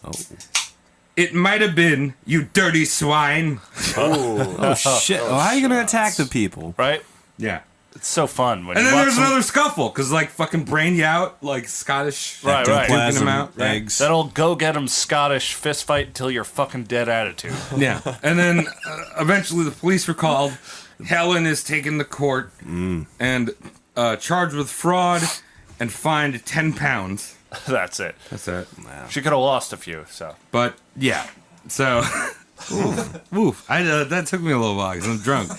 [SPEAKER 9] "It might have been, you dirty swine."
[SPEAKER 7] Oh, shit. Oh, how are you going to attack the people?
[SPEAKER 1] Right?
[SPEAKER 9] Yeah.
[SPEAKER 1] It's so fun. When
[SPEAKER 9] And
[SPEAKER 1] you
[SPEAKER 9] then
[SPEAKER 1] watch
[SPEAKER 9] there's
[SPEAKER 1] some-
[SPEAKER 9] another scuffle, because, fucking brain you out, like Scottish.
[SPEAKER 1] Right, right.
[SPEAKER 9] Duking them out. Right?
[SPEAKER 7] Eggs.
[SPEAKER 1] That old go-get-em Scottish fist fight until you're fucking dead attitude.
[SPEAKER 9] Yeah. And then eventually the police were called. Helen is taken to court and charged with fraud and fined 10 pounds.
[SPEAKER 1] That's it.
[SPEAKER 9] That's it.
[SPEAKER 1] She could have lost a few, so.
[SPEAKER 9] But, yeah. So, woof. That took me a little while because I'm drunk.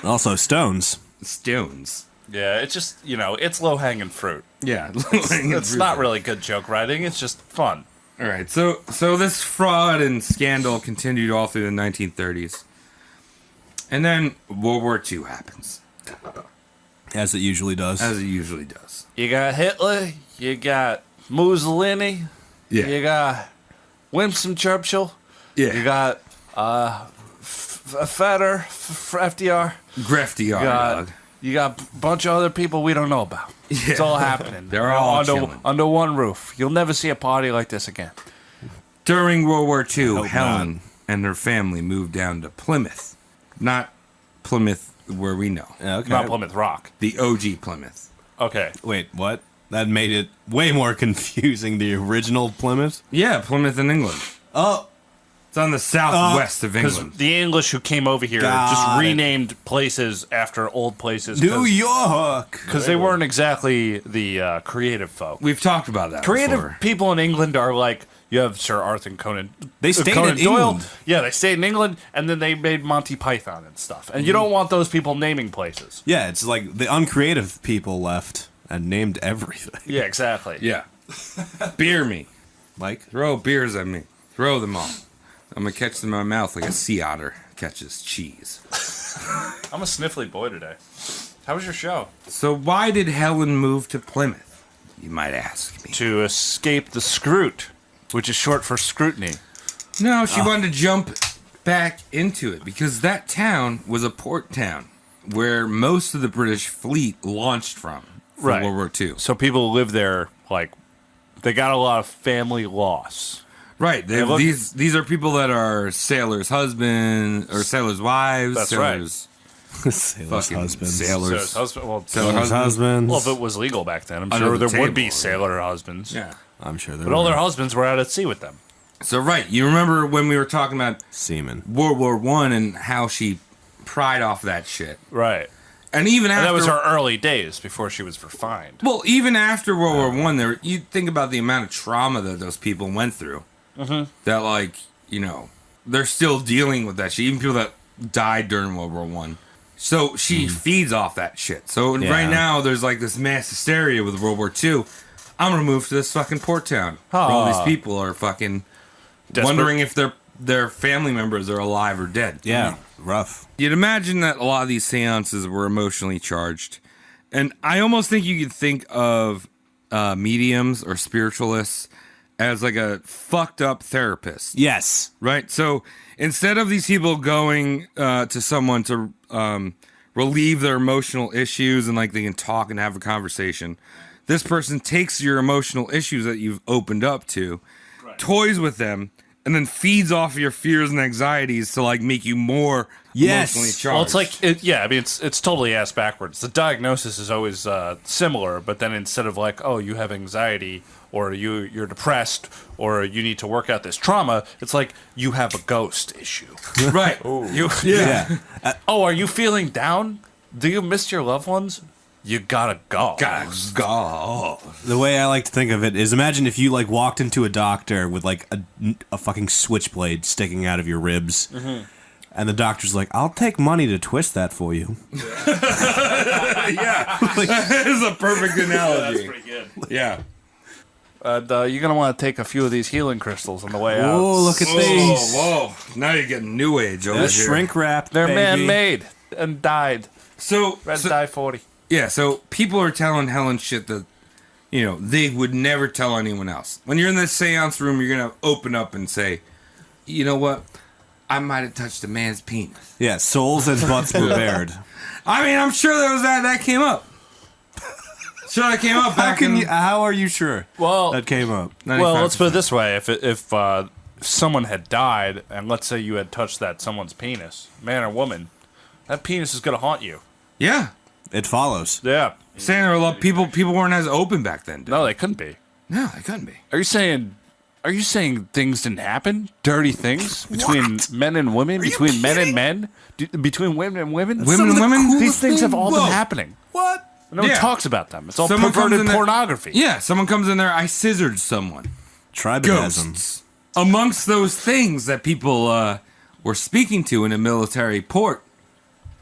[SPEAKER 7] Also, stones.
[SPEAKER 9] Stones.
[SPEAKER 1] Yeah, it's just, it's low-hanging fruit.
[SPEAKER 9] Yeah.
[SPEAKER 1] It's not really good joke writing. It's just fun.
[SPEAKER 9] All right. So this fraud and scandal continued all through the 1930s. And then World War II happens,
[SPEAKER 7] As it usually does.
[SPEAKER 9] as it usually does.
[SPEAKER 1] You got Hitler. You got Mussolini.
[SPEAKER 9] Yeah.
[SPEAKER 1] You got Winston Churchill.
[SPEAKER 9] Yeah.
[SPEAKER 1] You got Fetter, FDR.
[SPEAKER 9] Grefty dog.
[SPEAKER 1] You got a bunch of other people we don't know about. It's all happening.
[SPEAKER 9] They're all
[SPEAKER 1] under,
[SPEAKER 9] chilling.
[SPEAKER 1] under one roof. You'll never see a party like this again.
[SPEAKER 9] During World War II,
[SPEAKER 7] Hope
[SPEAKER 9] Helen and her family moved down to Plymouth. Not Plymouth where we know.
[SPEAKER 7] Okay.
[SPEAKER 1] Not Plymouth Rock.
[SPEAKER 9] The OG Plymouth.
[SPEAKER 1] Okay.
[SPEAKER 7] Wait, what? That made it way more confusing. The original Plymouth?
[SPEAKER 9] Yeah, Plymouth in England.
[SPEAKER 7] Oh.
[SPEAKER 9] It's on the southwest of
[SPEAKER 1] Because
[SPEAKER 9] England.
[SPEAKER 1] the English who came over here
[SPEAKER 7] Got
[SPEAKER 1] just
[SPEAKER 7] it.
[SPEAKER 1] renamed places after old places.
[SPEAKER 7] New York.
[SPEAKER 1] Because they weren't exactly the creative folk.
[SPEAKER 9] We've talked about that
[SPEAKER 1] Creative
[SPEAKER 9] before.
[SPEAKER 1] people in England are like, you have Sir Arthur Conan.
[SPEAKER 7] They stayed
[SPEAKER 1] Conan
[SPEAKER 7] in
[SPEAKER 1] Doyle.
[SPEAKER 7] England.
[SPEAKER 1] Yeah, they stayed in England, and then they made Monty Python and stuff. And you don't want those people naming places.
[SPEAKER 7] Yeah, it's like the uncreative people left and named everything.
[SPEAKER 1] Yeah, exactly.
[SPEAKER 9] Yeah. Beer me.
[SPEAKER 7] Like,
[SPEAKER 9] Throw beers at me. Throw them all. I'm going to catch them in my mouth like a sea otter catches cheese.
[SPEAKER 1] I'm a sniffly boy today. How was your show?
[SPEAKER 9] So why did Helen move to Plymouth, you might ask me?
[SPEAKER 1] To escape the scroot, which is short for scrutiny.
[SPEAKER 9] No, she wanted to jump back into it because that town was a port town where most of the British fleet launched from for
[SPEAKER 1] Right.
[SPEAKER 9] World War II.
[SPEAKER 1] So people who live there, like, they got a lot of family loss.
[SPEAKER 9] Right. These are people that are sailors' husbands or sailors' wives.
[SPEAKER 1] That's right.
[SPEAKER 9] sailors,
[SPEAKER 7] sailor's
[SPEAKER 9] fucking
[SPEAKER 7] husbands.
[SPEAKER 9] sailors.
[SPEAKER 1] So husband, well,
[SPEAKER 9] Sailor
[SPEAKER 7] Sailor's
[SPEAKER 9] husbands.
[SPEAKER 7] husbands.
[SPEAKER 1] well, if it was legal back then, I'm
[SPEAKER 9] Under
[SPEAKER 1] sure
[SPEAKER 9] the
[SPEAKER 1] there would
[SPEAKER 9] table,
[SPEAKER 1] be
[SPEAKER 9] yeah.
[SPEAKER 1] sailor husbands.
[SPEAKER 9] Yeah.
[SPEAKER 7] I'm sure there
[SPEAKER 1] But all
[SPEAKER 7] were
[SPEAKER 1] their husbands were out at sea with them.
[SPEAKER 9] So right, you remember when we were talking about
[SPEAKER 7] seamen.
[SPEAKER 9] World War I and how she pried off that shit,
[SPEAKER 1] Right.
[SPEAKER 9] and even after
[SPEAKER 1] And that was her early days before she was refined.
[SPEAKER 9] well, even after World War I, you think about the amount of trauma that those people went through. Mm-hmm. That, like, they're still dealing with that shit. Even people that died during World War One. So she feeds off that shit. So right now there's like this mass hysteria with World War II. I'm gonna move to this fucking port town. Where all these people are fucking wondering if their family members are alive or dead.
[SPEAKER 7] Yeah, rough.
[SPEAKER 9] You'd imagine that a lot of these seances were emotionally charged. And I almost think you could think of mediums or spiritualists as like a fucked up therapist.
[SPEAKER 7] Yes.
[SPEAKER 9] Right? So instead of these people going to someone to relieve their emotional issues and like they can talk and have a conversation, this person takes your emotional issues that you've opened up to, toys with them, and then feeds off your fears and anxieties to like make you more emotionally charged.
[SPEAKER 1] Well, it's like, it's totally ass backwards. The diagnosis is always similar, but then instead of like, oh, you have anxiety, or you're depressed, or you need to work out this trauma, it's like you have a ghost issue.
[SPEAKER 9] Right.
[SPEAKER 1] Oh, are you feeling down? Do you miss your loved ones? You gotta go.
[SPEAKER 7] The way I like to think of it is, imagine if you like walked into a doctor with like a fucking switchblade sticking out of your ribs, and the doctor's like, "I'll take money to twist that for you."
[SPEAKER 9] Yeah, that is a perfect analogy.
[SPEAKER 1] That's pretty good.
[SPEAKER 9] Yeah.
[SPEAKER 1] You're gonna want to take a few of these healing crystals on the way out.
[SPEAKER 7] Oh, look at these!
[SPEAKER 9] Whoa! Now you're getting new age over here.
[SPEAKER 7] Shrink wrapped.
[SPEAKER 1] They're
[SPEAKER 7] baby.
[SPEAKER 1] man-made and dyed. Red dye 40.
[SPEAKER 9] Yeah, so people are telling Helen shit that, you know, they would never tell anyone else. When you're in this seance room, you're going to open up and say, you know what? I might have touched a man's penis.
[SPEAKER 7] Yeah, souls and butts were bared.
[SPEAKER 9] I mean, I'm sure there was that came up. Sure, that came up back
[SPEAKER 7] How are you sure?
[SPEAKER 1] Well,
[SPEAKER 7] that came up.
[SPEAKER 1] Well, let's put it this way: if someone had died, and let's say you had touched someone's penis, man or woman, that penis is going to haunt you.
[SPEAKER 9] Yeah.
[SPEAKER 7] It follows.
[SPEAKER 1] Yeah.
[SPEAKER 9] Saying there were a lot people weren't as open back then.
[SPEAKER 1] No, they couldn't be.
[SPEAKER 9] No, they couldn't be.
[SPEAKER 1] Are you saying things didn't happen? Dirty things between men and women, between men and men, between women and women?
[SPEAKER 9] Women and women?
[SPEAKER 1] These things have all been happening.
[SPEAKER 7] What?
[SPEAKER 1] No one talks about them. It's all perverted pornography.
[SPEAKER 9] Yeah, someone comes in there, I scissored someone.
[SPEAKER 7] Tribalism.
[SPEAKER 9] Ghosts. Amongst those things that people were speaking to in a military port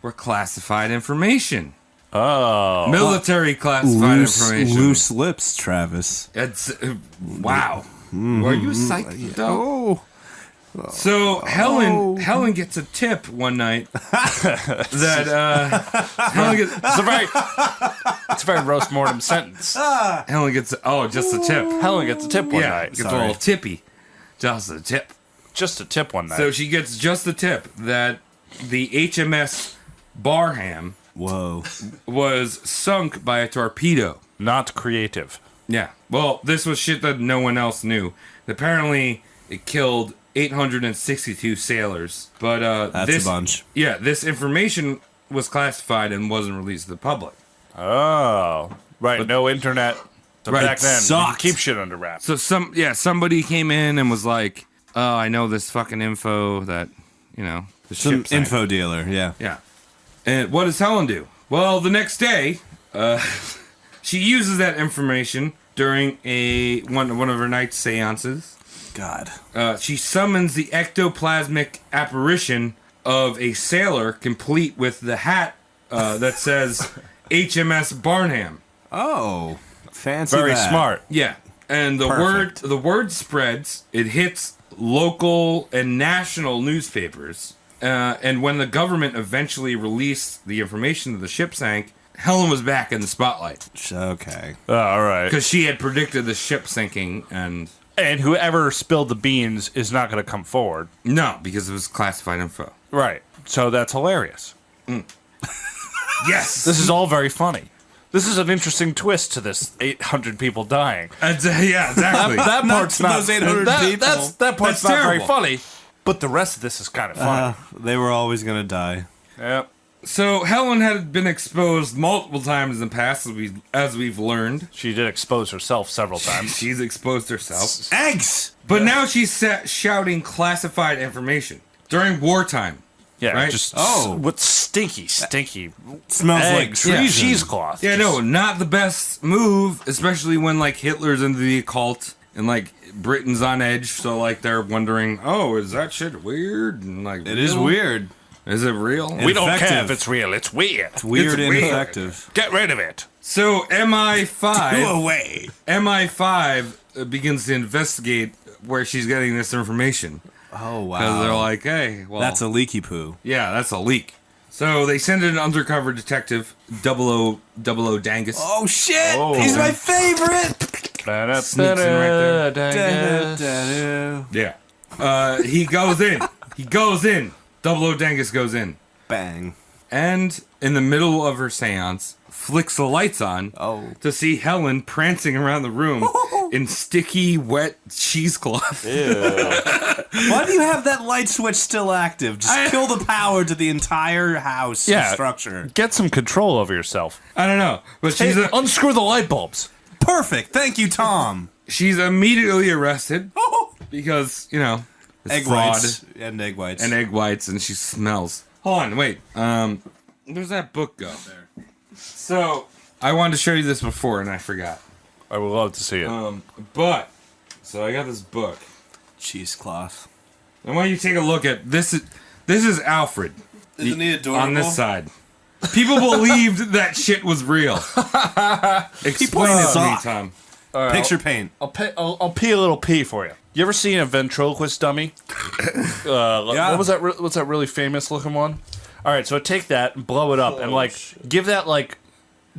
[SPEAKER 9] were classified information.
[SPEAKER 1] Oh.
[SPEAKER 9] Military classified information.
[SPEAKER 7] Loose lips, Travis.
[SPEAKER 9] It's wow. Were you psyched though? So Helen gets a tip one night that Helen gets.
[SPEAKER 1] It's a very roast mortem sentence.
[SPEAKER 9] Helen gets just a tip.
[SPEAKER 1] Helen gets a tip one night.
[SPEAKER 9] Gets a little tippy. Just a tip.
[SPEAKER 1] Just a tip one night.
[SPEAKER 9] So she gets just a tip that the HMS Barham was sunk by a torpedo.
[SPEAKER 1] Not creative.
[SPEAKER 9] Yeah. Well, this was shit that no one else knew. Apparently, it killed 862 sailors. But
[SPEAKER 7] that's a bunch.
[SPEAKER 9] Yeah, this information was classified and wasn't released to the public.
[SPEAKER 1] Oh, right. But, no internet. So
[SPEAKER 9] right,
[SPEAKER 1] back then, you keep shit under wraps.
[SPEAKER 9] So somebody came in and was like, "Oh, I know this fucking info that, you know, the
[SPEAKER 7] some
[SPEAKER 9] ship sank."
[SPEAKER 7] info dealer." Yeah.
[SPEAKER 9] Yeah. And what does Helen do? Well, the next day, she uses that information during one of her night seances.
[SPEAKER 7] God.
[SPEAKER 9] She summons the ectoplasmic apparition of a sailor, complete with the hat that says HMS Barnham.
[SPEAKER 7] Oh, fancy.
[SPEAKER 1] Very smart.
[SPEAKER 9] Yeah, and the word spreads. It hits local and national newspapers. And when the government eventually released the information that the ship sank, Helen was back in the spotlight.
[SPEAKER 7] Okay.
[SPEAKER 1] All right.
[SPEAKER 9] Because she had predicted the ship sinking, and
[SPEAKER 1] whoever spilled the beans is not going to come forward.
[SPEAKER 9] No, because it was classified info.
[SPEAKER 1] Right. So that's hilarious.
[SPEAKER 9] Yes.
[SPEAKER 1] This is all very funny. This is an interesting twist to this 800 people dying.
[SPEAKER 9] Yeah, exactly.
[SPEAKER 1] that part's not
[SPEAKER 7] those 800 people.
[SPEAKER 1] That part's
[SPEAKER 9] That's
[SPEAKER 1] not
[SPEAKER 9] terrible.
[SPEAKER 1] very funny. But the rest of this is kind of funny.
[SPEAKER 7] They were always going to die.
[SPEAKER 1] Yep.
[SPEAKER 9] So Helen had been exposed multiple times in the past, as we've learned.
[SPEAKER 1] She did expose herself several times.
[SPEAKER 9] She's exposed herself.
[SPEAKER 7] Eggs!
[SPEAKER 9] But now she's shouting classified information during wartime.
[SPEAKER 1] Yeah,
[SPEAKER 9] right?
[SPEAKER 1] just with stinky
[SPEAKER 7] Smells like
[SPEAKER 1] eggs,
[SPEAKER 7] treason.
[SPEAKER 1] cheesecloth.
[SPEAKER 9] Yeah, no, not the best move, especially when like Hitler's into the occult and like Britain's on edge, so like they're wondering, oh, is that shit weird? And like
[SPEAKER 7] It is weird.
[SPEAKER 9] Is it real?
[SPEAKER 1] We don't care
[SPEAKER 7] Effective.
[SPEAKER 1] if it's real. It's weird.
[SPEAKER 7] It's weird and
[SPEAKER 9] weird.
[SPEAKER 7] effective.
[SPEAKER 1] Get rid of it.
[SPEAKER 9] So MI5
[SPEAKER 7] away.
[SPEAKER 9] MI5 begins to investigate where she's getting this information.
[SPEAKER 7] Oh,
[SPEAKER 9] Because they're
[SPEAKER 7] wow.
[SPEAKER 9] like, hey, well,
[SPEAKER 7] That's a leaky poo.
[SPEAKER 9] yeah, that's a leak. So they send an undercover detective, 00 Dangus.
[SPEAKER 7] Oh, shit.
[SPEAKER 1] Oh.
[SPEAKER 7] He's my favorite.
[SPEAKER 9] Sneaks in right there. Yeah. He goes in. He goes in. 00 Dangus goes in.
[SPEAKER 7] Bang.
[SPEAKER 9] And in the middle of her seance, flicks the lights on to see Helen prancing around the room in sticky, wet cheesecloth.
[SPEAKER 7] Why do you have that light switch still active? Just kill the power to the entire house
[SPEAKER 1] Yeah.
[SPEAKER 7] structure.
[SPEAKER 1] Get some control over yourself.
[SPEAKER 9] I don't know, but she's
[SPEAKER 1] Unscrew the light bulbs.
[SPEAKER 7] Perfect. Thank you, Tom.
[SPEAKER 9] she's immediately arrested because it's
[SPEAKER 7] Egg
[SPEAKER 9] fraud
[SPEAKER 7] whites. And egg whites.
[SPEAKER 9] and egg whites, and she smells. Hold on, wait. Where's that book go? So I wanted to show you this before, and I forgot.
[SPEAKER 1] I would love to see it.
[SPEAKER 9] But so I got this book.
[SPEAKER 7] Cheesecloth.
[SPEAKER 9] I want you to take a look at this. This is Alfred.
[SPEAKER 7] Isn't he adorable?
[SPEAKER 9] On this side. People believed that shit was real. Explain it to me,
[SPEAKER 7] suck.
[SPEAKER 9] Tom.
[SPEAKER 7] Picture paint.
[SPEAKER 1] I'll pee a little pee for you. You ever seen a ventriloquist dummy?
[SPEAKER 7] Yeah.
[SPEAKER 1] What was that? What's that really famous looking one? All right, so take that and blow it up and like give that like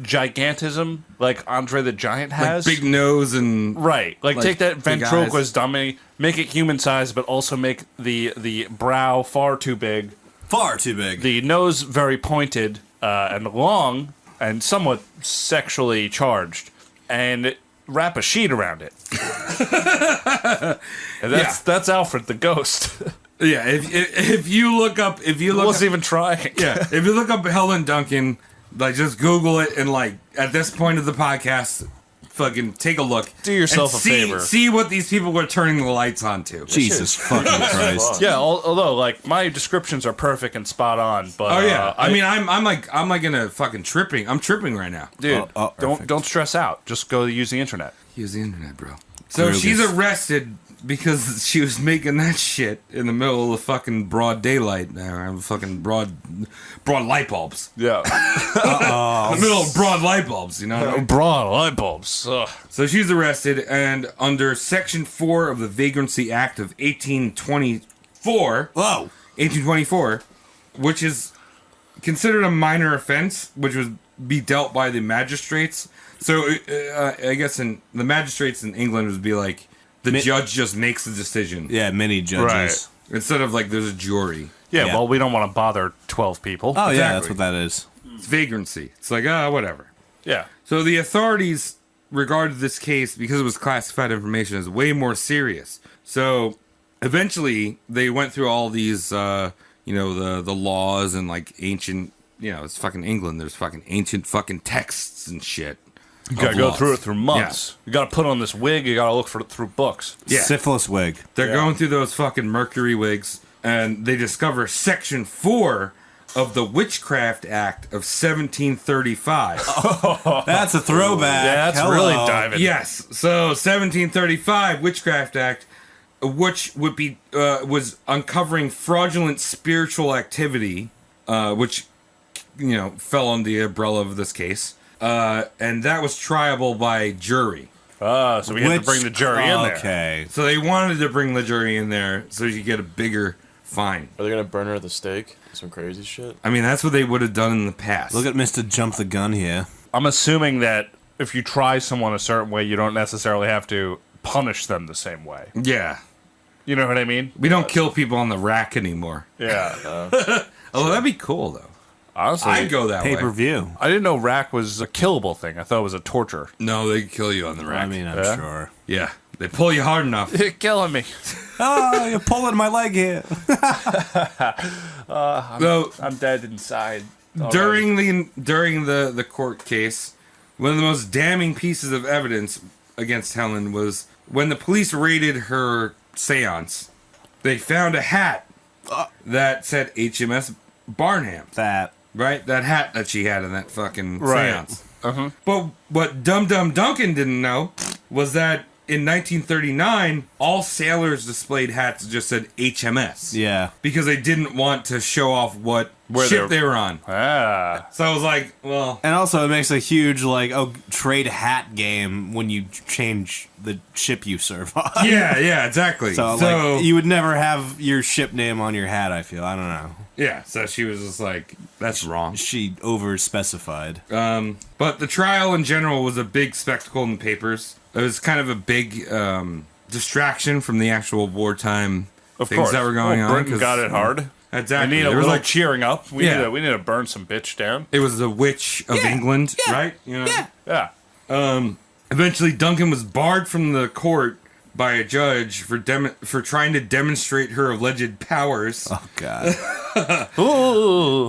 [SPEAKER 1] gigantism like Andre the Giant
[SPEAKER 9] Like
[SPEAKER 1] has.
[SPEAKER 9] big nose and
[SPEAKER 1] Right, like take that
[SPEAKER 9] big
[SPEAKER 1] ventriloquist dummy, make it human size, but also make the brow far too big,
[SPEAKER 7] Far too big.
[SPEAKER 1] the nose very pointed and long and somewhat sexually charged, and wrap a sheet around it. And that's Alfred the ghost.
[SPEAKER 9] yeah. If you look up,
[SPEAKER 1] Wasn't even trying.
[SPEAKER 9] yeah, if you look up Helen Duncan, like just Google it and like at this point of the podcast, fucking take a look.
[SPEAKER 1] Do yourself
[SPEAKER 9] and
[SPEAKER 1] a favor.
[SPEAKER 9] See what these people were turning the lights on to.
[SPEAKER 7] Jesus fucking Christ.
[SPEAKER 1] Yeah, although like my descriptions are perfect and spot on, but
[SPEAKER 9] Oh yeah, I mean I'm like gonna fucking tripping. I'm tripping right now.
[SPEAKER 1] dude,
[SPEAKER 7] perfect.
[SPEAKER 1] don't stress out. Just go use the internet.
[SPEAKER 9] Use the internet, bro. So
[SPEAKER 7] Grogus.
[SPEAKER 9] she's arrested because she was making that shit in the middle of the fucking broad daylight. Fucking broad light bulbs.
[SPEAKER 1] Yeah,
[SPEAKER 9] In the middle of broad light bulbs, you know?
[SPEAKER 1] broad light bulbs. Ugh.
[SPEAKER 9] So she's arrested, and under Section 4 of the Vagrancy Act of 1824,
[SPEAKER 7] Whoa.
[SPEAKER 9] 1824, which is considered a minor offense, which would be dealt by the magistrates. So I guess the magistrates in England would be like, the judge just makes the decision.
[SPEAKER 7] Yeah, many judges.
[SPEAKER 1] Right.
[SPEAKER 9] Instead of like there's a jury.
[SPEAKER 1] Yeah,
[SPEAKER 7] Yeah.
[SPEAKER 1] well, we don't want to bother 12 people.
[SPEAKER 7] Oh, yeah,
[SPEAKER 9] Exactly.
[SPEAKER 7] that's what that is.
[SPEAKER 9] It's vagrancy. It's like, whatever.
[SPEAKER 1] Yeah.
[SPEAKER 9] So the authorities regarded this case, because it was classified information, as way more serious. So eventually they went through all these, the laws and like ancient, it's fucking England. There's fucking ancient fucking texts and shit.
[SPEAKER 1] You gotta
[SPEAKER 9] of
[SPEAKER 1] go
[SPEAKER 9] laws.
[SPEAKER 1] through it through months. You gotta put on this wig. You gotta look for it through books.
[SPEAKER 9] Yeah.
[SPEAKER 7] Syphilis wig.
[SPEAKER 9] They're going through those fucking mercury wigs, and they discover Section 4 of the Witchcraft Act of 1735.
[SPEAKER 7] That's a throwback.
[SPEAKER 1] Yeah, that's
[SPEAKER 7] Hello.
[SPEAKER 1] really diving.
[SPEAKER 9] Yes. So 1735 Witchcraft Act, which would be was uncovering fraudulent spiritual activity, which fell under the umbrella of this case, and that was triable by jury.
[SPEAKER 1] So we had to bring the jury in there.
[SPEAKER 7] Okay.
[SPEAKER 9] So they wanted to bring the jury in there so you get a bigger fine.
[SPEAKER 8] Are they gonna burn her at the stake? Some crazy shit.
[SPEAKER 9] I mean, that's what they would have done in the past.
[SPEAKER 7] Look at Mr. Jump the Gun here.
[SPEAKER 1] I'm assuming that if you try someone a certain way, you don't necessarily have to punish them the same way.
[SPEAKER 9] Yeah.
[SPEAKER 1] You know what I mean?
[SPEAKER 9] We don't kill people on the rack anymore.
[SPEAKER 1] Yeah.
[SPEAKER 9] Oh, that'd be cool, though.
[SPEAKER 1] Honestly,
[SPEAKER 9] I'd go that way.
[SPEAKER 7] Pay-per-view.
[SPEAKER 1] I didn't know rack was a killable thing. I thought it was a torture.
[SPEAKER 9] No, they kill you on the rack.
[SPEAKER 7] I mean, I'm
[SPEAKER 1] Yeah?
[SPEAKER 7] sure.
[SPEAKER 9] yeah. They pull you hard enough.
[SPEAKER 1] You're killing me.
[SPEAKER 7] Oh, you're pulling my leg here.
[SPEAKER 9] So,
[SPEAKER 1] I'm dead inside.
[SPEAKER 9] during the court case, one of the most damning pieces of evidence against Helen was when the police raided her seance. They found a hat that said HMS Barnham.
[SPEAKER 7] That.
[SPEAKER 9] Right? That hat that she had in that fucking
[SPEAKER 1] Right.
[SPEAKER 9] seance. But what Dum Dum Duncan didn't know was that in 1939, all sailors displayed hats that just said HMS.
[SPEAKER 7] Yeah.
[SPEAKER 9] Because they didn't want to show off what ship they were on.
[SPEAKER 1] Ah.
[SPEAKER 9] So I was like, well...
[SPEAKER 7] And also, it makes a huge, trade hat game when you change the ship you serve on.
[SPEAKER 9] Yeah, exactly.
[SPEAKER 7] So, you would never have your ship name on your hat, I feel. I don't know.
[SPEAKER 9] Yeah, so she was just like, that's wrong.
[SPEAKER 7] She over-specified.
[SPEAKER 9] But the trial in general was a big spectacle in the papers. It was kind of a big distraction from the actual wartime things that were going on.
[SPEAKER 1] Britain got it hard.
[SPEAKER 9] Exactly.
[SPEAKER 1] We need a
[SPEAKER 9] There was
[SPEAKER 1] little cheering up. We
[SPEAKER 9] Yeah.
[SPEAKER 1] need to burn some bitch down.
[SPEAKER 9] It was the witch of England, right? You know?
[SPEAKER 1] Yeah.
[SPEAKER 9] Eventually, Duncan was barred from the court by a judge for trying to demonstrate her alleged powers
[SPEAKER 7] Oh, God.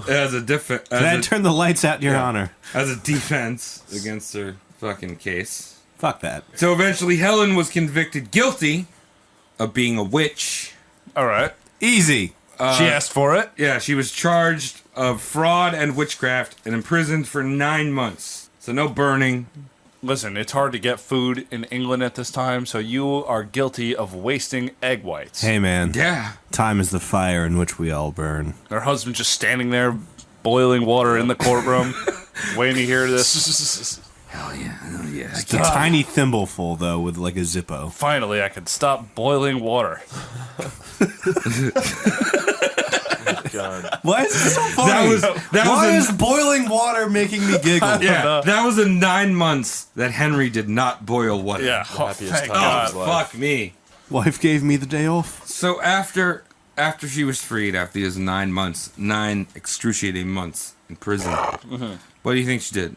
[SPEAKER 9] as a defense.
[SPEAKER 7] Can I turn the lights out, Your Honor?
[SPEAKER 9] As a defense against her fucking case.
[SPEAKER 7] Fuck that.
[SPEAKER 9] So eventually, Helen was convicted guilty of being a witch.
[SPEAKER 1] All right.
[SPEAKER 7] Easy.
[SPEAKER 1] She asked for it.
[SPEAKER 9] Yeah, she was charged of fraud and witchcraft and imprisoned for 9 months. So no burning.
[SPEAKER 1] Listen, it's hard to get food in England at this time, so you are guilty of wasting egg whites.
[SPEAKER 7] Hey, man.
[SPEAKER 9] Yeah.
[SPEAKER 7] Time is the fire in which we all burn.
[SPEAKER 1] Her husband just standing there, boiling water in the courtroom, waiting to hear this.
[SPEAKER 9] Hell yeah. Oh, yeah.
[SPEAKER 7] It's a tiny thimbleful, though, with a Zippo.
[SPEAKER 1] Finally, I could stop boiling water.
[SPEAKER 8] God.
[SPEAKER 7] Why is it so funny?
[SPEAKER 9] Why
[SPEAKER 7] is boiling water making me giggle?
[SPEAKER 9] Yeah, that was in 9 months that Henry did not boil water.
[SPEAKER 1] Yeah. Oh,
[SPEAKER 8] happiest
[SPEAKER 1] thank
[SPEAKER 8] time.
[SPEAKER 9] Oh,
[SPEAKER 1] God.
[SPEAKER 8] His life.
[SPEAKER 9] fuck me.
[SPEAKER 7] Wife gave me the day off.
[SPEAKER 9] So after she was freed, after these 9 months, 9 excruciating months in prison, what do you think she did?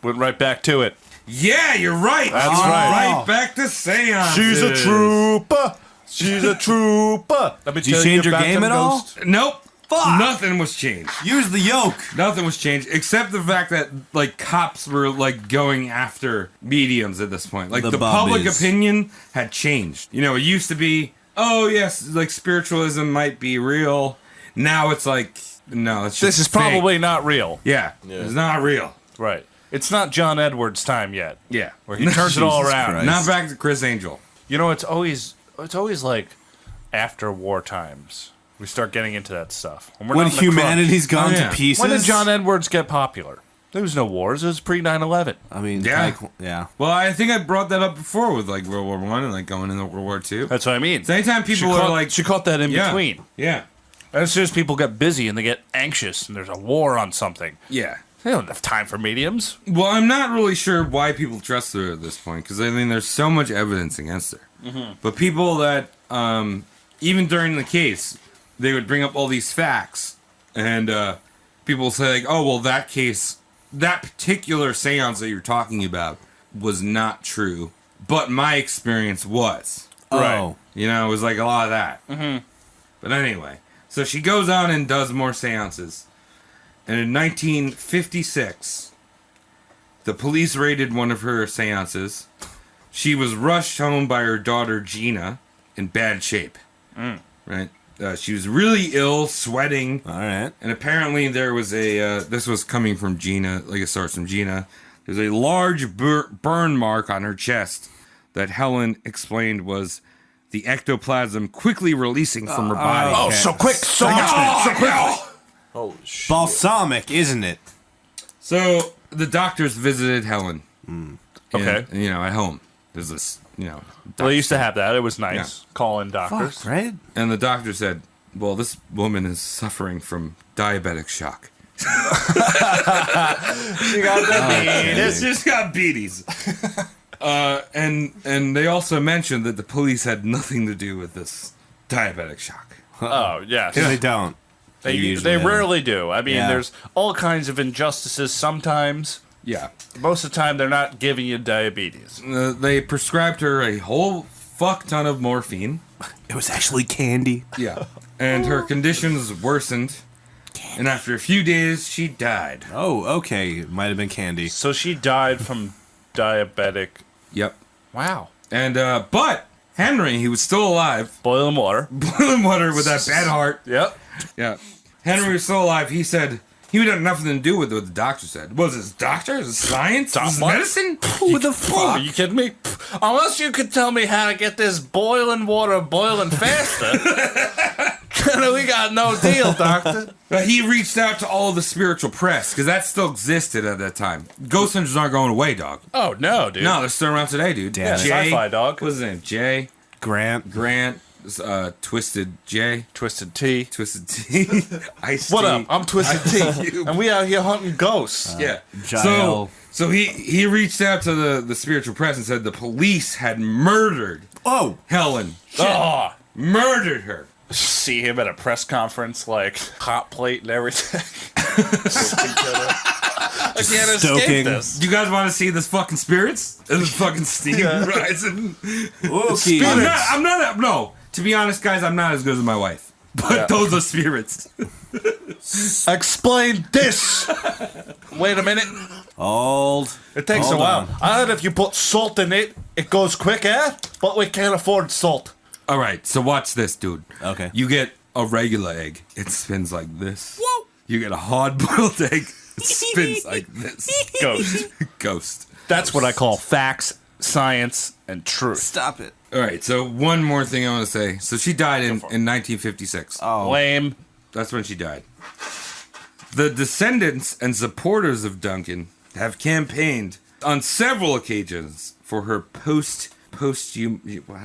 [SPEAKER 1] Went right back to it.
[SPEAKER 9] Yeah, you're right.
[SPEAKER 1] That's right.
[SPEAKER 9] Right back to seances.
[SPEAKER 1] She's a trooper. She's a trooper. Let me
[SPEAKER 7] Did you
[SPEAKER 1] tell
[SPEAKER 7] change your
[SPEAKER 1] about
[SPEAKER 7] game
[SPEAKER 1] them
[SPEAKER 7] at all?
[SPEAKER 1] ghosts.
[SPEAKER 9] Nope.
[SPEAKER 7] Fuck.
[SPEAKER 9] Nothing was changed.
[SPEAKER 7] Use the yoke.
[SPEAKER 9] Nothing was changed except the fact that cops were going after mediums at this point.
[SPEAKER 7] The
[SPEAKER 9] The public
[SPEAKER 7] bubbies.
[SPEAKER 9] opinion had changed. You know, it used to be, oh yes, spiritualism might be real. Now it's no, it's just
[SPEAKER 1] This is
[SPEAKER 9] fake.
[SPEAKER 1] probably not real.
[SPEAKER 9] Yeah, it's not real.
[SPEAKER 1] Right. It's not John Edwards' time yet.
[SPEAKER 9] Yeah,
[SPEAKER 1] Where he turns it all
[SPEAKER 7] Jesus
[SPEAKER 1] around.
[SPEAKER 7] Christ.
[SPEAKER 9] not back to Chris Angel.
[SPEAKER 1] You know, it's always like after war times. We start getting into that stuff. When we're
[SPEAKER 7] When
[SPEAKER 1] not in the crunch.
[SPEAKER 7] humanity's gone
[SPEAKER 9] Oh, yeah.
[SPEAKER 7] to pieces.
[SPEAKER 1] When did John Edwards get popular? There was no wars. It was pre 9/11.
[SPEAKER 7] I mean,
[SPEAKER 9] Yeah.
[SPEAKER 7] yeah.
[SPEAKER 9] Well, I think I brought that up before with World War I and going into World War II.
[SPEAKER 1] That's what I mean.
[SPEAKER 9] So anytime people are
[SPEAKER 1] she caught that in
[SPEAKER 9] yeah,
[SPEAKER 1] between.
[SPEAKER 9] yeah,
[SPEAKER 1] As soon as people get busy and they get anxious and there's a war on something,
[SPEAKER 9] yeah.
[SPEAKER 1] they don't have time for mediums.
[SPEAKER 9] Well, I'm not really sure why people trust her at this point because I mean, there's so much evidence against her. But people that, even during the case, they would bring up all these facts, and people say oh, well, that particular seance that you're talking about was not true, but my experience was.
[SPEAKER 7] Oh.
[SPEAKER 9] You know, it was a lot of that. But anyway, so she goes on and does more seances. And in 1956, the police raided one of her seances. She was rushed home by her daughter Gina in bad shape. Right? She was really ill, sweating.
[SPEAKER 7] All right.
[SPEAKER 9] And apparently there was this was coming from Gina, a source from Gina. There's a large burn mark on her chest that Helen explained was the ectoplasm quickly releasing from her body.
[SPEAKER 1] Oh, so quick, so much, so quick.
[SPEAKER 8] Holy shit.
[SPEAKER 7] Balsamic, isn't it?
[SPEAKER 9] So the doctors visited Helen.
[SPEAKER 1] Okay.
[SPEAKER 9] And, at home. There's this,
[SPEAKER 1] Well, they used to have that. It was nice. Call in doctors.
[SPEAKER 7] Fuck, right?
[SPEAKER 9] And the doctor said, well, this woman is suffering from diabetic shock.
[SPEAKER 1] She got
[SPEAKER 9] It's just got beaties. And they also mentioned that the police had nothing to do with this diabetic shock.
[SPEAKER 1] Oh, yes.
[SPEAKER 7] They don't.
[SPEAKER 1] They
[SPEAKER 7] usually
[SPEAKER 1] rarely do. I mean,
[SPEAKER 7] Yeah.
[SPEAKER 1] there's all kinds of injustices sometimes.
[SPEAKER 9] Yeah.
[SPEAKER 1] Most of the time, they're not giving you diabetes.
[SPEAKER 9] They prescribed her a whole fuck ton of morphine.
[SPEAKER 7] It was actually candy.
[SPEAKER 9] Yeah. And her conditions worsened. And after a few days, she died.
[SPEAKER 7] Oh, okay. Might have been candy.
[SPEAKER 1] So she died from diabetic.
[SPEAKER 9] Yep.
[SPEAKER 1] Wow.
[SPEAKER 9] And, but Henry, he was still alive.
[SPEAKER 1] Boiling water.
[SPEAKER 9] Boiling water with that bad heart.
[SPEAKER 1] Yep.
[SPEAKER 9] Yeah. Henry was still alive. He said He would have nothing to do with what the doctor said. Was this doctor? Is it science? Is it
[SPEAKER 1] what?
[SPEAKER 9] medicine?
[SPEAKER 7] Who the fuck?
[SPEAKER 1] Are you kidding me? Unless you could tell me how to get this boiling water boiling faster. We got no deal, doctor.
[SPEAKER 9] But he reached out to all the spiritual press because that still existed at that time. Ghost hunters aren't going away, dog.
[SPEAKER 1] Oh, no, dude.
[SPEAKER 9] No, they're still around today, dude.
[SPEAKER 7] Yeah,
[SPEAKER 1] sci-fi, dog.
[SPEAKER 9] What's his name? Jay
[SPEAKER 7] Grant.
[SPEAKER 9] Twisted J.
[SPEAKER 1] Twisted T.
[SPEAKER 9] Twisted T. Ice
[SPEAKER 1] What
[SPEAKER 9] T.
[SPEAKER 1] up? I'm Twisted T. And we out here hunting ghosts.
[SPEAKER 9] Yeah.
[SPEAKER 7] Jael.
[SPEAKER 9] So he reached out to the spiritual press and said the police had murdered Helen.
[SPEAKER 1] Oh,
[SPEAKER 9] Murdered her.
[SPEAKER 1] see him at a press conference, like hot plate and everything. I can't escape
[SPEAKER 7] stoking.
[SPEAKER 1] this.
[SPEAKER 9] Do you guys want to see this fucking spirits? This fucking steam rising.
[SPEAKER 7] Okay.
[SPEAKER 9] No. To be honest, guys, I'm not as good as my wife. But those are spirits.
[SPEAKER 1] Explain this. Wait a minute.
[SPEAKER 7] It
[SPEAKER 1] takes a while. I heard if you put salt in it, it goes quicker, but we can't afford salt.
[SPEAKER 9] All right, so watch this, dude.
[SPEAKER 7] Okay.
[SPEAKER 9] You get a regular egg. It spins like this. Whoa. You get a hard-boiled egg. It spins like this. Ghost.
[SPEAKER 1] That's what I call facts, science, and truth.
[SPEAKER 7] Stop it.
[SPEAKER 9] All right, so one more thing I want to say. So she died in 1956.
[SPEAKER 7] Oh.
[SPEAKER 1] Lame.
[SPEAKER 9] That's when she died. The descendants and supporters of Duncan have campaigned on several occasions for her how do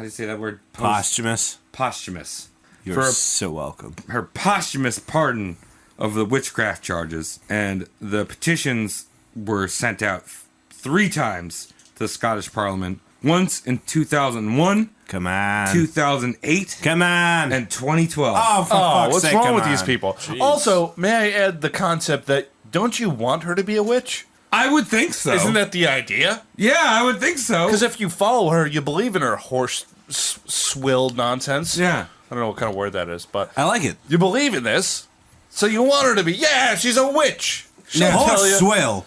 [SPEAKER 9] you say that word?
[SPEAKER 7] Posthumous.
[SPEAKER 9] Posthumous.
[SPEAKER 7] You're so welcome.
[SPEAKER 9] Her posthumous pardon of the witchcraft charges, and the petitions were sent out 3 times to the Scottish Parliament. Once in 2001,
[SPEAKER 7] Come on.
[SPEAKER 9] 2008,
[SPEAKER 7] Come on.
[SPEAKER 9] and 2012.
[SPEAKER 7] Oh, for fuck's
[SPEAKER 1] What's
[SPEAKER 7] sake,
[SPEAKER 1] wrong
[SPEAKER 7] come
[SPEAKER 1] with
[SPEAKER 7] on.
[SPEAKER 1] these people? Also, may I add the concept that don't you want her to be a witch?
[SPEAKER 9] I would think so.
[SPEAKER 1] Isn't that the idea?
[SPEAKER 9] Yeah, I would think so.
[SPEAKER 1] Because if you follow her, you believe in her horse swilled nonsense.
[SPEAKER 9] Yeah.
[SPEAKER 1] I don't know what kind of word that is, but
[SPEAKER 7] I like it.
[SPEAKER 1] you believe in this, so you want her to be. Yeah, she's a witch. She'll tell
[SPEAKER 7] Horse
[SPEAKER 1] you.
[SPEAKER 7] swill.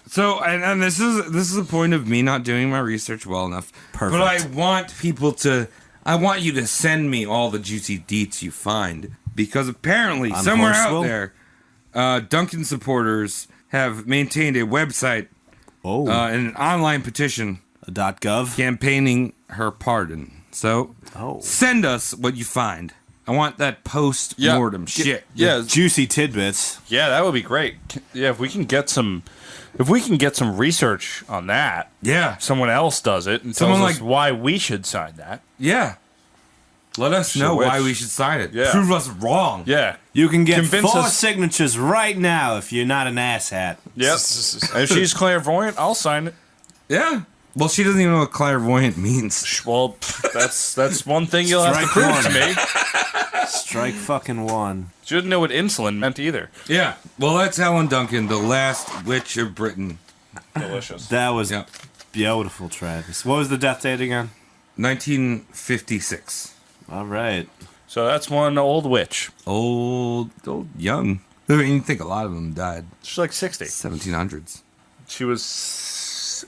[SPEAKER 9] So, and this is the point of me not doing my research well enough.
[SPEAKER 7] Perfect.
[SPEAKER 9] But I want people to. I want you to send me all the juicy deets you find, because apparently
[SPEAKER 7] On
[SPEAKER 9] somewhere out
[SPEAKER 7] Horsewell?
[SPEAKER 9] there, Duncan supporters have maintained a website
[SPEAKER 7] Oh.
[SPEAKER 9] and an online petition
[SPEAKER 7] .gov.
[SPEAKER 9] campaigning her pardon. So send us what you find. I want that post-mortem shit.
[SPEAKER 1] Yeah,
[SPEAKER 7] Juicy tidbits.
[SPEAKER 1] yeah, that would be great. Yeah, if we can get some research on that,
[SPEAKER 9] Yeah.
[SPEAKER 1] someone else does it and
[SPEAKER 9] Someone
[SPEAKER 1] tells us
[SPEAKER 9] like-
[SPEAKER 1] why we should sign that.
[SPEAKER 9] Yeah. Let us know
[SPEAKER 1] witch.
[SPEAKER 9] why we should sign it.
[SPEAKER 1] Yeah.
[SPEAKER 9] Prove us wrong.
[SPEAKER 1] Yeah,
[SPEAKER 7] You can get
[SPEAKER 1] Convince
[SPEAKER 7] 4
[SPEAKER 1] us-
[SPEAKER 7] signatures right now if you're not an asshat.
[SPEAKER 1] yep. If she's clairvoyant, I'll sign it.
[SPEAKER 9] Yeah. Well, she doesn't even know what clairvoyant means.
[SPEAKER 1] Well, that's one thing you'll have to
[SPEAKER 7] Strike
[SPEAKER 1] prove to
[SPEAKER 7] one.
[SPEAKER 1] me.
[SPEAKER 7] Strike fucking one.
[SPEAKER 1] She didn't know what insulin meant either.
[SPEAKER 9] Yeah. Well, that's Helen Duncan, the last witch of Britain.
[SPEAKER 1] Delicious.
[SPEAKER 7] That was
[SPEAKER 9] Yeah.
[SPEAKER 7] beautiful, Travis. What was the death date again?
[SPEAKER 9] 1956.
[SPEAKER 7] All right.
[SPEAKER 1] So that's one old witch.
[SPEAKER 9] Old, young. I mean, you think a lot of them died.
[SPEAKER 1] She's like 60.
[SPEAKER 9] 1700s.
[SPEAKER 1] She was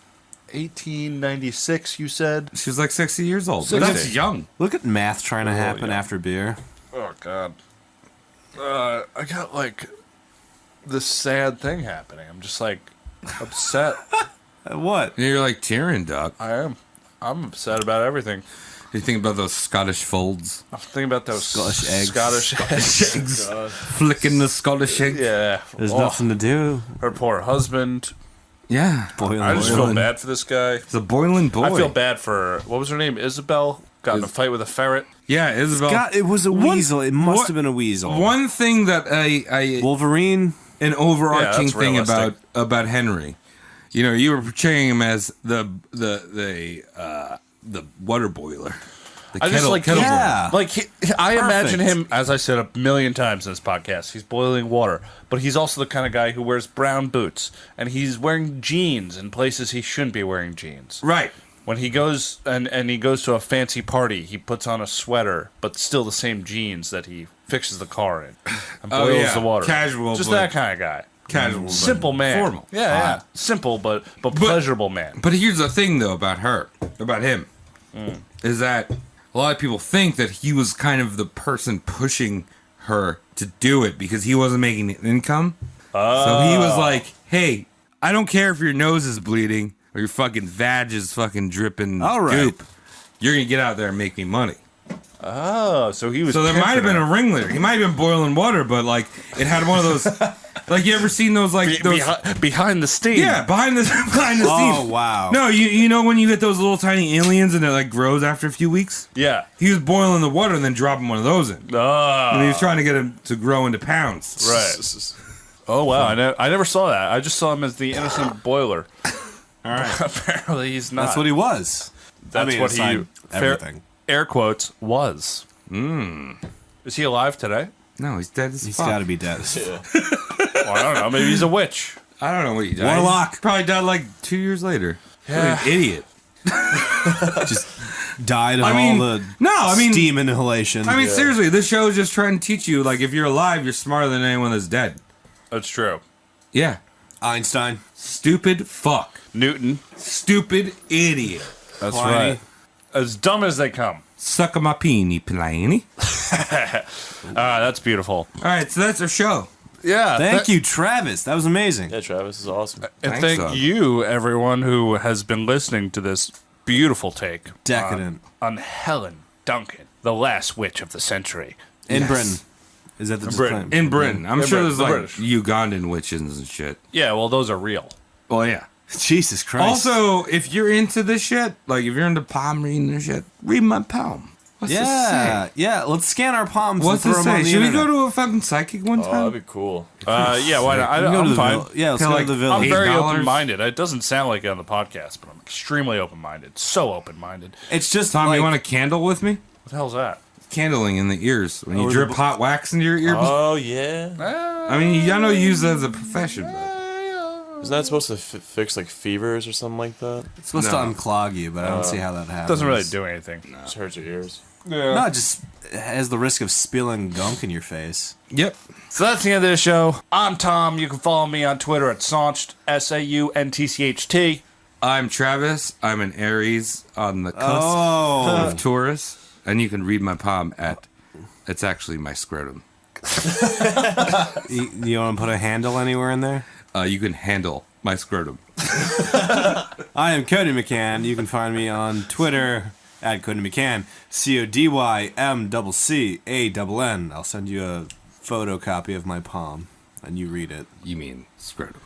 [SPEAKER 1] 1896, you said?
[SPEAKER 9] She was like 60 years old.
[SPEAKER 1] 60.
[SPEAKER 9] That's young.
[SPEAKER 7] Look at math trying to happen
[SPEAKER 1] yeah.
[SPEAKER 7] after beer.
[SPEAKER 1] Oh, God. I got, like, this sad thing happening. I'm just, like, upset.
[SPEAKER 7] What?
[SPEAKER 9] And you're like tearing, Doc.
[SPEAKER 1] I am. I'm upset about everything.
[SPEAKER 9] You think about those Scottish folds?
[SPEAKER 1] I'm thinking about those
[SPEAKER 7] Scottish eggs.
[SPEAKER 1] Scottish eggs.
[SPEAKER 9] Flicking the Scottish egg.
[SPEAKER 1] Yeah.
[SPEAKER 7] There's
[SPEAKER 1] Oh,
[SPEAKER 7] nothing to do.
[SPEAKER 1] her poor husband.
[SPEAKER 9] Yeah.
[SPEAKER 7] Boiling
[SPEAKER 1] I just feel
[SPEAKER 7] oil.
[SPEAKER 1] bad for this guy.
[SPEAKER 9] It's a boiling boy.
[SPEAKER 1] I feel bad for, what was her name? Isabel? Got in a fight with a ferret.
[SPEAKER 9] Yeah, Isabel.
[SPEAKER 7] God, it was a weasel. It must have been a weasel.
[SPEAKER 9] One thing that I
[SPEAKER 7] Wolverine.
[SPEAKER 9] an overarching
[SPEAKER 1] that's
[SPEAKER 9] thing
[SPEAKER 1] realistic.
[SPEAKER 9] about Henry. You know, you were portraying him as the water boiler. The
[SPEAKER 1] I just like,
[SPEAKER 9] kettle
[SPEAKER 7] yeah.
[SPEAKER 1] like I imagine
[SPEAKER 7] Perfect.
[SPEAKER 1] him, as I said a million times in this podcast, he's boiling water, but he's also the kind of guy who wears brown boots, and he's wearing jeans in places he shouldn't be wearing jeans.
[SPEAKER 9] boiler. Right.
[SPEAKER 1] When he goes and he goes to a fancy party, he puts on a sweater, but still the same jeans that he fixes the car in and
[SPEAKER 9] Oh,
[SPEAKER 1] boils
[SPEAKER 9] yeah.
[SPEAKER 1] the water.
[SPEAKER 9] Casual,
[SPEAKER 1] just
[SPEAKER 9] but-
[SPEAKER 1] that kind of guy.
[SPEAKER 9] Casual, but
[SPEAKER 1] Simple man.
[SPEAKER 9] formal.
[SPEAKER 1] Yeah. Simple, but pleasurable man.
[SPEAKER 9] But here's the thing, though, about him, is that a lot of people think that he was kind of the person pushing her to do it because he wasn't making an income. So he was like, hey, I don't care if your nose is bleeding or your fucking vag is fucking dripping
[SPEAKER 7] All right.
[SPEAKER 9] goop. You're going to get out there and make me money.
[SPEAKER 1] Oh, so he was.
[SPEAKER 9] So there might have been
[SPEAKER 1] pimping
[SPEAKER 9] a ringleader. He might have been boiling water, but like it had one of those. Like you ever seen those like
[SPEAKER 1] it.
[SPEAKER 9] those?
[SPEAKER 1] Behind the steam.
[SPEAKER 9] Yeah, behind the scenes.
[SPEAKER 7] Oh, wow.
[SPEAKER 9] No, you know when you get those little tiny aliens and it like grows after a few weeks?
[SPEAKER 1] Yeah.
[SPEAKER 9] He was boiling the water and then dropping one of those in.
[SPEAKER 1] Oh.
[SPEAKER 9] And he was trying to get him to grow into pounds.
[SPEAKER 1] Right. Oh wow! I never saw that. I just saw him as the innocent boiler.
[SPEAKER 7] All right.
[SPEAKER 1] Apparently, he's not.
[SPEAKER 7] That's what he was.
[SPEAKER 1] That's what he.
[SPEAKER 7] aside everything.
[SPEAKER 1] Air quotes was. Is he alive today?
[SPEAKER 9] No, he's dead as
[SPEAKER 7] He's
[SPEAKER 9] fuck.
[SPEAKER 7] got to be dead.
[SPEAKER 1] Well, I don't know. Maybe he's a witch.
[SPEAKER 9] I don't know what he died.
[SPEAKER 7] Warlock.
[SPEAKER 9] Probably died like 2 years later.
[SPEAKER 1] Yeah.
[SPEAKER 9] What an idiot.
[SPEAKER 7] Just died of
[SPEAKER 9] I mean,
[SPEAKER 7] all the
[SPEAKER 9] no,
[SPEAKER 7] steam inhalation.
[SPEAKER 9] I mean, seriously, this show is just trying to teach you, like, if you're alive, you're smarter than anyone that's dead.
[SPEAKER 1] That's true.
[SPEAKER 9] Yeah.
[SPEAKER 7] Einstein.
[SPEAKER 9] Stupid fuck.
[SPEAKER 1] Newton.
[SPEAKER 9] Stupid idiot.
[SPEAKER 1] That's
[SPEAKER 7] Pliny.
[SPEAKER 1] right. As dumb as they come.
[SPEAKER 9] Suck a my peenie, Pliny.
[SPEAKER 1] That's beautiful.
[SPEAKER 9] All right, so that's our show.
[SPEAKER 1] Yeah.
[SPEAKER 7] Thank you, Travis. That was amazing.
[SPEAKER 8] Yeah, Travis is awesome.
[SPEAKER 1] And
[SPEAKER 9] Thanks,
[SPEAKER 1] thank
[SPEAKER 9] son.
[SPEAKER 1] you, everyone who has been listening to this beautiful take
[SPEAKER 7] Decadent.
[SPEAKER 1] on Helen Duncan, the last witch of the century.
[SPEAKER 7] In
[SPEAKER 9] Yes.
[SPEAKER 7] Britain. Is that the
[SPEAKER 1] Britain.
[SPEAKER 7] disclaimer?
[SPEAKER 9] In Britain. I'm
[SPEAKER 1] In
[SPEAKER 9] sure
[SPEAKER 1] Britain,
[SPEAKER 9] there's
[SPEAKER 1] the
[SPEAKER 9] like
[SPEAKER 1] British.
[SPEAKER 9] Ugandan witches and shit.
[SPEAKER 1] Yeah, well, those are real.
[SPEAKER 9] Well, yeah.
[SPEAKER 7] Jesus Christ.
[SPEAKER 9] Also, if you're into this shit, like if you're into palm reading and shit, read my palm. What's it say?
[SPEAKER 7] Yeah. Let's scan our palms
[SPEAKER 9] What's
[SPEAKER 7] and
[SPEAKER 9] it
[SPEAKER 7] throw them on
[SPEAKER 9] say?
[SPEAKER 7] the
[SPEAKER 9] Should we
[SPEAKER 7] internet.
[SPEAKER 9] go to a fucking psychic one
[SPEAKER 8] Oh,
[SPEAKER 9] time?
[SPEAKER 8] that'd be cool.
[SPEAKER 1] Yeah, why not?
[SPEAKER 7] We can go to
[SPEAKER 1] I'm
[SPEAKER 7] the
[SPEAKER 1] fine.
[SPEAKER 7] village. Yeah, let's
[SPEAKER 9] Kinda
[SPEAKER 7] go
[SPEAKER 9] like
[SPEAKER 7] to the
[SPEAKER 1] I'm
[SPEAKER 7] village.
[SPEAKER 1] very
[SPEAKER 9] $8?
[SPEAKER 1] open-minded. It doesn't sound like it on the podcast, but I'm extremely open-minded. So open-minded.
[SPEAKER 7] It's just
[SPEAKER 9] Tom,
[SPEAKER 7] like,
[SPEAKER 9] you want a candle with me?
[SPEAKER 1] What the hell's that?
[SPEAKER 9] Candling in the ears. When you
[SPEAKER 7] Or the
[SPEAKER 9] drip
[SPEAKER 7] bu-
[SPEAKER 9] hot wax into your ear.
[SPEAKER 8] Oh, yeah.
[SPEAKER 9] I mean, I know you use it as a profession, but
[SPEAKER 8] Isn't that supposed to fix, like, fevers or something like that?
[SPEAKER 7] it's supposed
[SPEAKER 9] No.
[SPEAKER 7] to unclog you, but I don't see how that happens.
[SPEAKER 1] Doesn't really do anything.
[SPEAKER 8] Just hurts your ears.
[SPEAKER 7] No, it just has the risk of spilling gunk in your face.
[SPEAKER 9] yep.
[SPEAKER 1] So that's the end of the show. I'm Tom. You can follow me on Twitter at Sauntcht, SAUNTCHT.
[SPEAKER 9] I'm Travis. I'm an Aries on the cusp
[SPEAKER 7] Oh.
[SPEAKER 9] of Taurus. And you can read my palm at, it's actually my scrotum.
[SPEAKER 7] You want to put a handle anywhere in there?
[SPEAKER 9] You can handle my scrotum.
[SPEAKER 7] I am Cody McCann. You can find me on Twitter at Cody McCann. CODYMCCANN. I'll send you a photocopy of my palm, and you read it.
[SPEAKER 9] You mean scrotum.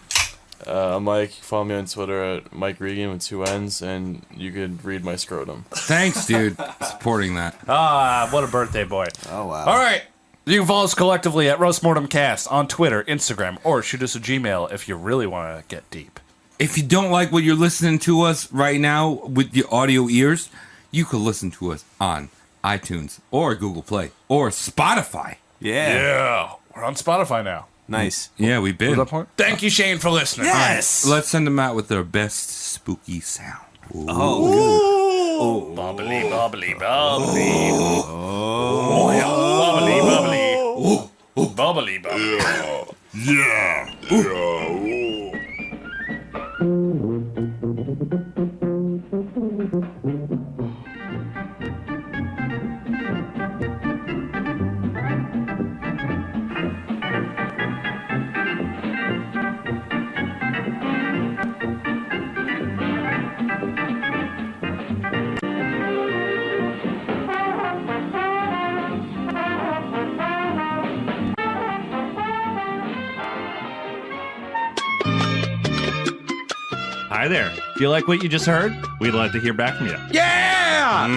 [SPEAKER 8] I'm Mike. Follow me on Twitter at Mike Regan with 2 N's, and you could read my scrotum.
[SPEAKER 9] Thanks, dude, supporting that.
[SPEAKER 1] Ah, what a birthday boy.
[SPEAKER 7] Oh, wow.
[SPEAKER 1] All right. You can follow us collectively at RoastMortemCast on Twitter, Instagram, or shoot us a Gmail if you really want to get deep.
[SPEAKER 9] If you don't like what you're listening to us right now with your audio ears, you could listen to us on iTunes or Google Play or Spotify.
[SPEAKER 7] Yeah.
[SPEAKER 1] Yeah. We're on Spotify now.
[SPEAKER 7] Nice.
[SPEAKER 9] Yeah, we've been.
[SPEAKER 1] Thank you, Shane, for listening.
[SPEAKER 7] Yes!
[SPEAKER 9] Let's send them out with their best spooky sound.
[SPEAKER 7] Oh,
[SPEAKER 1] Bubbly, bubbly, bubbly. Oh, yeah. Bubbly, bubbly. Bubbly, bubbly.
[SPEAKER 2] Hi there. Do you like what you just heard? We'd love to hear back from you.
[SPEAKER 9] Yeah!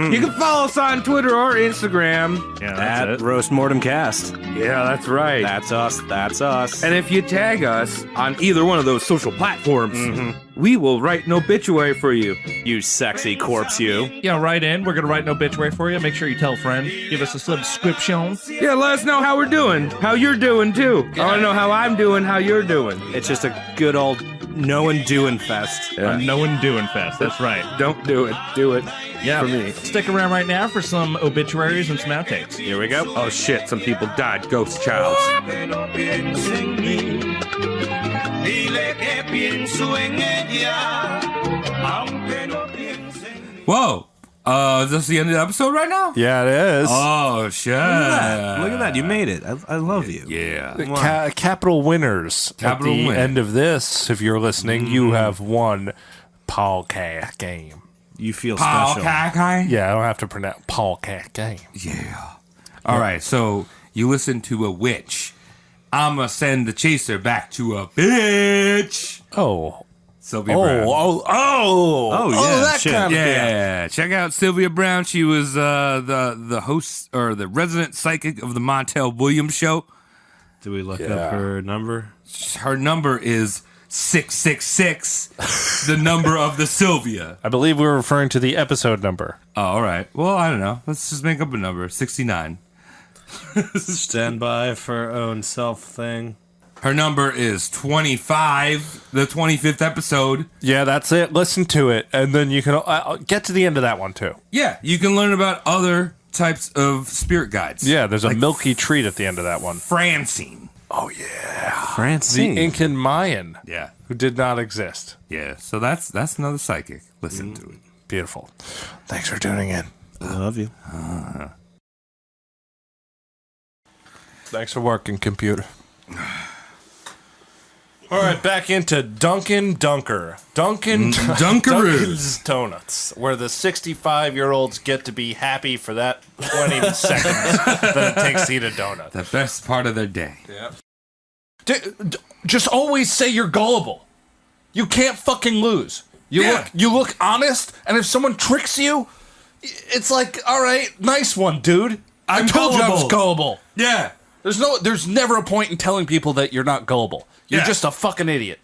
[SPEAKER 9] You can follow us on Twitter or Instagram.
[SPEAKER 2] Yeah, that's it.
[SPEAKER 4] Roast Mortem Cast.
[SPEAKER 9] Yeah, that's right.
[SPEAKER 4] That's us. That's us.
[SPEAKER 9] And if you tag us on either one of those social platforms, we will write an obituary for you.
[SPEAKER 4] You sexy corpse, you.
[SPEAKER 2] Yeah, write in. We're going to write an obituary for you. Make sure you tell a friend. Give us a subscription.
[SPEAKER 9] Yeah, let us know how we're doing. How you're doing, too. I want to know how I'm doing, how you're doing.
[SPEAKER 4] It's just a good old no one doing fest.
[SPEAKER 2] No one doing fest. That's right.
[SPEAKER 9] Don't do it. Do it.
[SPEAKER 2] Yeah.
[SPEAKER 9] For me.
[SPEAKER 2] Stick around right now for some obituaries and some outtakes.
[SPEAKER 4] Here we go.
[SPEAKER 9] Oh, shit. Some people died. Ghost childs. Whoa. Is this the end of the episode right now?
[SPEAKER 1] Yeah, it is.
[SPEAKER 9] Oh, shit.
[SPEAKER 7] Look at that. You made it. I love you.
[SPEAKER 9] Yeah.
[SPEAKER 1] Capital winners.
[SPEAKER 9] Capital
[SPEAKER 1] At the
[SPEAKER 9] win.
[SPEAKER 1] end of this, if you're listening, you have won podcast game.
[SPEAKER 7] You feel
[SPEAKER 9] Paul
[SPEAKER 7] special.
[SPEAKER 9] Kakai?
[SPEAKER 1] Yeah, I don't have to pronounce podcast game.
[SPEAKER 9] Yeah. All right, so you listen to a witch. I'ma send the chaser back to a bitch.
[SPEAKER 1] Oh.
[SPEAKER 9] Sylvia Brown.
[SPEAKER 7] yeah,
[SPEAKER 1] that
[SPEAKER 7] shit.
[SPEAKER 1] kind of
[SPEAKER 9] Yeah, check out Sylvia Brown. She was the host or the resident psychic of the Montel Williams show.
[SPEAKER 7] Do we look up her number?
[SPEAKER 9] Her number is 666, the number of the Sylvia.
[SPEAKER 1] I believe we're referring to the episode number.
[SPEAKER 9] Oh, all right. Well, I don't know. Let's just make up a number. 69.
[SPEAKER 7] Stand by for her own self thing.
[SPEAKER 9] Her number is 25, the 25th episode.
[SPEAKER 1] Yeah, that's it. Listen to it, and then you can get to the end of that one, too.
[SPEAKER 9] Yeah, you can learn about other types of spirit guides.
[SPEAKER 1] Yeah, there's a milky treat at the end of that one.
[SPEAKER 9] Francine.
[SPEAKER 1] Oh, yeah.
[SPEAKER 7] Francine.
[SPEAKER 1] The Incan Mayan.
[SPEAKER 9] Yeah.
[SPEAKER 1] Who did not exist.
[SPEAKER 9] Yeah, so that's another psychic. Listen to it.
[SPEAKER 1] Beautiful. Thanks for tuning in.
[SPEAKER 7] I love you.
[SPEAKER 1] Thanks for working, computer. All right, back into Duncan Dunker.
[SPEAKER 9] Dunkaroos.
[SPEAKER 1] Duncan's Donuts, where the 65-year-olds get to be happy for that 20 seconds that it takes to eat a donut.
[SPEAKER 9] The best part of their day.
[SPEAKER 1] Yeah. Just always say you're gullible. You can't fucking lose. You look honest, and if someone tricks you, it's like, all right, nice one, dude. I told you I was gullible.
[SPEAKER 9] Yeah.
[SPEAKER 1] There's never a point in telling people that you're not gullible. You're just a fucking idiot.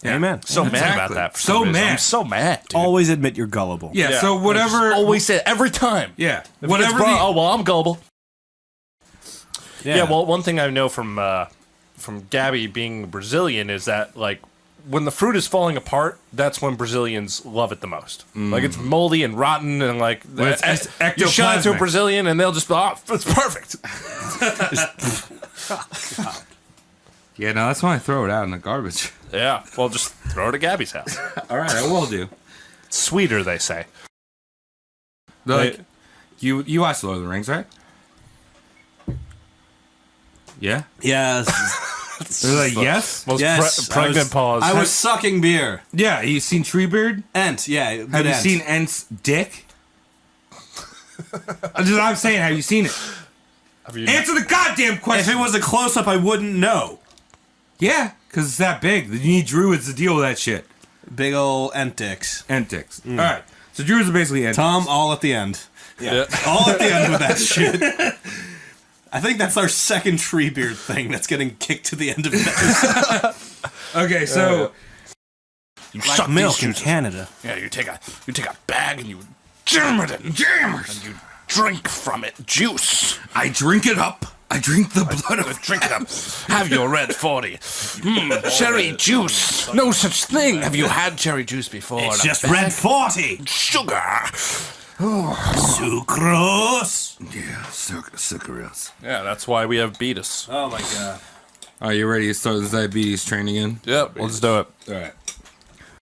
[SPEAKER 9] Yeah.
[SPEAKER 7] Amen.
[SPEAKER 1] So mad
[SPEAKER 9] Exactly.
[SPEAKER 1] about that. For
[SPEAKER 9] So
[SPEAKER 1] some reason.
[SPEAKER 9] mad.
[SPEAKER 1] I'm so mad, dude.
[SPEAKER 7] Always admit you're gullible.
[SPEAKER 9] Yeah, so whatever.
[SPEAKER 1] Just always say it every time.
[SPEAKER 9] Yeah.
[SPEAKER 1] If
[SPEAKER 9] Whatever.
[SPEAKER 1] it's brought, oh, well, I'm gullible.
[SPEAKER 7] Yeah.
[SPEAKER 1] Yeah, well, one thing I know from Gabby being Brazilian is that, like, when the fruit is falling apart, that's when Brazilians love it the most. Like, it's moldy and rotten, and, like,
[SPEAKER 9] Well, it's
[SPEAKER 1] you show it to a
[SPEAKER 9] ectoplasmic.
[SPEAKER 1] Brazilian, and they'll just be, oh, it's perfect.
[SPEAKER 9] Yeah, no, that's why I throw it out in the garbage.
[SPEAKER 1] Yeah, well, just throw it at Gabby's house.
[SPEAKER 9] All right, I will do.
[SPEAKER 1] Sweeter, they say.
[SPEAKER 9] Like, you watched Lord of the Rings, right? Yeah?
[SPEAKER 7] Yes.
[SPEAKER 9] They're like, yes?
[SPEAKER 1] Most
[SPEAKER 7] Yes.
[SPEAKER 1] pregnant pause.
[SPEAKER 7] I was sucking beer.
[SPEAKER 9] Yeah, you seen Treebeard?
[SPEAKER 7] Ent, yeah. good
[SPEAKER 9] Have you
[SPEAKER 7] Ent.
[SPEAKER 9] seen Ent's dick? I'm saying, have you seen it?
[SPEAKER 1] Have you-
[SPEAKER 9] Answer the goddamn
[SPEAKER 7] If
[SPEAKER 9] question!
[SPEAKER 7] it was a close up, I wouldn't know.
[SPEAKER 9] Yeah, because it's that big. You need druids to deal with that shit.
[SPEAKER 7] Big ol' Ent dicks.
[SPEAKER 9] Ent dicks. All right, so druids are basically Ent
[SPEAKER 7] Tom,
[SPEAKER 9] dicks.
[SPEAKER 7] all at the end.
[SPEAKER 1] Yeah.
[SPEAKER 7] All at the end with that shit. I think that's our second Treebeard thing that's getting kicked to the end of it.
[SPEAKER 9] Okay, so...
[SPEAKER 1] You suck milk
[SPEAKER 7] in Canada.
[SPEAKER 1] Yeah, you take a bag and you jam it in. And you drink from it juice.
[SPEAKER 9] I drink it up. I drink the blood of it.
[SPEAKER 1] Drink it up. Have your red 40. Cherry juice. No such thing. Have you had cherry juice before?
[SPEAKER 7] It's
[SPEAKER 1] In a
[SPEAKER 7] just
[SPEAKER 1] bag?
[SPEAKER 7] red 40.
[SPEAKER 1] Sugar.
[SPEAKER 7] Sucrose.
[SPEAKER 9] Yeah, sucrose.
[SPEAKER 1] Yeah, that's why we have beatus.
[SPEAKER 7] Oh my god.
[SPEAKER 9] Are you ready to start the diabetes training in?
[SPEAKER 1] Yep, let's do it.
[SPEAKER 9] All right.